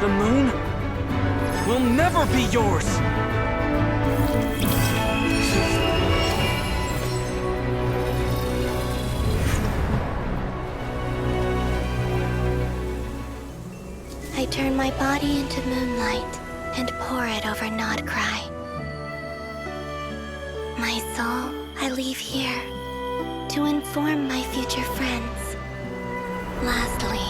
Speaker 2: The moon will never be yours!
Speaker 12: I turn my body into moonlight and pour it over Nodcry. My soul I leave here to inform my future friends. Lastly,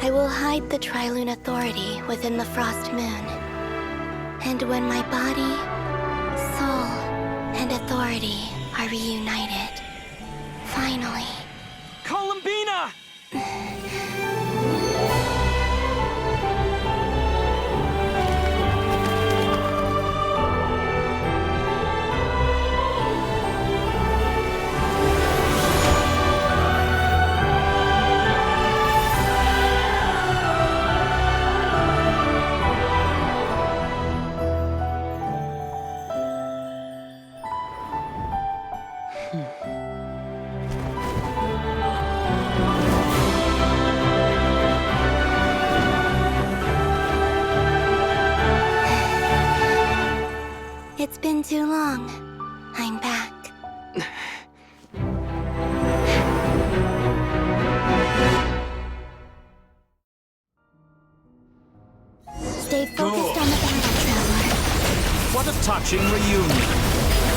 Speaker 12: I will hide the Trilune Authority within the Frost Moon. And when my body, soul, and authority are reunited, finally...
Speaker 2: Columbina!
Speaker 12: It's been too long. I'm back.
Speaker 6: Stay focused on the battle, Traveler.
Speaker 1: What a touching reunion.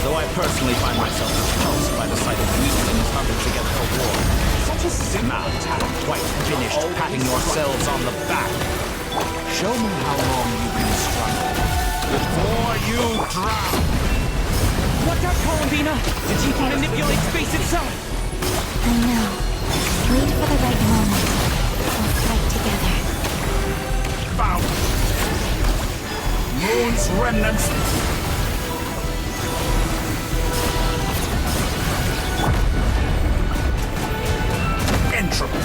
Speaker 1: Though I personally find myself repulsed by the sight of weaklings huddled together for war. Such a simple task. Quite finished patting yourselves on the back. Show me how long you can struggle before you drown.
Speaker 2: Watch out, Columbina! The G can manipulate space itself!
Speaker 12: I know. Wait for the right moment. We'll fight together.
Speaker 1: Found! Moon's remnants! Entropy!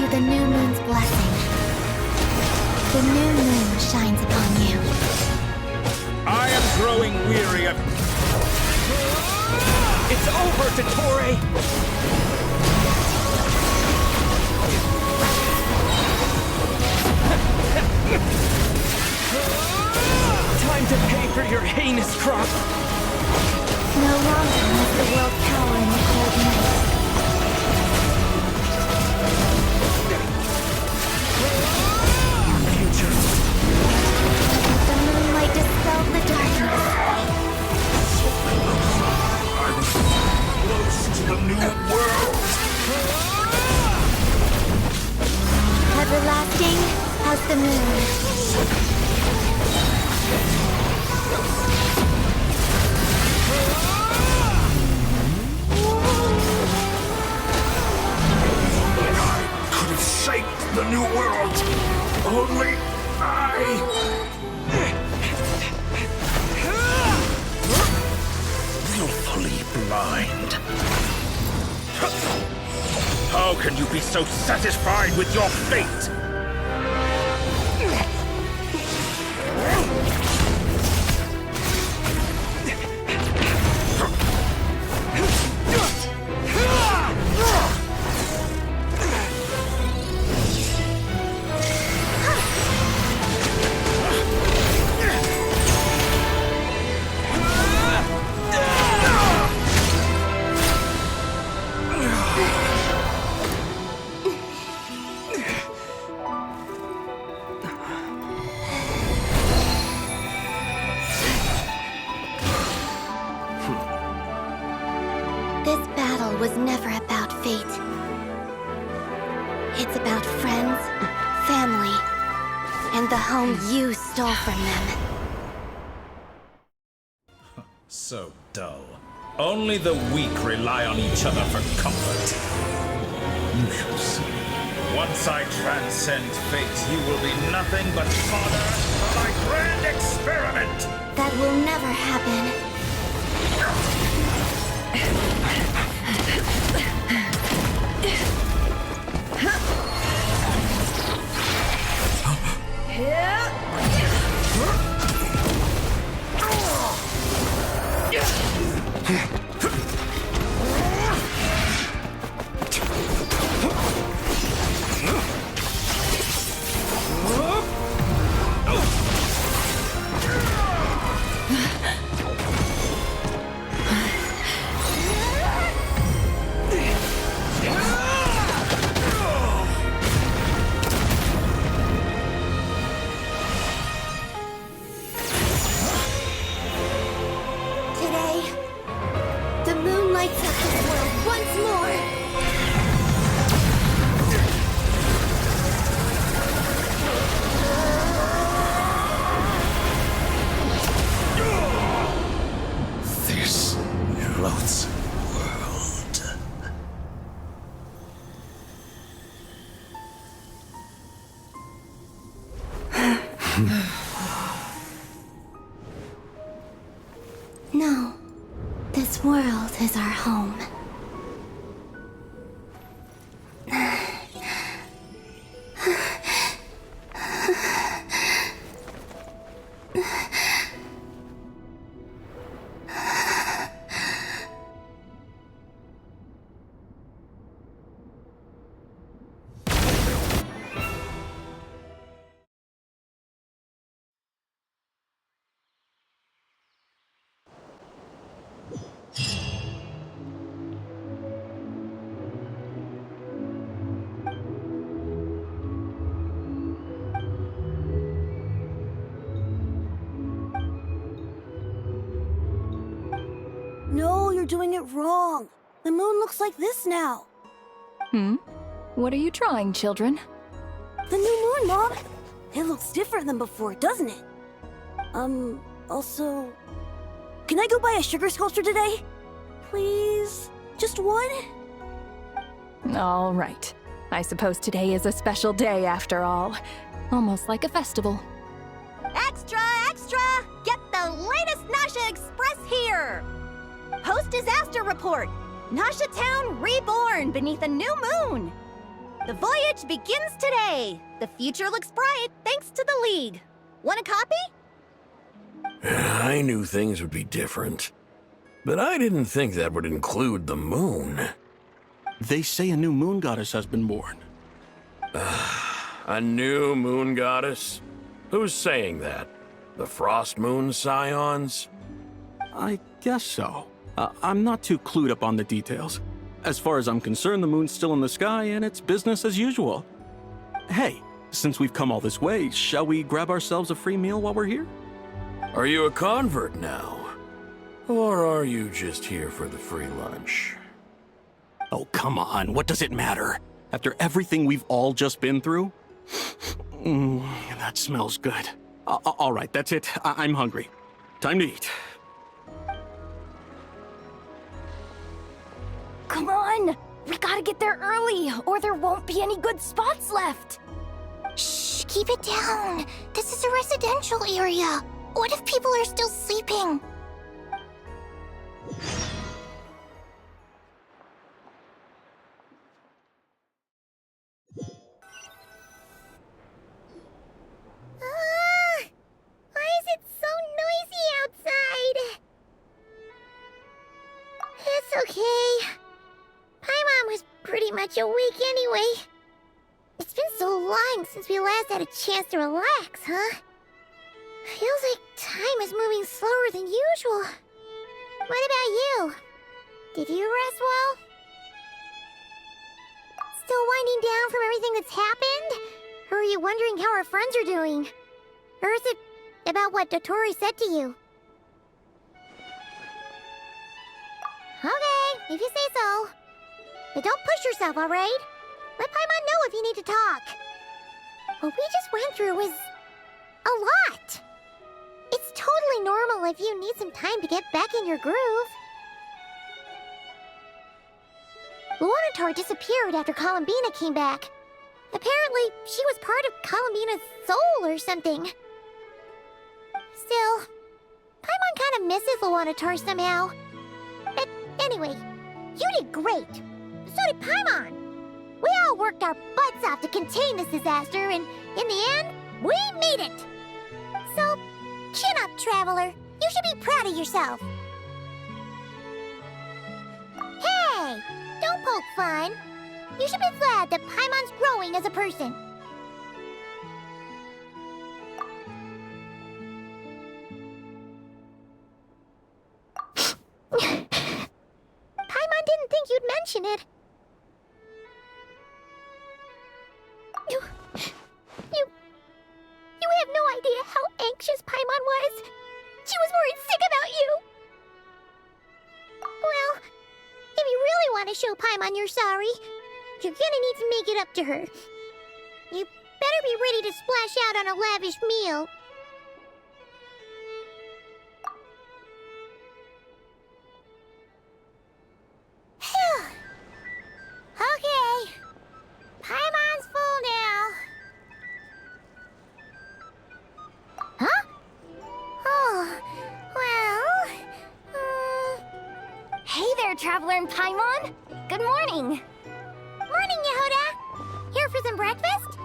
Speaker 12: The new moon's blessing. The new moon shines upon you.
Speaker 1: I am growing weary of...
Speaker 2: It's over, Dottore! Time to pay for your heinous crop!
Speaker 12: No longer must the world cower in the cold night. The moonlight dispelled the darkness.
Speaker 1: I'm close to the new world.
Speaker 12: Everlasting as the moon.
Speaker 1: I could have shaped the new world. Only willfully blind. How can you be so satisfied with your fate?
Speaker 12: This battle was never about fate. It's about friends, family, and the home you stole from them.
Speaker 1: So dull. Only the weak rely on each other for comfort. You shall see. Once I transcend fate, you will be nothing but fodder for my grand experiment!
Speaker 12: That will never happen. This world is our home.
Speaker 21: No, you're doing it wrong. The moon looks like this now.
Speaker 22: What are you trying, children?
Speaker 21: The new moon, Mom! It looks different than before, doesn't it? Also... Can I go buy a sugar sculpture today? Please? Just one?
Speaker 22: All right. I suppose today is a special day after all. Almost like a festival.
Speaker 23: Extra, extra! Get the latest Nasha Express here! Post-disaster report! Nasha Town reborn beneath a new moon! The voyage begins today! The future looks bright thanks to the League. Want a copy?
Speaker 20: I knew things would be different, but I didn't think that would include the moon.
Speaker 8: They say a new moon goddess has been born.
Speaker 20: A new moon goddess? Who's saying that? The Frost Moon Scions?
Speaker 8: I guess so. I'm not too clued up on the details. As far as I'm concerned, the moon's still in the sky and it's business as usual. Hey, since we've come all this way, shall we grab ourselves a free meal while we're here?
Speaker 20: Are you a convert now? Or are you just here for the free lunch?
Speaker 8: Oh, come on. What does it matter? After everything we've all just been through? That smells good. All right, that's it. I'm hungry. Time to eat.
Speaker 15: Come on! We gotta get there early, or there won't be any good spots left!
Speaker 16: Shh, keep it down. This is a residential area. What if people are still sleeping?
Speaker 6: Why is it so noisy outside? It's okay. Paimon was pretty much awake anyway. It's been so long since we last had a chance to relax, huh? Feels like time is moving slower than usual. What about you? Did you rest well? Still winding down from everything that's happened? Or are you wondering how our friends are doing? Or is it about what Dotori said to you? Okay, if you say so. But don't push yourself, alright? Let Paimon know if you need to talk. What we just went through was a lot. It's totally normal if you need some time to get back in your groove. Luanatar disappeared after Columbina came back. Apparently, she was part of Columbina's soul or something. Still, Paimon kind of misses Luanatar somehow. But anyway, you did great. So did Paimon. We all worked our butts off to contain this disaster, and in the end, we made it. So, chin up, Traveler. You should be proud of yourself. Hey! Don't poke fun. You should be glad that Paimon's growing as a person. Paimon didn't think you'd mention it. You have no idea how anxious Paimon was. She was worried sick about you. Well, if you really want to show Paimon you're sorry, you're gonna need to make it up to her. You better be ready to splash out on a lavish meal. Phew. Okay. Paimon's full now. Huh? Oh, well...
Speaker 15: Traveler and Paimon. Good morning.
Speaker 6: Morning, Yehuda. Here for some breakfast?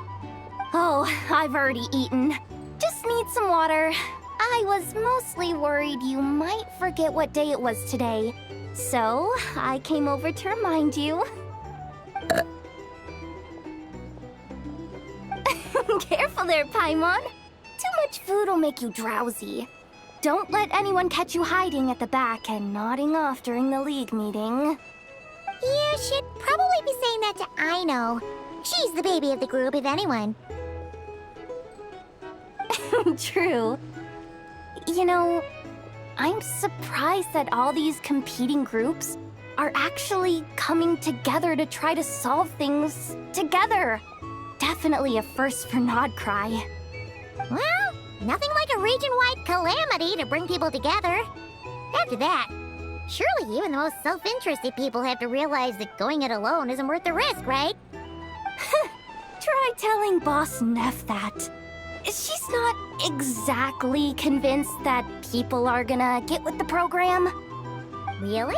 Speaker 15: Oh, I've already eaten. Just need some water. I was mostly worried you might forget what day it was today. So, I came over to remind you. Careful there, Paimon. Too much food will make you drowsy. Don't let anyone catch you hiding at the back and nodding off during the League meeting.
Speaker 6: You should probably be saying that to Aino. She's the baby of the group, if anyone.
Speaker 15: True. You know, I'm surprised that all these competing groups are actually coming together to try to solve things together. Definitely a first for Nodcry.
Speaker 6: Well, nothing like a region-wide calamity to bring people together. After that, surely even the most self-interested people have to realize that going it alone isn't worth the risk, right?
Speaker 15: Try telling Boss Neff that. She's not exactly convinced that people are gonna get with the program.
Speaker 6: Really?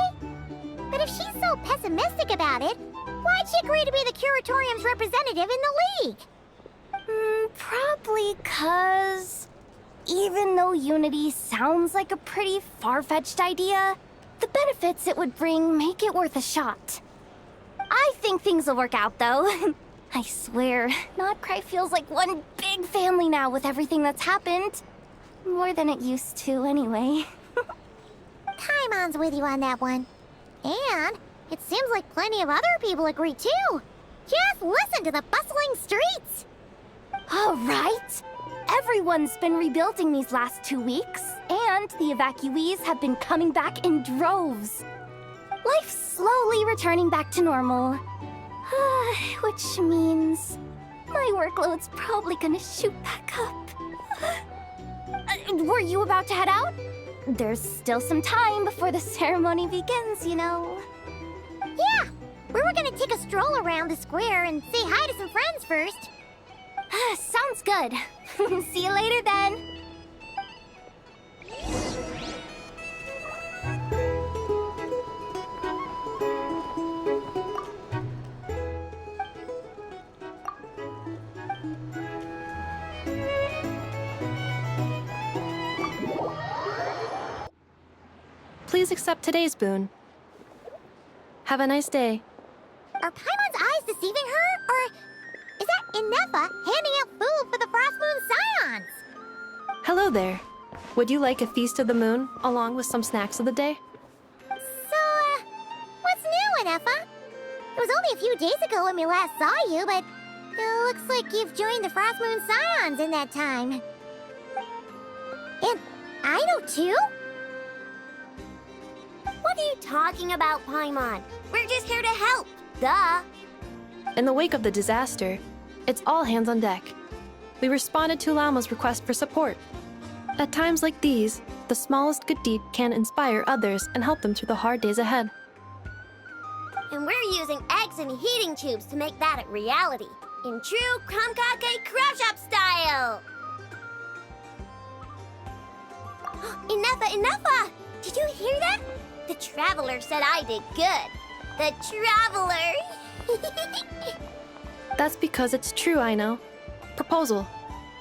Speaker 6: But if she's so pessimistic about it, why'd she agree to be the Curatorium's representative in the League?
Speaker 15: Probably 'cause even though Unity sounds like a pretty far-fetched idea, the benefits it would bring make it worth a shot. I think things will work out, though. I swear, Nodcry feels like one big family now with everything that's happened. More than it used to, anyway.
Speaker 6: Paimon's with you on that one. And it seems like plenty of other people agree, too. Just listen to the bustling streets.
Speaker 15: All right. Everyone's been rebuilding these last 2 weeks, and the evacuees have been coming back in droves. Life's slowly returning back to normal. Which means my workload's probably gonna shoot back up. Were you about to head out? There's still some time before the ceremony begins, you know.
Speaker 6: Yeah, we were gonna take a stroll around the square and say hi to some friends first.
Speaker 15: Sounds good. See you later then.
Speaker 3: Please accept today's boon. Have a nice day.
Speaker 6: Are Paimon's eyes deceiving her? Or is that Inefa handing out food for the Frost Moon Scions?
Speaker 3: Hello there. Would you like a feast of the moon, along with some snacks of the day?
Speaker 6: So, what's new, Inefa? It was only a few days ago when we last saw you, but it looks like you've joined the Frost Moon Scions in that time. And Aino, too?
Speaker 13: What are you talking about, Paimon? We're just here to help. Duh.
Speaker 3: In the wake of the disaster, it's all hands on deck. We responded to Lama's request for support. At times like these, the smallest good deed can inspire others and help them through the hard days ahead.
Speaker 13: And we're using eggs and heating tubes to make that a reality. In true Krumkake Crab Shop style! Enough! Did you hear that? The Traveler said I did good. The Traveler!
Speaker 3: That's because it's true, I know. Proposal.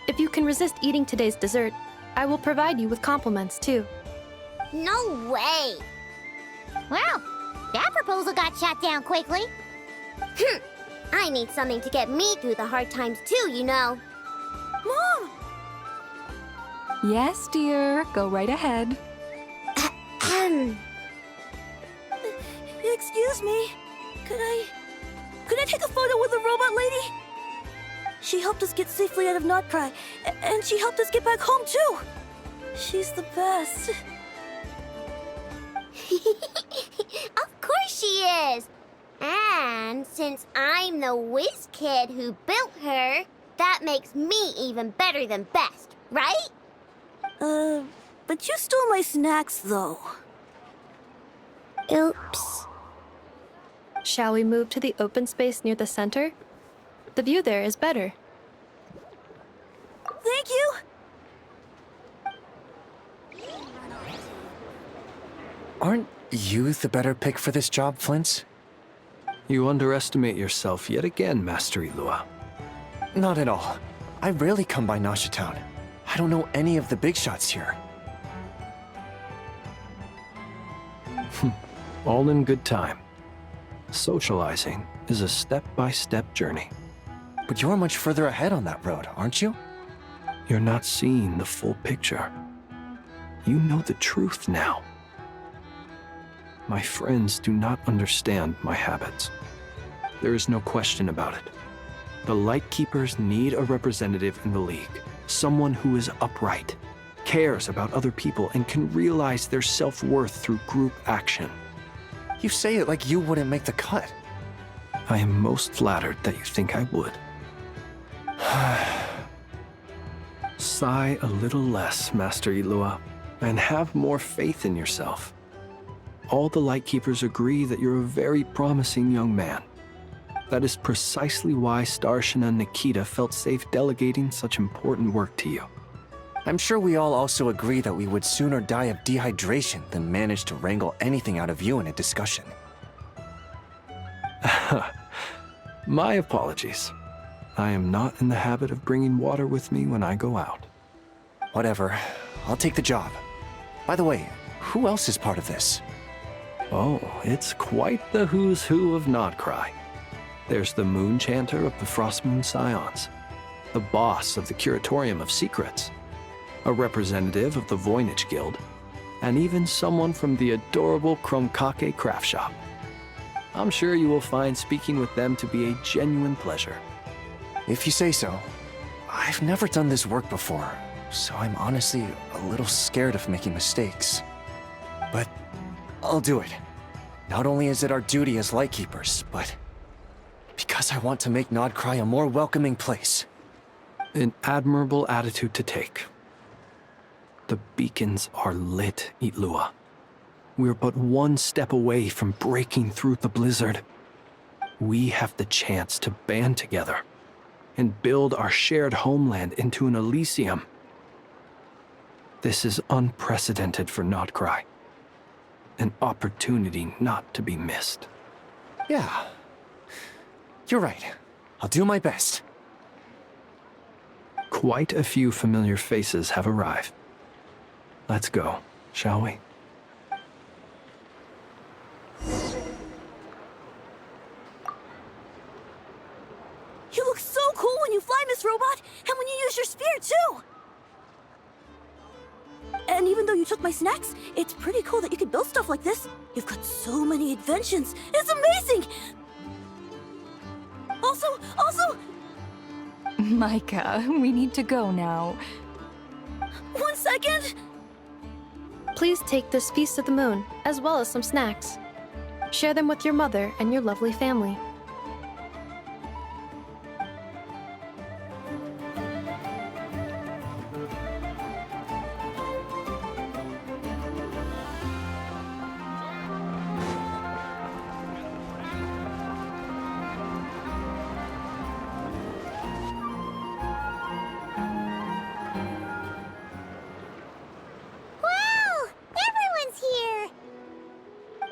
Speaker 3: If you can resist eating today's dessert, I will provide you with compliments, too.
Speaker 13: No way!
Speaker 6: Well, that proposal got shot down quickly.
Speaker 13: I need something to get me through the hard times too, you know.
Speaker 21: Mom!
Speaker 7: Yes, dear. Go right ahead.
Speaker 21: Excuse me. Could I take a photo with the robot lady? She helped us get safely out of Nodcry, and she helped us get back home too. She's the best.
Speaker 13: Of course she is! And since I'm the whiz kid who built her, that makes me even better than best, right?
Speaker 21: But you stole my snacks, though.
Speaker 13: Oops.
Speaker 3: Shall we move to the open space near the center? The view there is better.
Speaker 21: Thank you!
Speaker 2: Aren't
Speaker 14: you the better pick for this job, Flint?
Speaker 8: You underestimate yourself yet again, Master Ilua.
Speaker 14: Not at all. I rarely come by Nasha Town. I don't know any of the big shots here.
Speaker 8: All in good time. Socializing is a step-by-step journey.
Speaker 14: But you're much further ahead on that road, aren't you?
Speaker 8: You're not seeing the full picture. You know the truth now. My friends do not understand my habits. There is no question about it. The Lightkeepers need a representative in the League. Someone who is upright, cares about other people, and can realize their self-worth through group action.
Speaker 14: You say it like you wouldn't make the cut.
Speaker 8: I am most flattered that you think I would. Sigh a little less, Master Ilua, and have more faith in yourself. All the Lightkeepers agree that you're a very promising young man. That is precisely why Starshina Nikita felt safe delegating such important work to you.
Speaker 14: I'm sure we all also agree that we would sooner die of dehydration than manage to wrangle anything out of you in a discussion.
Speaker 8: My apologies. I am not in the habit of bringing water with me when I go out.
Speaker 14: Whatever. I'll take the job. By the way, who else is part of this?
Speaker 8: Oh, it's quite the who's who of Nodcry. There's the Moon Chanter of the Frostmoon Scions, the boss of the Curatorium of Secrets, a representative of the Voynich Guild, and even someone from the adorable Krumkake craft shop. I'm sure you will find speaking with them to be a genuine pleasure.
Speaker 14: If you say so. I've never done this work before, so I'm honestly a little scared of making mistakes. But I'll do it. Not only is it our duty as Lightkeepers, but because I want to make Nodcry a more welcoming place.
Speaker 8: An admirable attitude to take. The beacons are lit, Ilua. We're but one step away from breaking through the blizzard. We have the chance to band together and build our shared homeland into an Elysium. This is unprecedented for Nodcry. An opportunity not to be missed.
Speaker 14: Yeah. You're right. I'll do my best.
Speaker 8: Quite a few familiar faces have arrived. Let's go, shall we?
Speaker 21: You look so cool when you fly, Miss Robot, and when you use your spear, too! And even though you took my snacks, it's pretty cool that you can build stuff like this. You've got so many inventions. It's amazing! Also...
Speaker 22: Micah, we need to go now.
Speaker 21: 1 second!
Speaker 3: Please take this Feast of the Moon, as well as some snacks. Share them with your mother and your lovely family.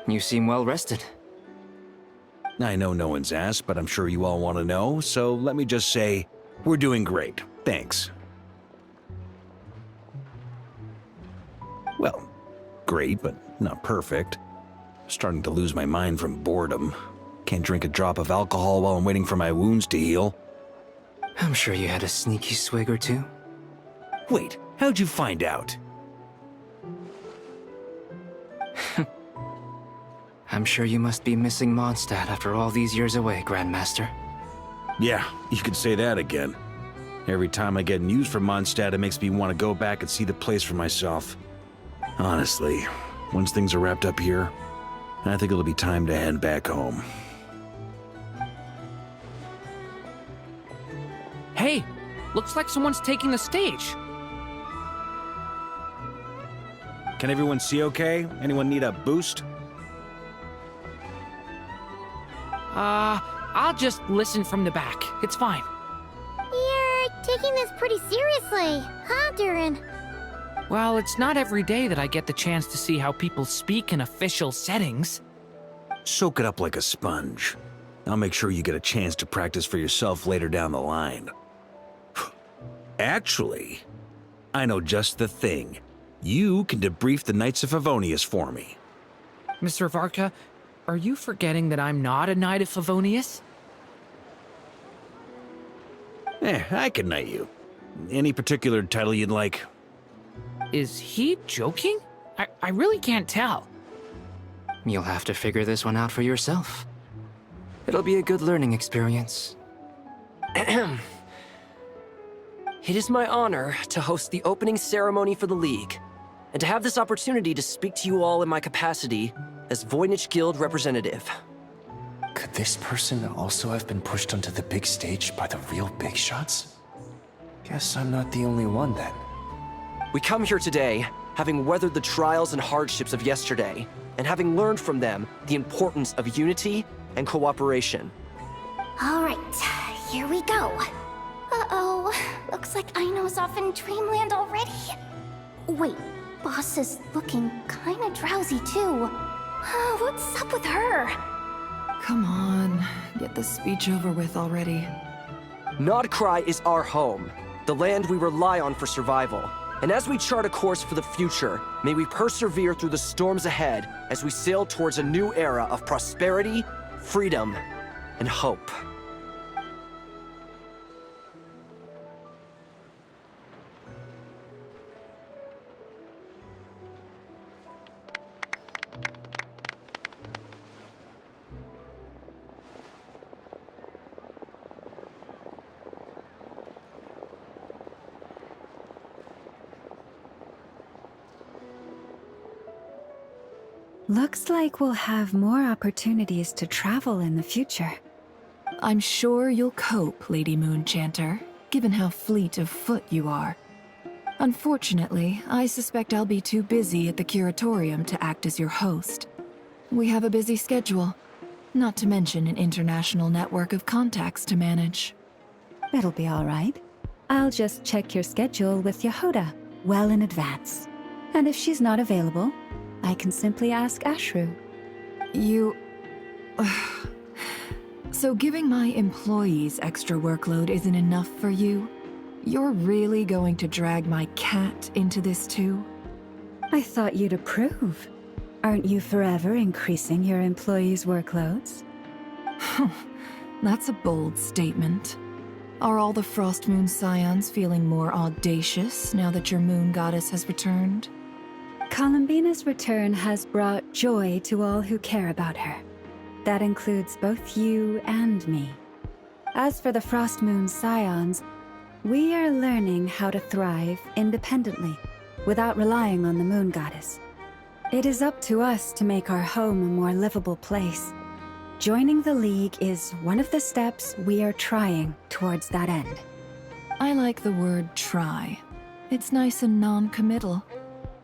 Speaker 5: You seem well rested.
Speaker 10: I know no one's asked, but I'm sure you all want to know, so let me just say, we're doing great. Thanks. Well, great, but not perfect. Starting to lose my mind from boredom. Can't drink a drop of alcohol while I'm waiting for my wounds to heal.
Speaker 5: I'm sure you had a sneaky swig or two.
Speaker 10: Wait, how'd you find out?
Speaker 5: I'm sure you must be missing Mondstadt after all these years away, Grandmaster.
Speaker 10: Yeah, you could say that again. Every time I get news from Mondstadt, it makes me want to go back and see the place for myself. Honestly, once things are wrapped up here, I think it'll be time to head back home.
Speaker 4: Hey, looks like someone's taking the stage.
Speaker 10: Can everyone see okay? Anyone need a boost?
Speaker 4: I'll just listen from the back. It's fine.
Speaker 13: You're taking this pretty seriously, huh, Durin?
Speaker 4: Well, it's not every day that I get the chance to see how people speak in official settings.
Speaker 10: Soak it up like a sponge. I'll make sure you get a chance to practice for yourself later down the line. Actually, I know just the thing. You can debrief the Knights of Favonius for me.
Speaker 4: Mr. Varka, are you forgetting that I'm not a Knight of Favonius?
Speaker 10: I can knight you. Any particular title you'd like?
Speaker 4: Is he joking? I really can't tell.
Speaker 5: You'll have to figure this one out for yourself. It'll be a good learning experience.
Speaker 17: It is my honor to host the opening ceremony for the League, and to have this opportunity to speak to you all in my capacity as Voynich Guild representative.
Speaker 14: Could this person also have been pushed onto the big stage by the real big shots? Guess I'm not the only one then.
Speaker 17: We come here today, having weathered the trials and hardships of yesterday, and having learned from them the importance of unity and cooperation.
Speaker 6: All right, here we go. Uh-oh, looks like Aino's off in Dreamland already. Wait, Boss is looking kinda drowsy too. What's up with her?
Speaker 7: Come on, get the speech over with already.
Speaker 17: Nodcry is our home, the land we rely on for survival. And as we chart a course for the future, may we persevere through the storms ahead as we sail towards a new era of prosperity, freedom, and hope.
Speaker 9: Looks like we'll have more opportunities to travel in the future.
Speaker 7: I'm sure you'll cope, Lady Moonchanter, given how fleet of foot you are. Unfortunately, I suspect I'll be too busy at the Curatorium to act as your host. We have a busy schedule, not to mention an international network of contacts to manage.
Speaker 9: It'll be all right. I'll just check your schedule with Yehoda well in advance. And if she's not available, I can simply ask Ashru.
Speaker 7: You... So giving my employees extra workload isn't enough for you? You're really going to drag my cat into this too?
Speaker 9: I thought you'd approve. Aren't you forever increasing your employees' workloads?
Speaker 7: That's a bold statement. Are all the Frost Moon Scions feeling more audacious now that your moon goddess has returned?
Speaker 9: Columbina's return has brought joy to all who care about her. That includes both you and me. As for the Frost Moon Scions, we are learning how to thrive independently, without relying on the moon goddess. It is up to us to make our home a more livable place. Joining the League is one of the steps we are trying towards that end.
Speaker 7: I like the word try. It's nice and non-committal.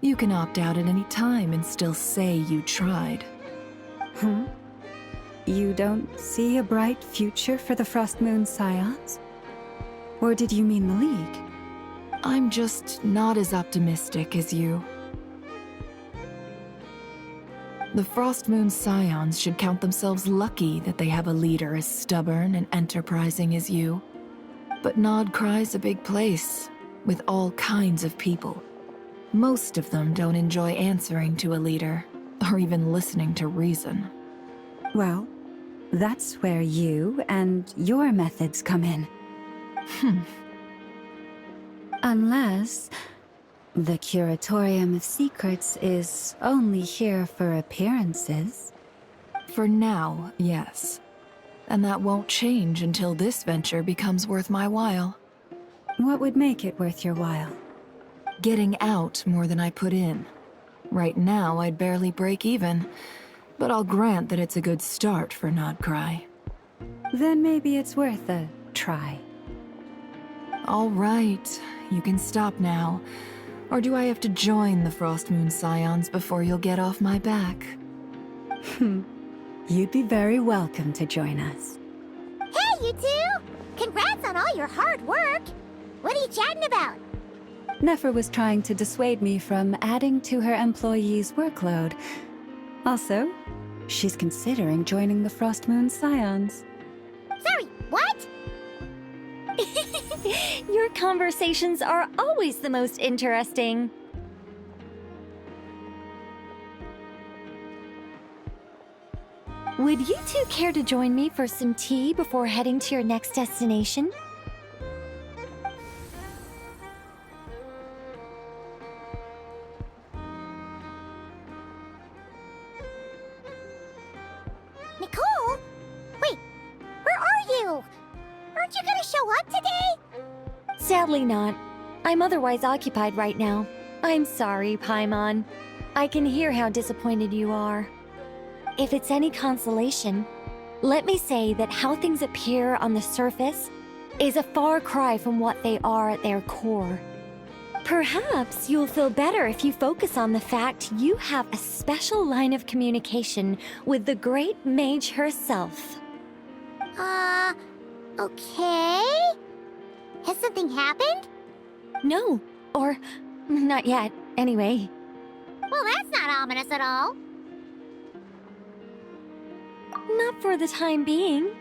Speaker 7: You can opt out at any time and still say you tried.
Speaker 9: You don't see a bright future for the Frost Moon Scions? Or did you mean the League?
Speaker 7: I'm just not as optimistic as you. The Frost Moon Scions should count themselves lucky that they have a leader as stubborn and enterprising as you. But Nodcry's a big place, with all kinds of people. Most of them don't enjoy answering to a leader, or even listening to reason.
Speaker 9: Well, that's where you and your methods come in. Unless the Curatorium of Secrets is only here for appearances.
Speaker 7: For now, yes. And that won't change until this venture becomes worth my while.
Speaker 9: What would make it worth your while?
Speaker 7: Getting out more than I put in. Right now, I'd barely break even, but I'll grant that it's a good start for Nodcry.
Speaker 9: Then maybe it's worth a try.
Speaker 7: All right, you can stop now. Or do I have to join the Frost Moon Scions before you'll get off my back?
Speaker 9: You'd be very welcome to join us.
Speaker 13: Hey, you two! Congrats on all your hard work! What are you chatting about?
Speaker 9: Nefer was trying to dissuade me from adding to her employees' workload. Also, she's considering joining the Frost Moon Scions.
Speaker 23: Sorry, what? Your conversations are always the most interesting. Would you two care to join me for some tea before heading to your next destination?
Speaker 13: Nicole? Wait, where are you? Aren't you gonna show up today?
Speaker 23: Sadly not. I'm otherwise occupied right now. I'm sorry, Paimon. I can hear how disappointed you are. If it's any consolation, let me say that how things appear on the surface is a far cry from what they are at their core. Perhaps you'll feel better if you focus on the fact you have a special line of communication with the great mage herself.
Speaker 13: Okay? Has something happened?
Speaker 23: No, or not yet, anyway.
Speaker 13: Well, that's not ominous at all.
Speaker 23: Not for the time being.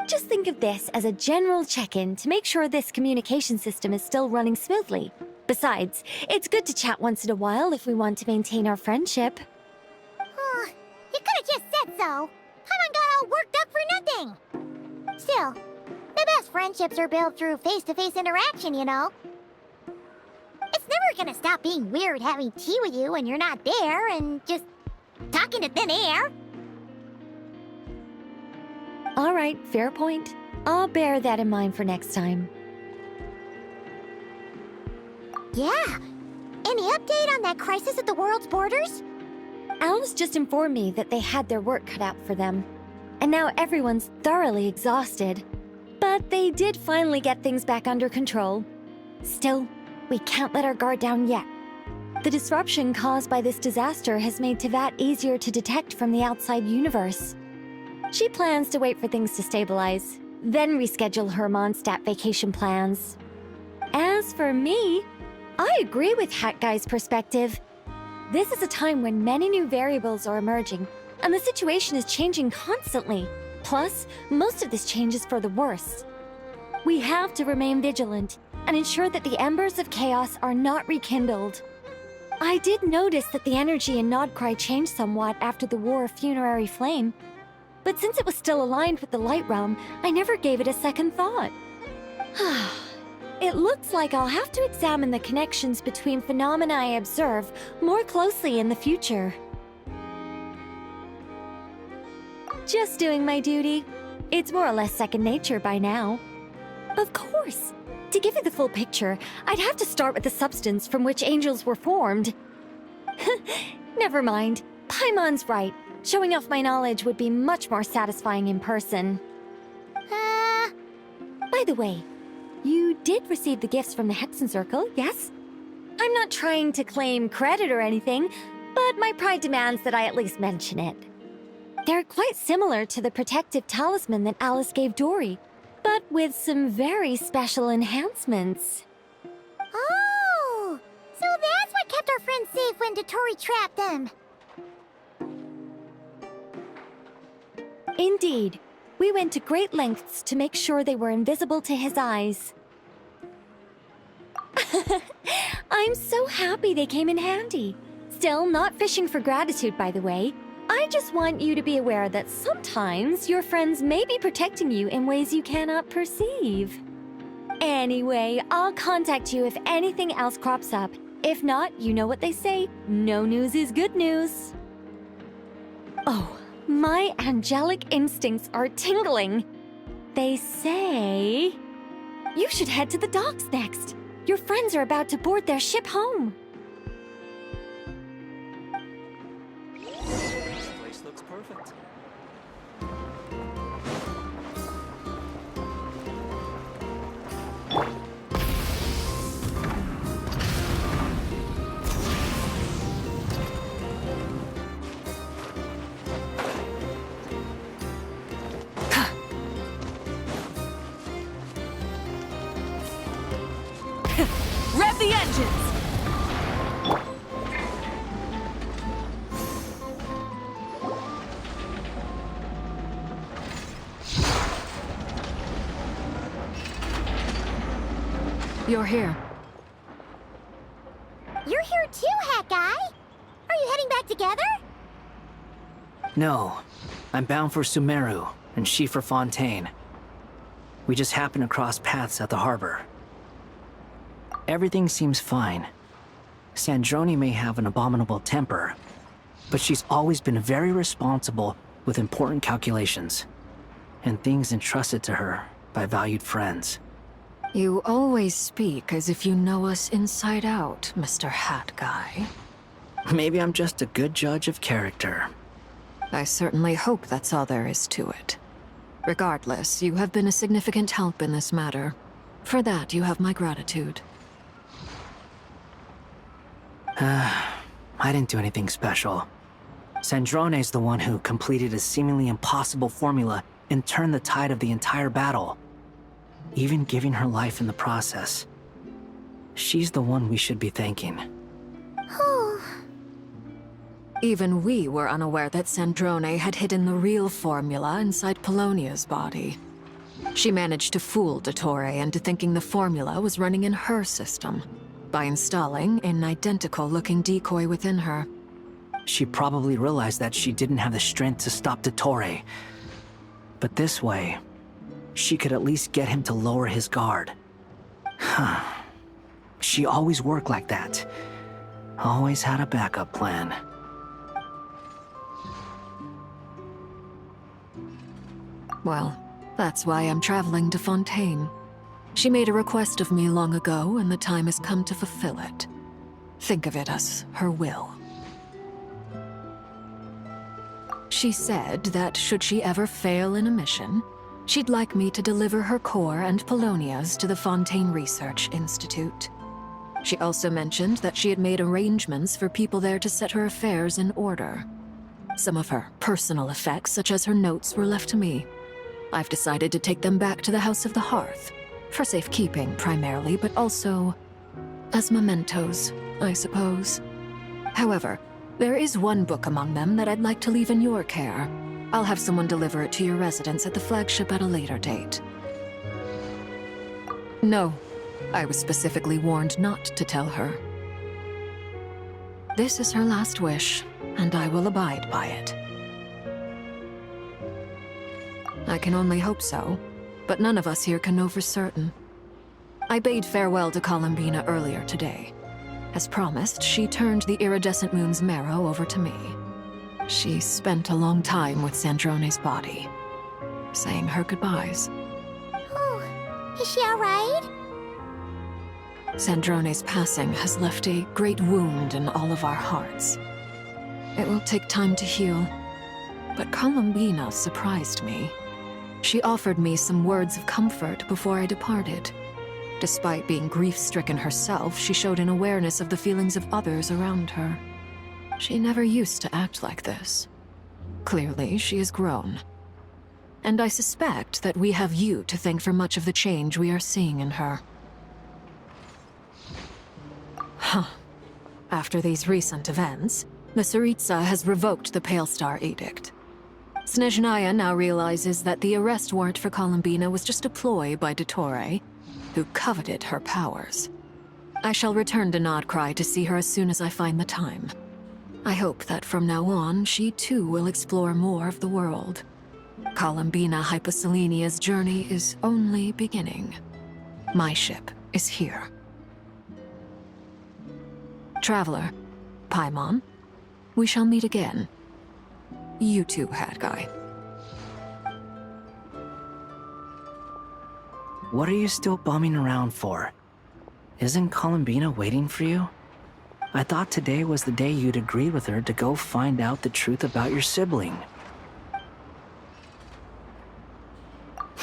Speaker 23: Just think of this as a general check-in to make sure this communication system is still running smoothly. Besides, it's good to chat once in a while if we want to maintain our friendship.
Speaker 13: You could have just said so. Paimon got all worked up for nothing. Still, the best friendships are built through face-to-face interaction, you know. It's never gonna stop being weird having tea with you when you're not there and just talking to thin air.
Speaker 23: All right, fair point. I'll bear that in mind for next time.
Speaker 13: Yeah. Any update on that crisis at the world's borders?
Speaker 23: Alice just informed me that they had their work cut out for them. And now everyone's thoroughly exhausted. But they did finally get things back under control. Still, we can't let our guard down yet. The disruption caused by this disaster has made Teyvat easier to detect from the outside universe. She plans to wait for things to stabilize, then reschedule her Mondstadt vacation plans. As for me, I agree with Hat Guy's perspective. This is a time when many new variables are emerging, and the situation is changing constantly. Plus, most of this change is for the worse. We have to remain vigilant and ensure that the embers of chaos are not rekindled. I did notice that the energy in Nodcry changed somewhat after the War of Funerary Flame, but since it was still aligned with the Light Realm, I never gave it a second thought. It looks like I'll have to examine the connections between phenomena I observe more closely in the future. Just doing my duty. It's more or less second nature by now. Of course. To give you the full picture, I'd have to start with the substance from which angels were formed. Never mind. Paimon's right. Showing off my knowledge would be much more satisfying in person. By the way, you did receive the gifts from the Hexen Circle, yes? I'm not trying to claim credit or anything, but my pride demands that I at least mention it. They're quite similar to the protective talisman that Alice gave Dory, but with some very special enhancements.
Speaker 13: Oh! So that's what kept our friends safe when Dory trapped them.
Speaker 23: Indeed. We went to great lengths to make sure they were invisible to his eyes. I'm so happy they came in handy. Still, not fishing for gratitude, by the way. I just want you to be aware that sometimes your friends may be protecting you in ways you cannot perceive. Anyway, I'll contact you if anything else crops up. If not, you know what they say, no news is good news. Oh, my angelic instincts are tingling. They say you should head to the docks next. Your friends are about to board their ship home.
Speaker 17: This place looks perfect.
Speaker 22: Rev
Speaker 21: the engines!
Speaker 22: You're here.
Speaker 13: You're here too, Hat Guy! Are you heading back together?
Speaker 5: No. I'm bound for Sumeru, and she for Fontaine. We just happened to cross paths at the harbor. Everything seems fine. Sandrone may have an abominable temper, but she's always been very responsible with important calculations, and things entrusted to her by valued friends.
Speaker 22: You always speak as if you know us inside out, Mr. Hat Guy.
Speaker 5: Maybe I'm just a good judge of character.
Speaker 22: I certainly hope that's all there is to it. Regardless, you have been a significant help in this matter. For that, you have my gratitude.
Speaker 5: I didn't do anything special. Sandrone's the one who completed a seemingly impossible formula and turned the tide of the entire battle, even giving her life in the process. She's the one we should be thanking.
Speaker 22: Even we were unaware that Sandrone had hidden the real formula inside Polonia's body. She managed to fool Dottore into thinking the formula was running in her system by installing an identical-looking decoy within her.
Speaker 5: She probably realized that she didn't have the strength to stop Dottore. But this way, she could at least get him to lower his guard. She always worked like that. Always had a backup plan.
Speaker 22: Well, that's why I'm traveling to Fontaine. She made a request of me long ago, and the time has come to fulfill it. Think of it as her will. She said that should she ever fail in a mission, she'd like me to deliver her core and Polonia's to the Fontaine Research Institute. She also mentioned that she had made arrangements for people there to set her affairs in order. Some of her personal effects, such as her notes, were left to me. I've decided to take them back to the House of the Hearth, for safekeeping primarily, but also as mementos, I suppose. However, there is one book among them that I'd like to leave in your care. I'll have someone deliver it to your residence at the flagship at a later date. No, I was specifically warned not to tell her. This is her last wish, and I will abide by it. I can only hope so, but none of us here can know for certain. I bade farewell to Columbina earlier today. As promised, she turned the iridescent moon's marrow over to me. She spent a long time with Sandrone's body, saying her goodbyes.
Speaker 13: Oh, is she alright?
Speaker 22: Sandrone's passing has left a great wound in all of our hearts. It will take time to heal, but Columbina surprised me. She offered me some words of comfort before I departed. Despite being grief-stricken herself, she showed an awareness of the feelings of others around her. She never used to act like this. Clearly, she has grown. And I suspect that we have you to thank for much of the change we are seeing in her. After these recent events, the Tsaritsa has revoked the Pale Star Edict. Snezhnaya now realizes that the arrest warrant for Columbina was just a ploy by Dottore, who coveted her powers. I shall return to Nodcry to see her as soon as I find the time. I hope that from now on, she too will explore more of the world. Columbina Hyposelenia's journey is only beginning. My ship is here. Traveler, Paimon, we shall meet again. You too, Hat Guy.
Speaker 5: What are you still bumming around for? Isn't Columbina waiting for you? I thought today was the day you'd agree with her to go find out the truth about your sibling.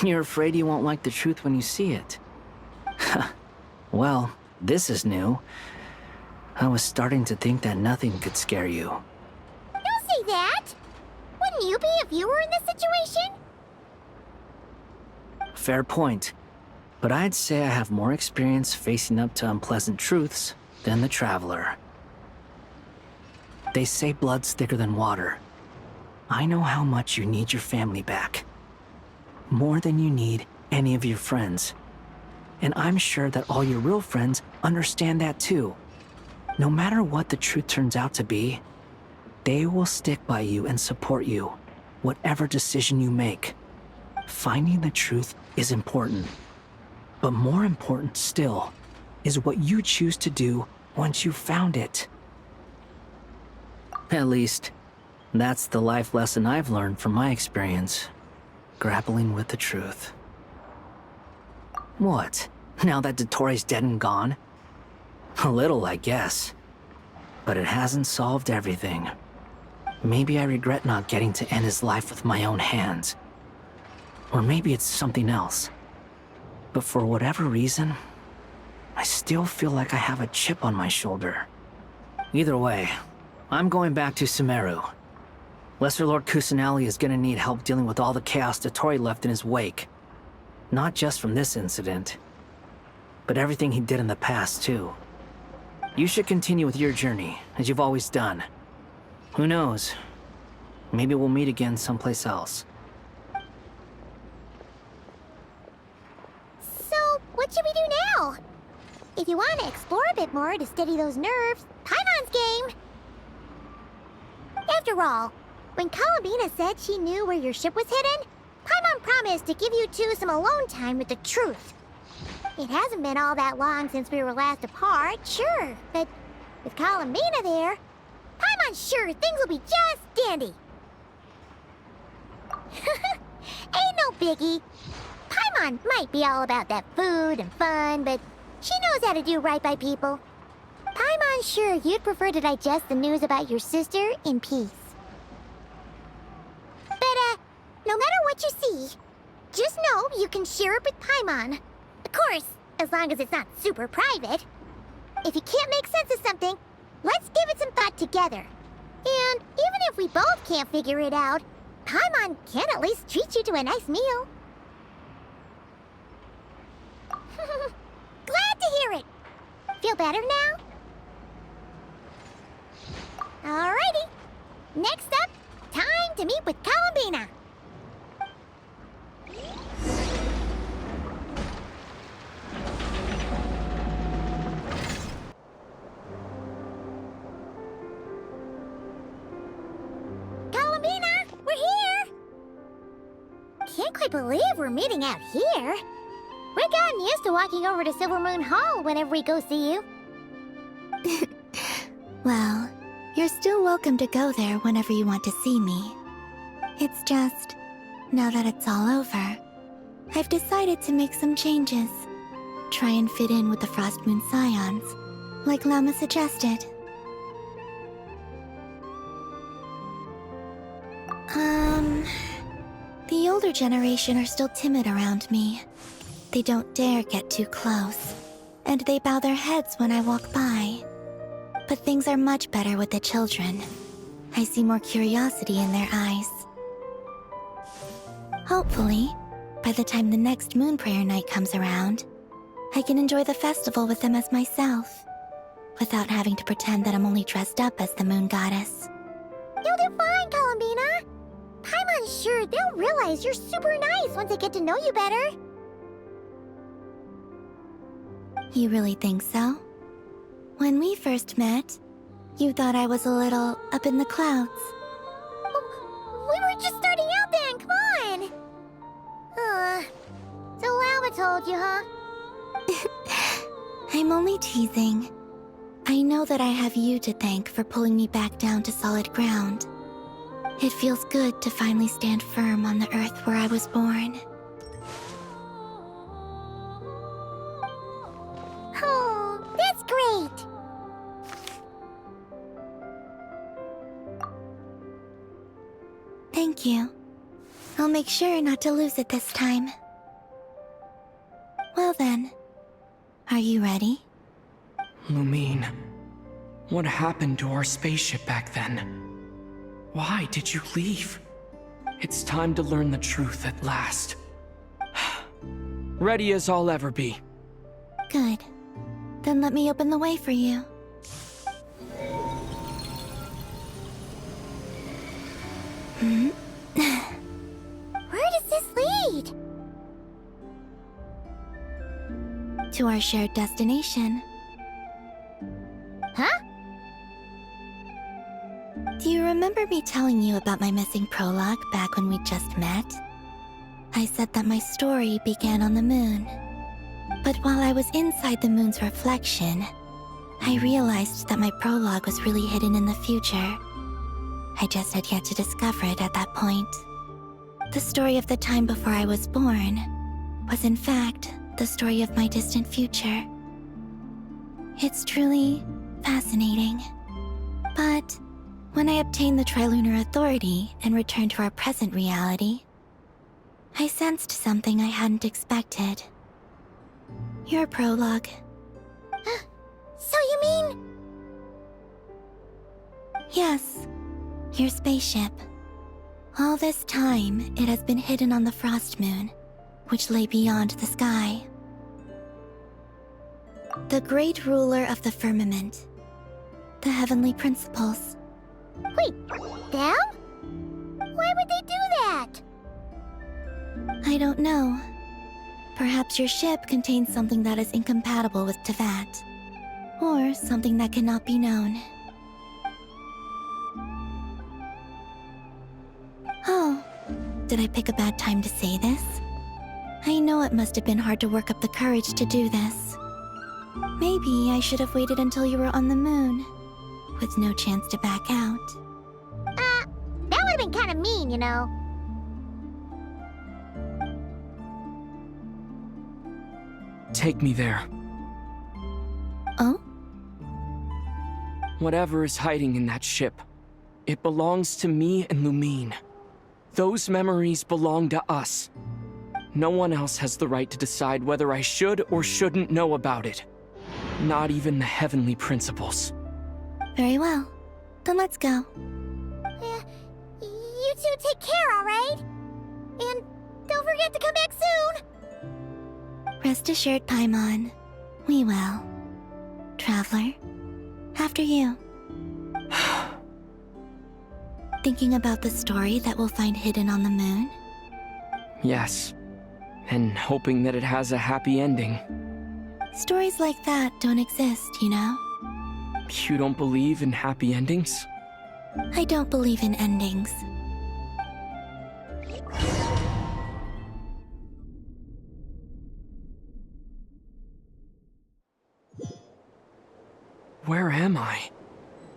Speaker 5: You're afraid you won't like the truth when you see it. Well, this is new. I was starting to think that nothing could scare you.
Speaker 13: Don't say that! Wouldn't you be if you were in this situation?
Speaker 5: Fair point. but I'd say I have more experience facing up to unpleasant truths than the Traveler. They say blood's thicker than water. I know how much you need your family back. More than you need any of your friends. And I'm sure that all your real friends understand that too. No matter what the truth turns out to be, they will stick by you and support you, whatever decision you make. Finding the truth is important. But more important still is what you choose to do once you've found it. At least, that's the life lesson I've learned from my experience, grappling with the truth. What? Now that Dottoro's dead and gone? A little, I guess. But it hasn't solved everything. Maybe I regret not getting to end his life with my own hands. Or maybe it's something else. But for whatever reason, I still feel like I have a chip on my shoulder. Either way, I'm going back to Sumeru. Lesser Lord Kusanali is gonna need help dealing with all the chaos Dottori left in his wake. Not just from this incident, but everything he did in the past, too. You should continue with your journey, as you've always done. Who knows? Maybe we'll meet again someplace else.
Speaker 13: So, what should we do now? If you want to explore a bit more to steady those nerves, Paimon's game! After all, when Columbina said she knew where your ship was hidden, Paimon promised to give you two some alone time with the truth. It hasn't been all that long since we were last apart, sure, but with Columbina there, Paimon's sure things will be just dandy. Ain't no biggie. Paimon might be all about that food and fun, but she knows how to do right by people. Paimon's sure you'd prefer to digest the news about your sister in peace. But, no matter what you see, just know you can share it with Paimon. Of course, as long as it's not super private. If you can't make sense of something, let's give it some thought together. And even if we both can't figure it out, Paimon can at least treat you to a nice meal. Glad to hear it. Feel better now? Alrighty. Next up, time to meet with Columbina. Columbina, we're here! Can't quite believe we're meeting out here. We've gotten used to walking over to Silver Moon Hall whenever we go see you.
Speaker 12: Well, you're still welcome to go there whenever you want to see me. It's just, now that it's all over, I've decided to make some changes. Try and fit in with the Frost Moon Scions, like Lama suggested. The older generation are still timid around me. They don't dare get too close, and they bow their heads when I walk by. But things are much better with the children. I see more curiosity in their eyes. Hopefully, by the time the next Moon Prayer Night comes around, I can enjoy the festival with them as myself, without having to pretend that I'm only dressed up as the Moon Goddess.
Speaker 13: You'll do fine, Columbina. Paimon's sure they'll realize you're super nice once they get to know you better.
Speaker 12: You really think so? When we first met, you thought I was a little up in the clouds.
Speaker 13: We were just starting out then, come on! So Lama told you, huh?
Speaker 12: I'm only teasing. I know that I have you to thank for pulling me back down to solid ground. It feels good to finally stand firm on the earth where I was born.
Speaker 13: Oh, that's great!
Speaker 12: Thank you. I'll make sure not to lose it this time. Well then, are you ready?
Speaker 2: Lumine, what happened to our spaceship back then? Why did you leave? It's time to learn the truth at last. Ready as I'll ever be.
Speaker 12: Good. Then let me open the way for you.
Speaker 13: Where does this lead?
Speaker 12: To our shared destination.
Speaker 13: Huh?
Speaker 12: Do you remember me telling you about my missing prologue back when we just met? I said that my story began on the moon. But while I was inside the moon's reflection, I realized that my prologue was really hidden in the future. I just had yet to discover it at that point. The story of the time before I was born was in fact the story of my distant future. It's truly fascinating. But when I obtained the Trilunar Authority and returned to our present reality, I sensed something I hadn't expected. Your prologue.
Speaker 13: So you mean...
Speaker 12: Yes, your spaceship. All this time, it has been hidden on the Frost Moon, which lay beyond the sky. The great ruler of the firmament. The heavenly principles.
Speaker 13: Wait, them? Why would they do that?
Speaker 12: I don't know. Perhaps your ship contains something that is incompatible with Tevat. Or something that cannot be known. Oh, did I pick a bad time to say this? I know it must have been hard to work up the courage to do this. Maybe I should have waited until you were on the moon, with no chance to back out.
Speaker 13: That would have been kind of mean, you know.
Speaker 2: Take me there.
Speaker 12: Oh?
Speaker 2: Whatever is hiding in that ship, it belongs to me and Lumine. Those memories belong to us. No one else has the right to decide whether I should or shouldn't know about it. Not even the heavenly principles.
Speaker 12: Very well. Then let's go.
Speaker 13: You two take care, alright? And don't forget to come back soon!
Speaker 12: Rest assured, Paimon. We will. Traveler, after you. Thinking about the story that we'll find hidden on the moon?
Speaker 2: Yes. And hoping that it has a happy ending.
Speaker 12: Stories like that don't exist, you know?
Speaker 2: You don't believe in happy endings?
Speaker 12: I don't believe in endings.
Speaker 2: Where am I?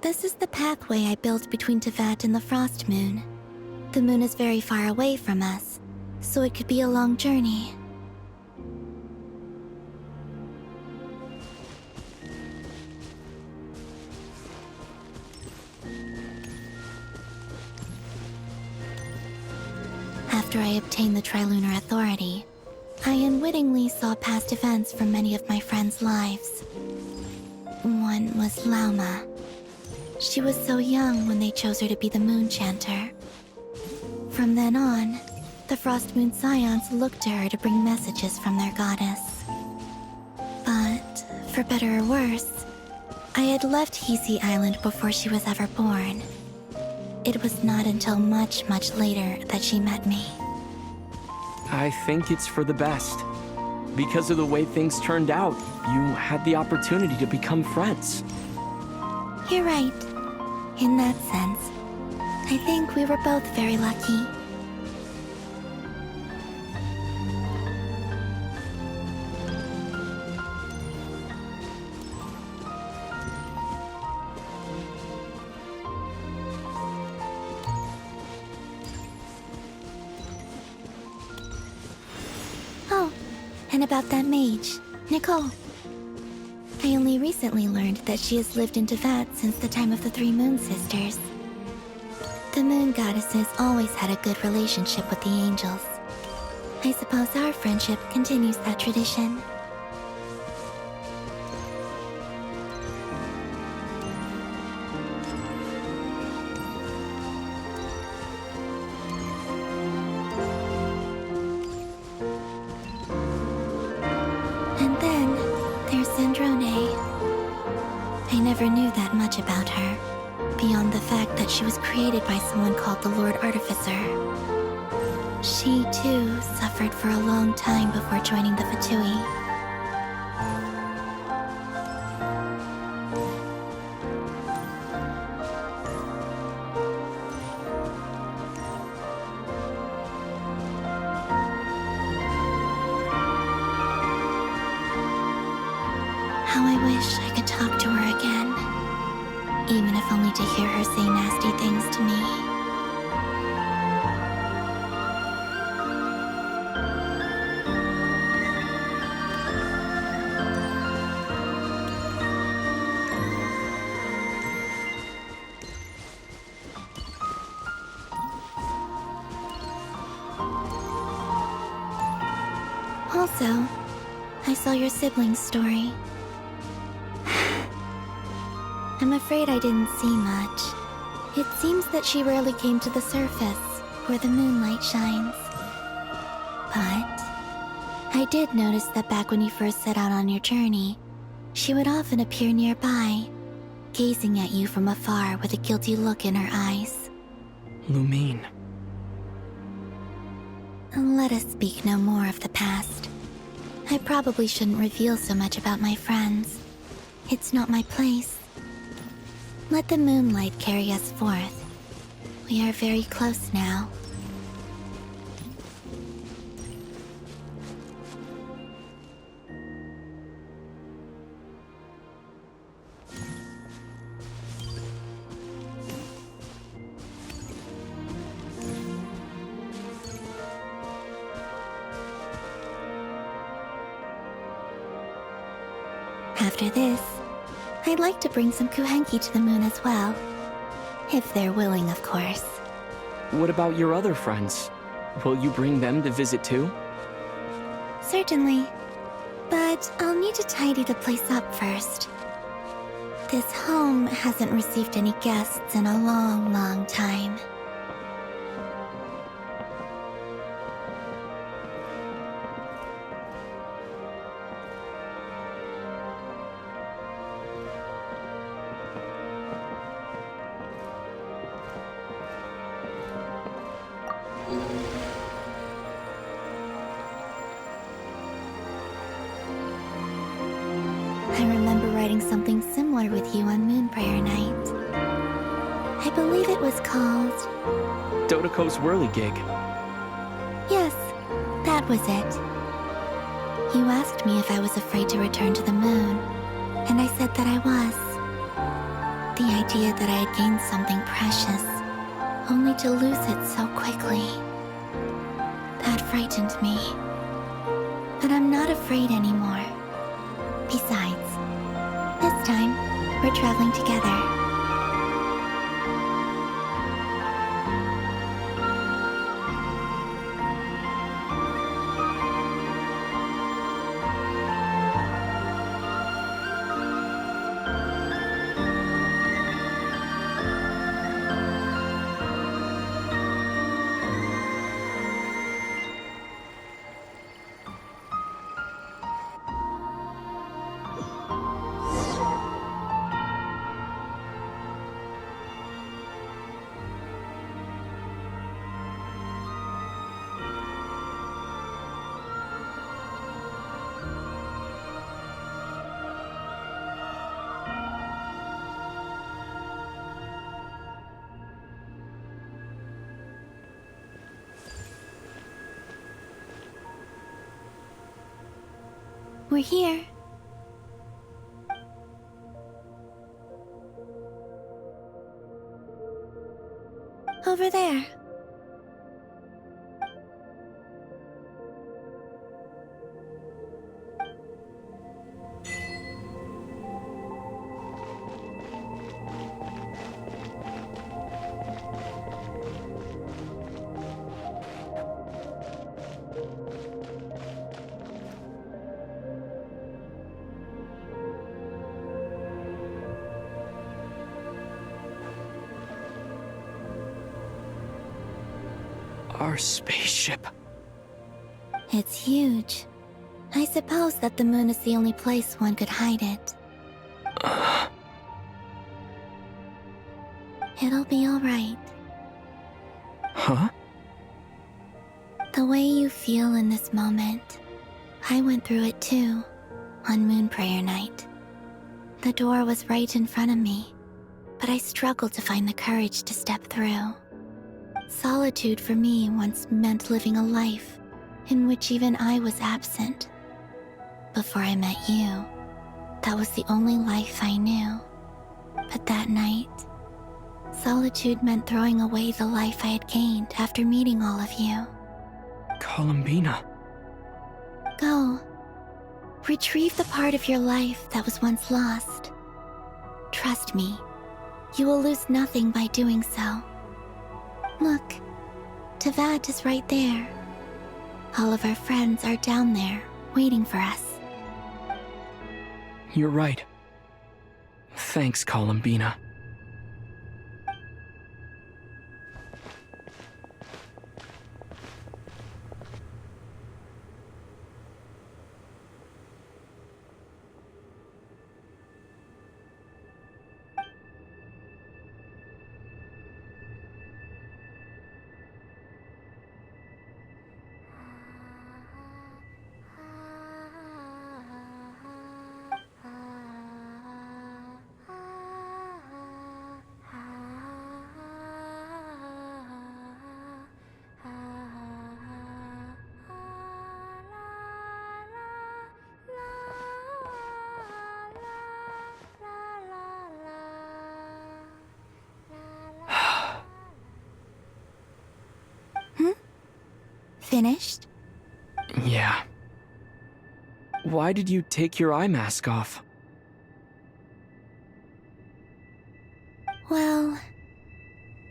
Speaker 12: This is the pathway I built between Tevat and the Frost Moon. The moon is very far away from us, so it could be a long journey. After I obtained the Trilunar Authority, I unwittingly saw past events from many of my friends' lives. One was Lauma. She was so young when they chose her to be the Moon Chanter. From then on, the Frost Moon Scions looked to her to bring messages from their goddess. But, for better or worse, I had left Hisi Island before she was ever born. It was not until much, much later that she met me.
Speaker 2: I think it's for the best. Because of the way things turned out, you had the opportunity to become friends.
Speaker 12: You're right. In that sense, I think we were both very lucky. Oh, and about that mage, Nicole. I only recently learned that she has lived in Tevat since the time of the Three Moon Sisters. The Moon Goddesses always had a good relationship with the angels. I suppose our friendship continues that tradition. Zandrone. I never knew that much about her, beyond the fact that she was created by someone called the Lord Artificer. She, too, suffered for a long time before joining the VIII. How I wish I could talk to her again, even if only to hear her say nasty things to me. Also, I saw your sibling's story. I'm afraid I didn't see much. It seems that she rarely came to the surface, where the moonlight shines. But I did notice that back when you first set out on your journey, she would often appear nearby, gazing at you from afar with a guilty look in her eyes.
Speaker 2: Lumine.
Speaker 12: Let us speak no more of the past. I probably shouldn't reveal so much about my friends. It's not my place. Let the moonlight carry us forth. We are very close now. After this, I'd like to bring some kuhenki to the moon as well. If they're willing, of course.
Speaker 2: What about your other friends? Will you bring them to visit too?
Speaker 12: Certainly. But I'll need to tidy the place up first. This home hasn't received any guests in a long, long time. I remember writing something similar with you on Moon Prayer Night. I believe it was called...
Speaker 2: Dodoko's Whirligig.
Speaker 12: Yes, that was it. You asked me if I was afraid to return to the moon, and I said that I was. The idea that I had gained something precious, only to lose it so quickly. That frightened me. But I'm not afraid anymore. Besides, this time, we're traveling together. We're here. Over there.
Speaker 2: Our spaceship.
Speaker 12: It's huge. I suppose that the moon is the only place one could hide it. It'll be alright.
Speaker 2: Huh?
Speaker 12: The way you feel in this moment, I went through it too, on Moon Prayer Night. The door was right in front of me, but I struggled to find the courage to step through. Solitude for me once meant living a life in which even I was absent. Before I met you, that was the only life I knew. But that night, solitude meant throwing away the life I had gained after meeting all of you.
Speaker 2: Columbina.
Speaker 12: Go. Retrieve the part of your life that was once lost. Trust me, you will lose nothing by doing so. Look, Tevat is right there. All of our friends are down there, waiting for us.
Speaker 2: You're right. Thanks, Columbina.
Speaker 12: Finished?
Speaker 2: Yeah. Why did you take your eye mask off?
Speaker 12: Well,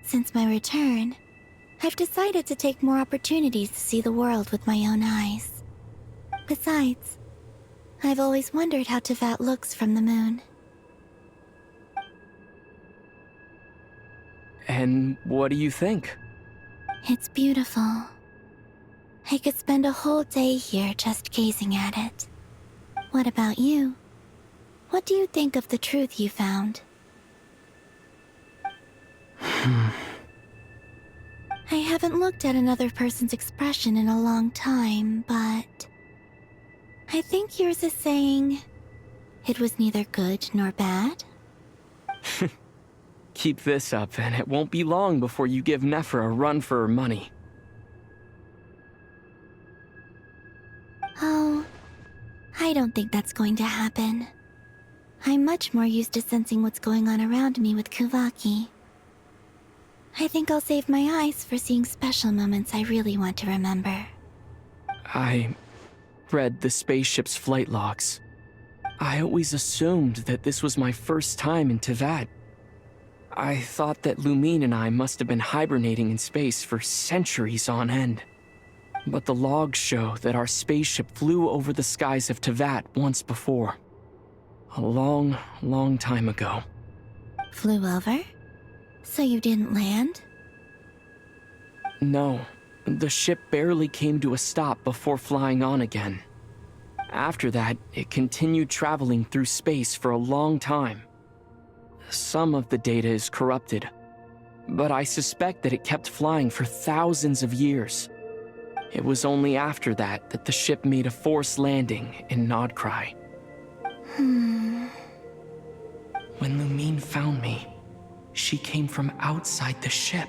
Speaker 12: since my return, I've decided to take more opportunities to see the world with my own eyes. Besides, I've always wondered how Tevat looks from the moon.
Speaker 2: And what do you think?
Speaker 12: It's beautiful. I could spend a whole day here just gazing at it. What about you? What do you think of the truth you found? I haven't looked at another person's expression in a long time, but I think yours is saying it was neither good nor bad.
Speaker 2: Keep this up, and it won't be long before you give Nephra a run for her money.
Speaker 12: Oh, I don't think that's going to happen. I'm much more used to sensing what's going on around me with Kuvaki. I think I'll save my eyes for seeing special moments I really want to remember.
Speaker 2: I read the spaceship's flight logs. I always assumed that this was my first time in Tevat. I thought that Lumine and I must have been hibernating in space for centuries on end. But the logs show that our spaceship flew over the skies of Tevat once before. A long, long time ago.
Speaker 12: Flew over? So you didn't land?
Speaker 2: No, the ship barely came to a stop before flying on again. After that, it continued traveling through space for a long time. Some of the data is corrupted, but I suspect that it kept flying for thousands of years. It was only after that that the ship made a forced landing in Nodcry. When Lumine found me, she came from outside the ship.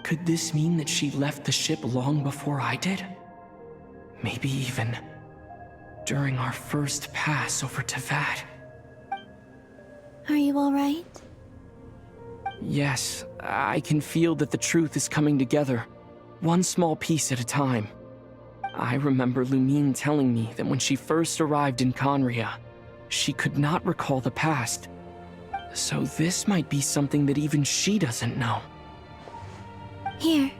Speaker 2: Could this mean that she left the ship long before I did? Maybe even during our first pass over Tevat.
Speaker 12: Are you alright?
Speaker 2: Yes, I can feel that the truth is coming together, one small piece at a time. I remember Lumine telling me that when she first arrived in Conria, she could not recall the past. So this might be something that even she doesn't know.
Speaker 12: Here,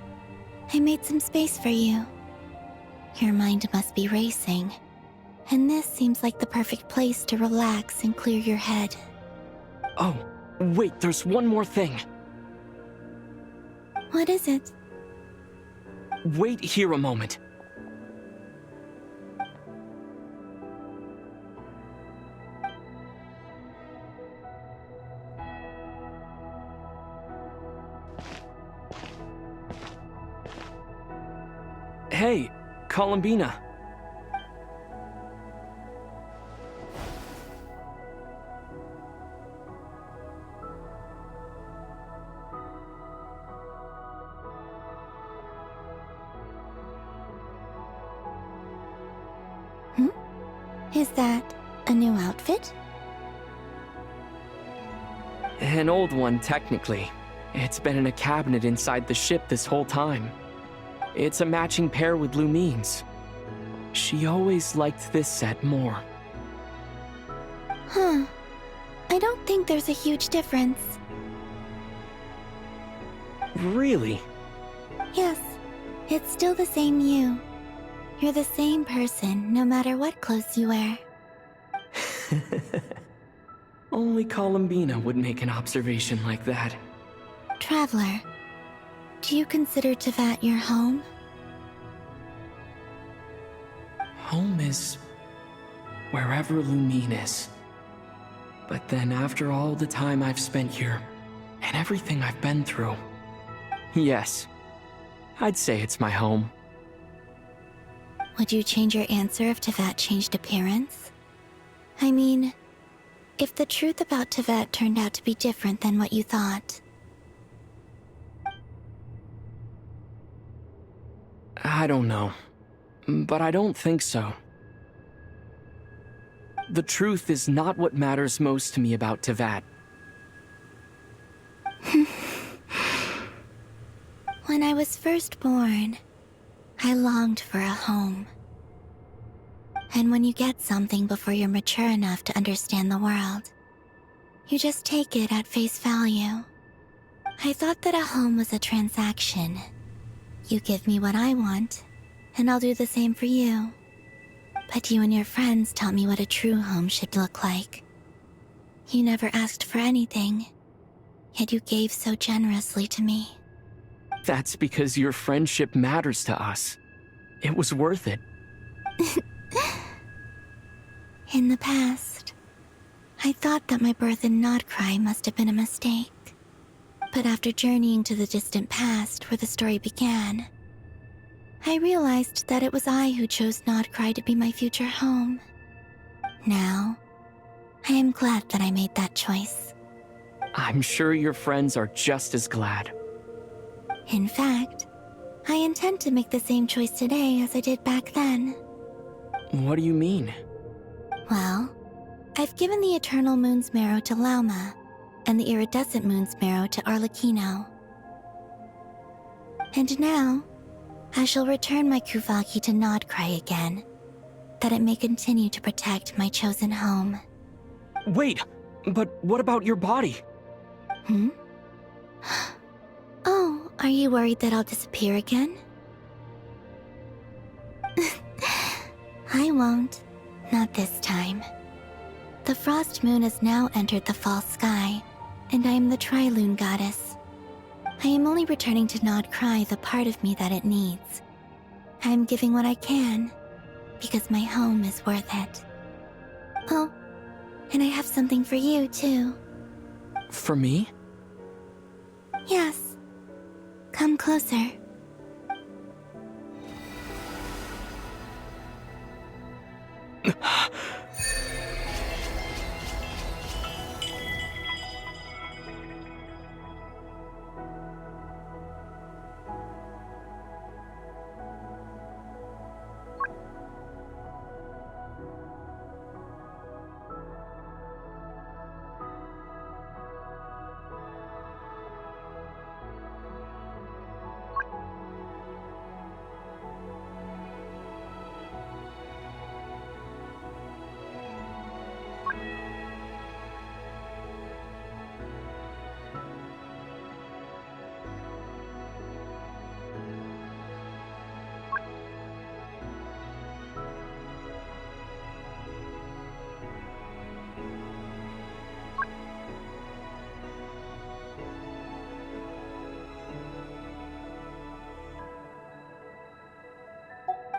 Speaker 12: I made some space for you. Your mind must be racing, and this seems like the perfect place to relax and clear your head.
Speaker 2: Oh, wait, there's one more thing.
Speaker 12: What is it?
Speaker 2: Wait here a moment. Hey, Columbina.
Speaker 12: Is that a new outfit?
Speaker 2: An old one, technically. It's been in a cabinet inside the ship this whole time. It's a matching pair with Lumine's. She always liked this set more.
Speaker 12: Huh. I don't think there's a huge difference.
Speaker 2: Really?
Speaker 12: Yes, it's still the same you. You're the same person, no matter what clothes you wear.
Speaker 2: Only Columbina would make an observation like that.
Speaker 12: Traveler, do you consider Teyvat your home?
Speaker 2: Home is wherever Lumine is. But then after all the time I've spent here, and everything I've been through, yes, I'd say it's my home.
Speaker 12: Would you change your answer if Teyvat changed appearance? I mean, if the truth about Teyvat turned out to be different than what you thought.
Speaker 2: I don't know, but I don't think so. The truth is not what matters most to me about Teyvat.
Speaker 12: When I was first born, I longed for a home. And when you get something before you're mature enough to understand the world, you just take it at face value. I thought that a home was a transaction. You give me what I want, and I'll do the same for you. But you and your friends taught me what a true home should look like. You never asked for anything, yet you gave so generously to me.
Speaker 2: That's because your friendship matters to us. It was worth it.
Speaker 12: In the past, I thought that my birth in Nodcry must have been a mistake. But after journeying to the distant past where the story began, I realized that it was I who chose Nodcry to be my future home. Now, I am glad that I made that choice.
Speaker 2: I'm sure your friends are just as glad.
Speaker 12: In fact, I intend to make the same choice today as I did back then.
Speaker 2: What do you mean?
Speaker 12: Well, I've given the Eternal Moon's marrow to Lauma, and the Iridescent Moon's marrow to Arlecchino. And now, I shall return my Kuvaki to Nodcry again, that it may continue to protect my chosen home.
Speaker 2: Wait, but what about your body?
Speaker 12: Oh, are you worried that I'll disappear again? I won't. Not this time. The Frost Moon has now entered the fall sky, and I am the Tri-Lune Goddess. I am only returning to Nodcry the part of me that it needs. I am giving what I can, because my home is worth it. Oh, and I have something for you, too.
Speaker 2: For me?
Speaker 12: Yes. Come closer.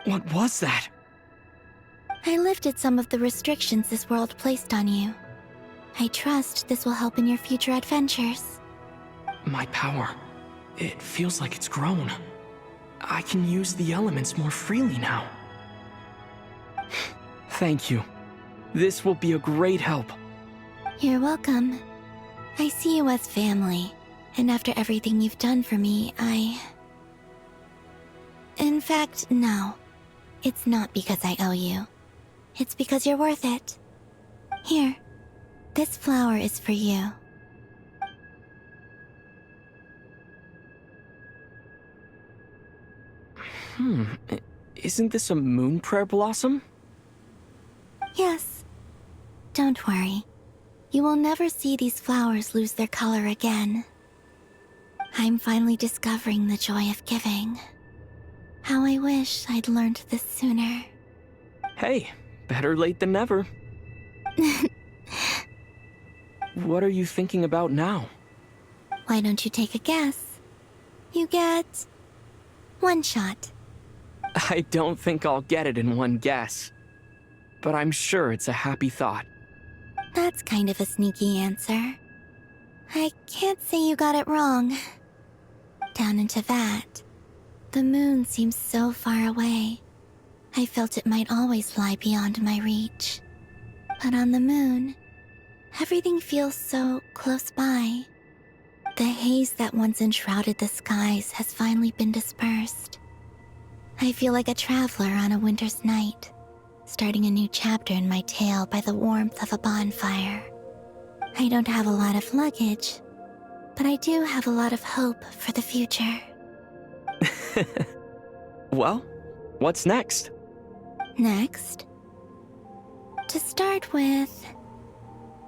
Speaker 2: What was that?
Speaker 12: I lifted some of the restrictions this world placed on you. I trust this will help in your future adventures.
Speaker 2: My power. It feels like it's grown. I can use the elements more freely now. Thank you. This will be a great help.
Speaker 12: You're welcome. I see you as family, and after everything you've done for me, In fact, no. It's not because I owe you. It's because you're worth it. Here, this flower is for you.
Speaker 2: Isn't this a moon prayer blossom?
Speaker 12: Yes. Don't worry. You will never see these flowers lose their color again. I'm finally discovering the joy of giving. How I wish I'd learned this sooner.
Speaker 2: Hey, better late than never. What are you thinking about now?
Speaker 12: Why don't you take a guess? You get... one shot.
Speaker 2: I don't think I'll get it in one guess. But I'm sure it's a happy thought.
Speaker 12: That's kind of a sneaky answer. I can't say you got it wrong. Down into that, the moon seems so far away. I felt it might always lie beyond my reach. But on the moon, everything feels so close by. The haze that once enshrouded the skies has finally been dispersed. I feel like a traveler on a winter's night, starting a new chapter in my tale by the warmth of a bonfire. I don't have a lot of luggage, but I do have a lot of hope for the future.
Speaker 2: Well, what's next?
Speaker 12: Next? To start with,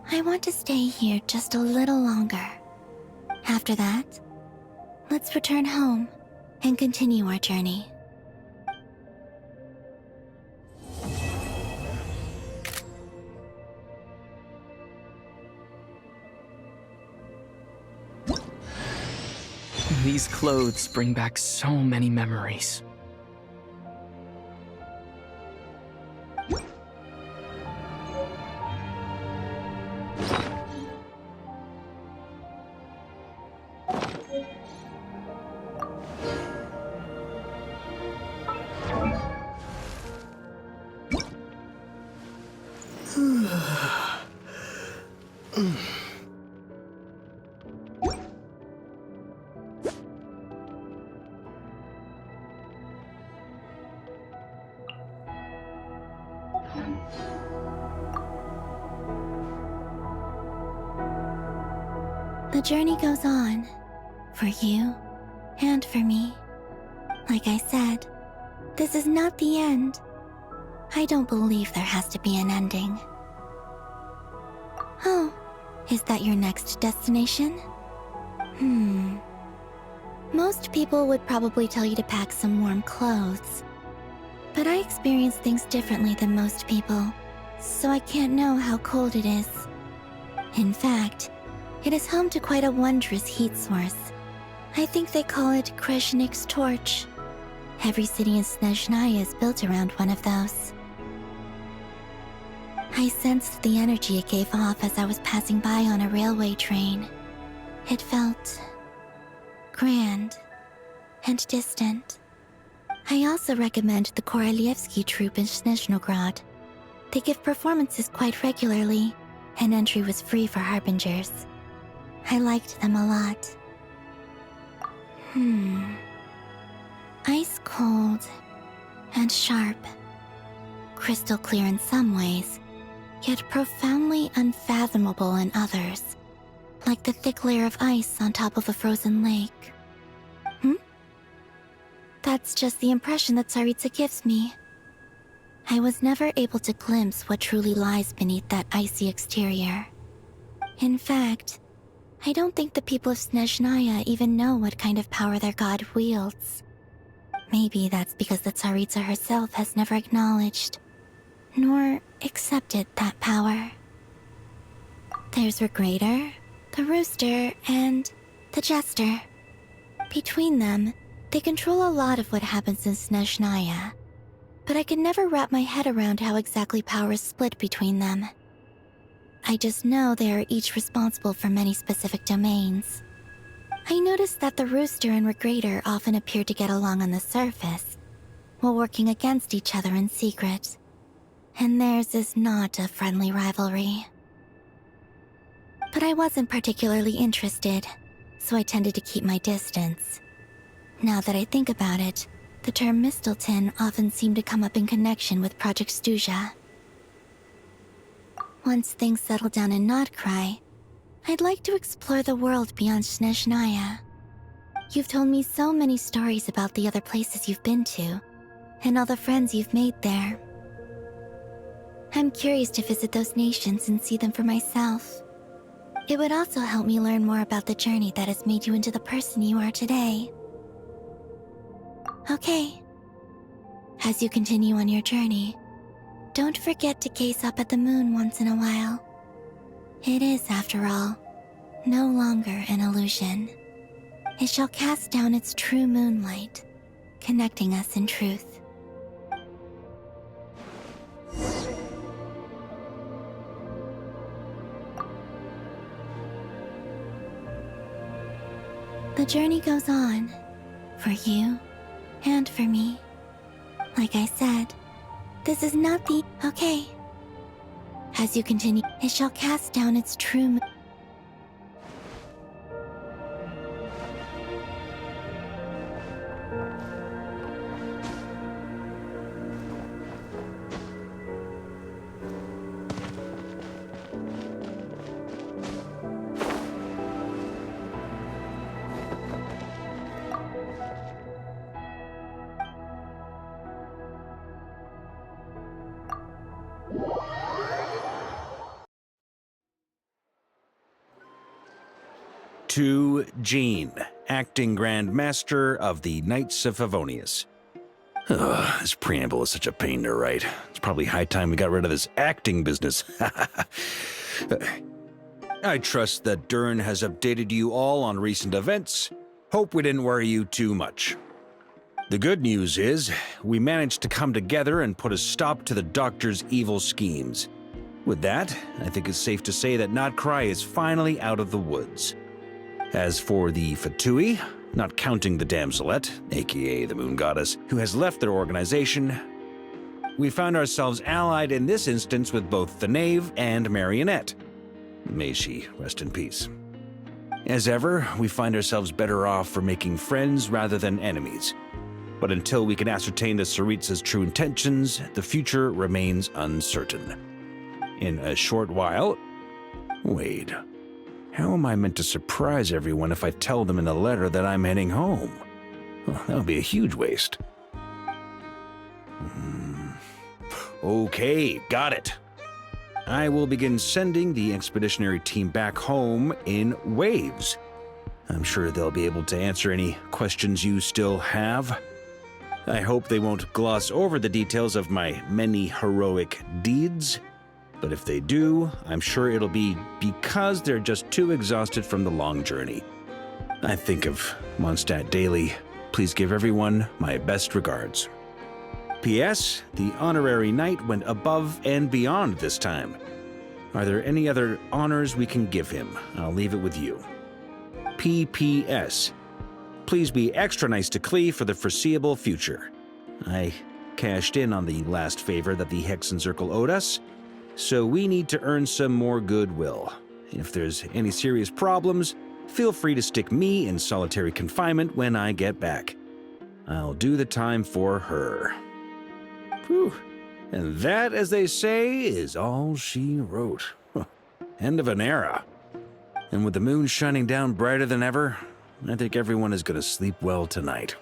Speaker 12: I want to stay here just a little longer. After that, let's return home and continue our journey.
Speaker 2: These clothes bring back so many memories.
Speaker 12: The journey goes on, for you and for me. Like I said, this is not the end. I don't believe there has to be an ending. Oh, is that your next destination? Most people would probably tell you to pack some warm clothes. But I experience things differently than most people, so I can't know how cold it is. In fact, it is home to quite a wondrous heat source. I think they call it Kreshnik's torch. Every city in Snezhnaya is built around one of those. I sensed the energy it gave off as I was passing by on a railway train. It felt grand and distant. I also recommend the Korolievsky troupe in Snezhnograd. They give performances quite regularly, and entry was free for harbingers. I liked them a lot. Ice cold and sharp. Crystal clear in some ways, yet profoundly unfathomable in others. Like the thick layer of ice on top of a frozen lake. That's just the impression that Tsaritsa gives me. I was never able to glimpse what truly lies beneath that icy exterior. In fact, I don't think the people of Snezhnaya even know what kind of power their god wields. Maybe that's because the Tsaritsa herself has never acknowledged, nor accepted that power. There's Regrator, the Rooster, and the Jester. Between them, they control a lot of what happens in Snezhnaya, but I can never wrap my head around how exactly power is split between them. I just know they are each responsible for many specific domains. I noticed that the Rooster and Regrator often appeared to get along on the surface, while working against each other in secret. And theirs is not a friendly rivalry. But I wasn't particularly interested, so I tended to keep my distance. Now that I think about it, the term Mistelton often seemed to come up in connection with Project Stuja. Once things settle down in Notcry, I'd like to explore the world beyond Snezhnaya. You've told me so many stories about the other places you've been to, and all the friends you've made there. I'm curious to visit those nations and see them for myself. It would also help me learn more about the journey that has made you into the person you are today. Okay. As you continue on your journey, don't forget to gaze up at the moon once in a while. It is, after all, no longer an illusion. It shall cast down its true moonlight, connecting us in truth. The journey goes on, for you and for me. Like I said, this is not the... Okay. As you continue, it shall cast down its true...
Speaker 10: To Jean, acting Grand Master of the Knights of Favonius. Ugh, this preamble is such a pain to write. It's probably high time we got rid of this acting business. I trust that Dern has updated you all on recent events. Hope we didn't worry you too much. The good news is, we managed to come together and put a stop to the Doctor's evil schemes. With that, I think it's safe to say that Notcry is finally out of the woods. As for the Fatui, not counting the Damselette, aka the Moon Goddess, who has left their organization, we found ourselves allied in this instance with both the Knave and Marionette. May she rest in peace. As ever, we find ourselves better off for making friends rather than enemies. But until we can ascertain the Tsaritsa's true intentions, the future remains uncertain. In a short while... Wait... How am I meant to surprise everyone if I tell them in a letter that I'm heading home? Well, that would be a huge waste. Okay, got it. I will begin sending the expeditionary team back home in waves. I'm sure they'll be able to answer any questions you still have. I hope they won't gloss over the details of my many heroic deeds. But if they do, I'm sure it'll be because they're just too exhausted from the long journey. I think of Mondstadt daily. Please give everyone my best regards. P.S. The honorary knight went above and beyond this time. Are there any other honors we can give him? I'll leave it with you. P.P.S. Please be extra nice to Klee for the foreseeable future. I cashed in on the last favor that the Hexen Circle owed us, so we need to earn some more goodwill. If there's any serious problems, feel free to stick me in solitary confinement when I get back. I'll do the time for her. Whew. And that, as they say, is all she wrote. End of an era. And with the moon shining down brighter than ever, I think everyone is going to sleep well tonight.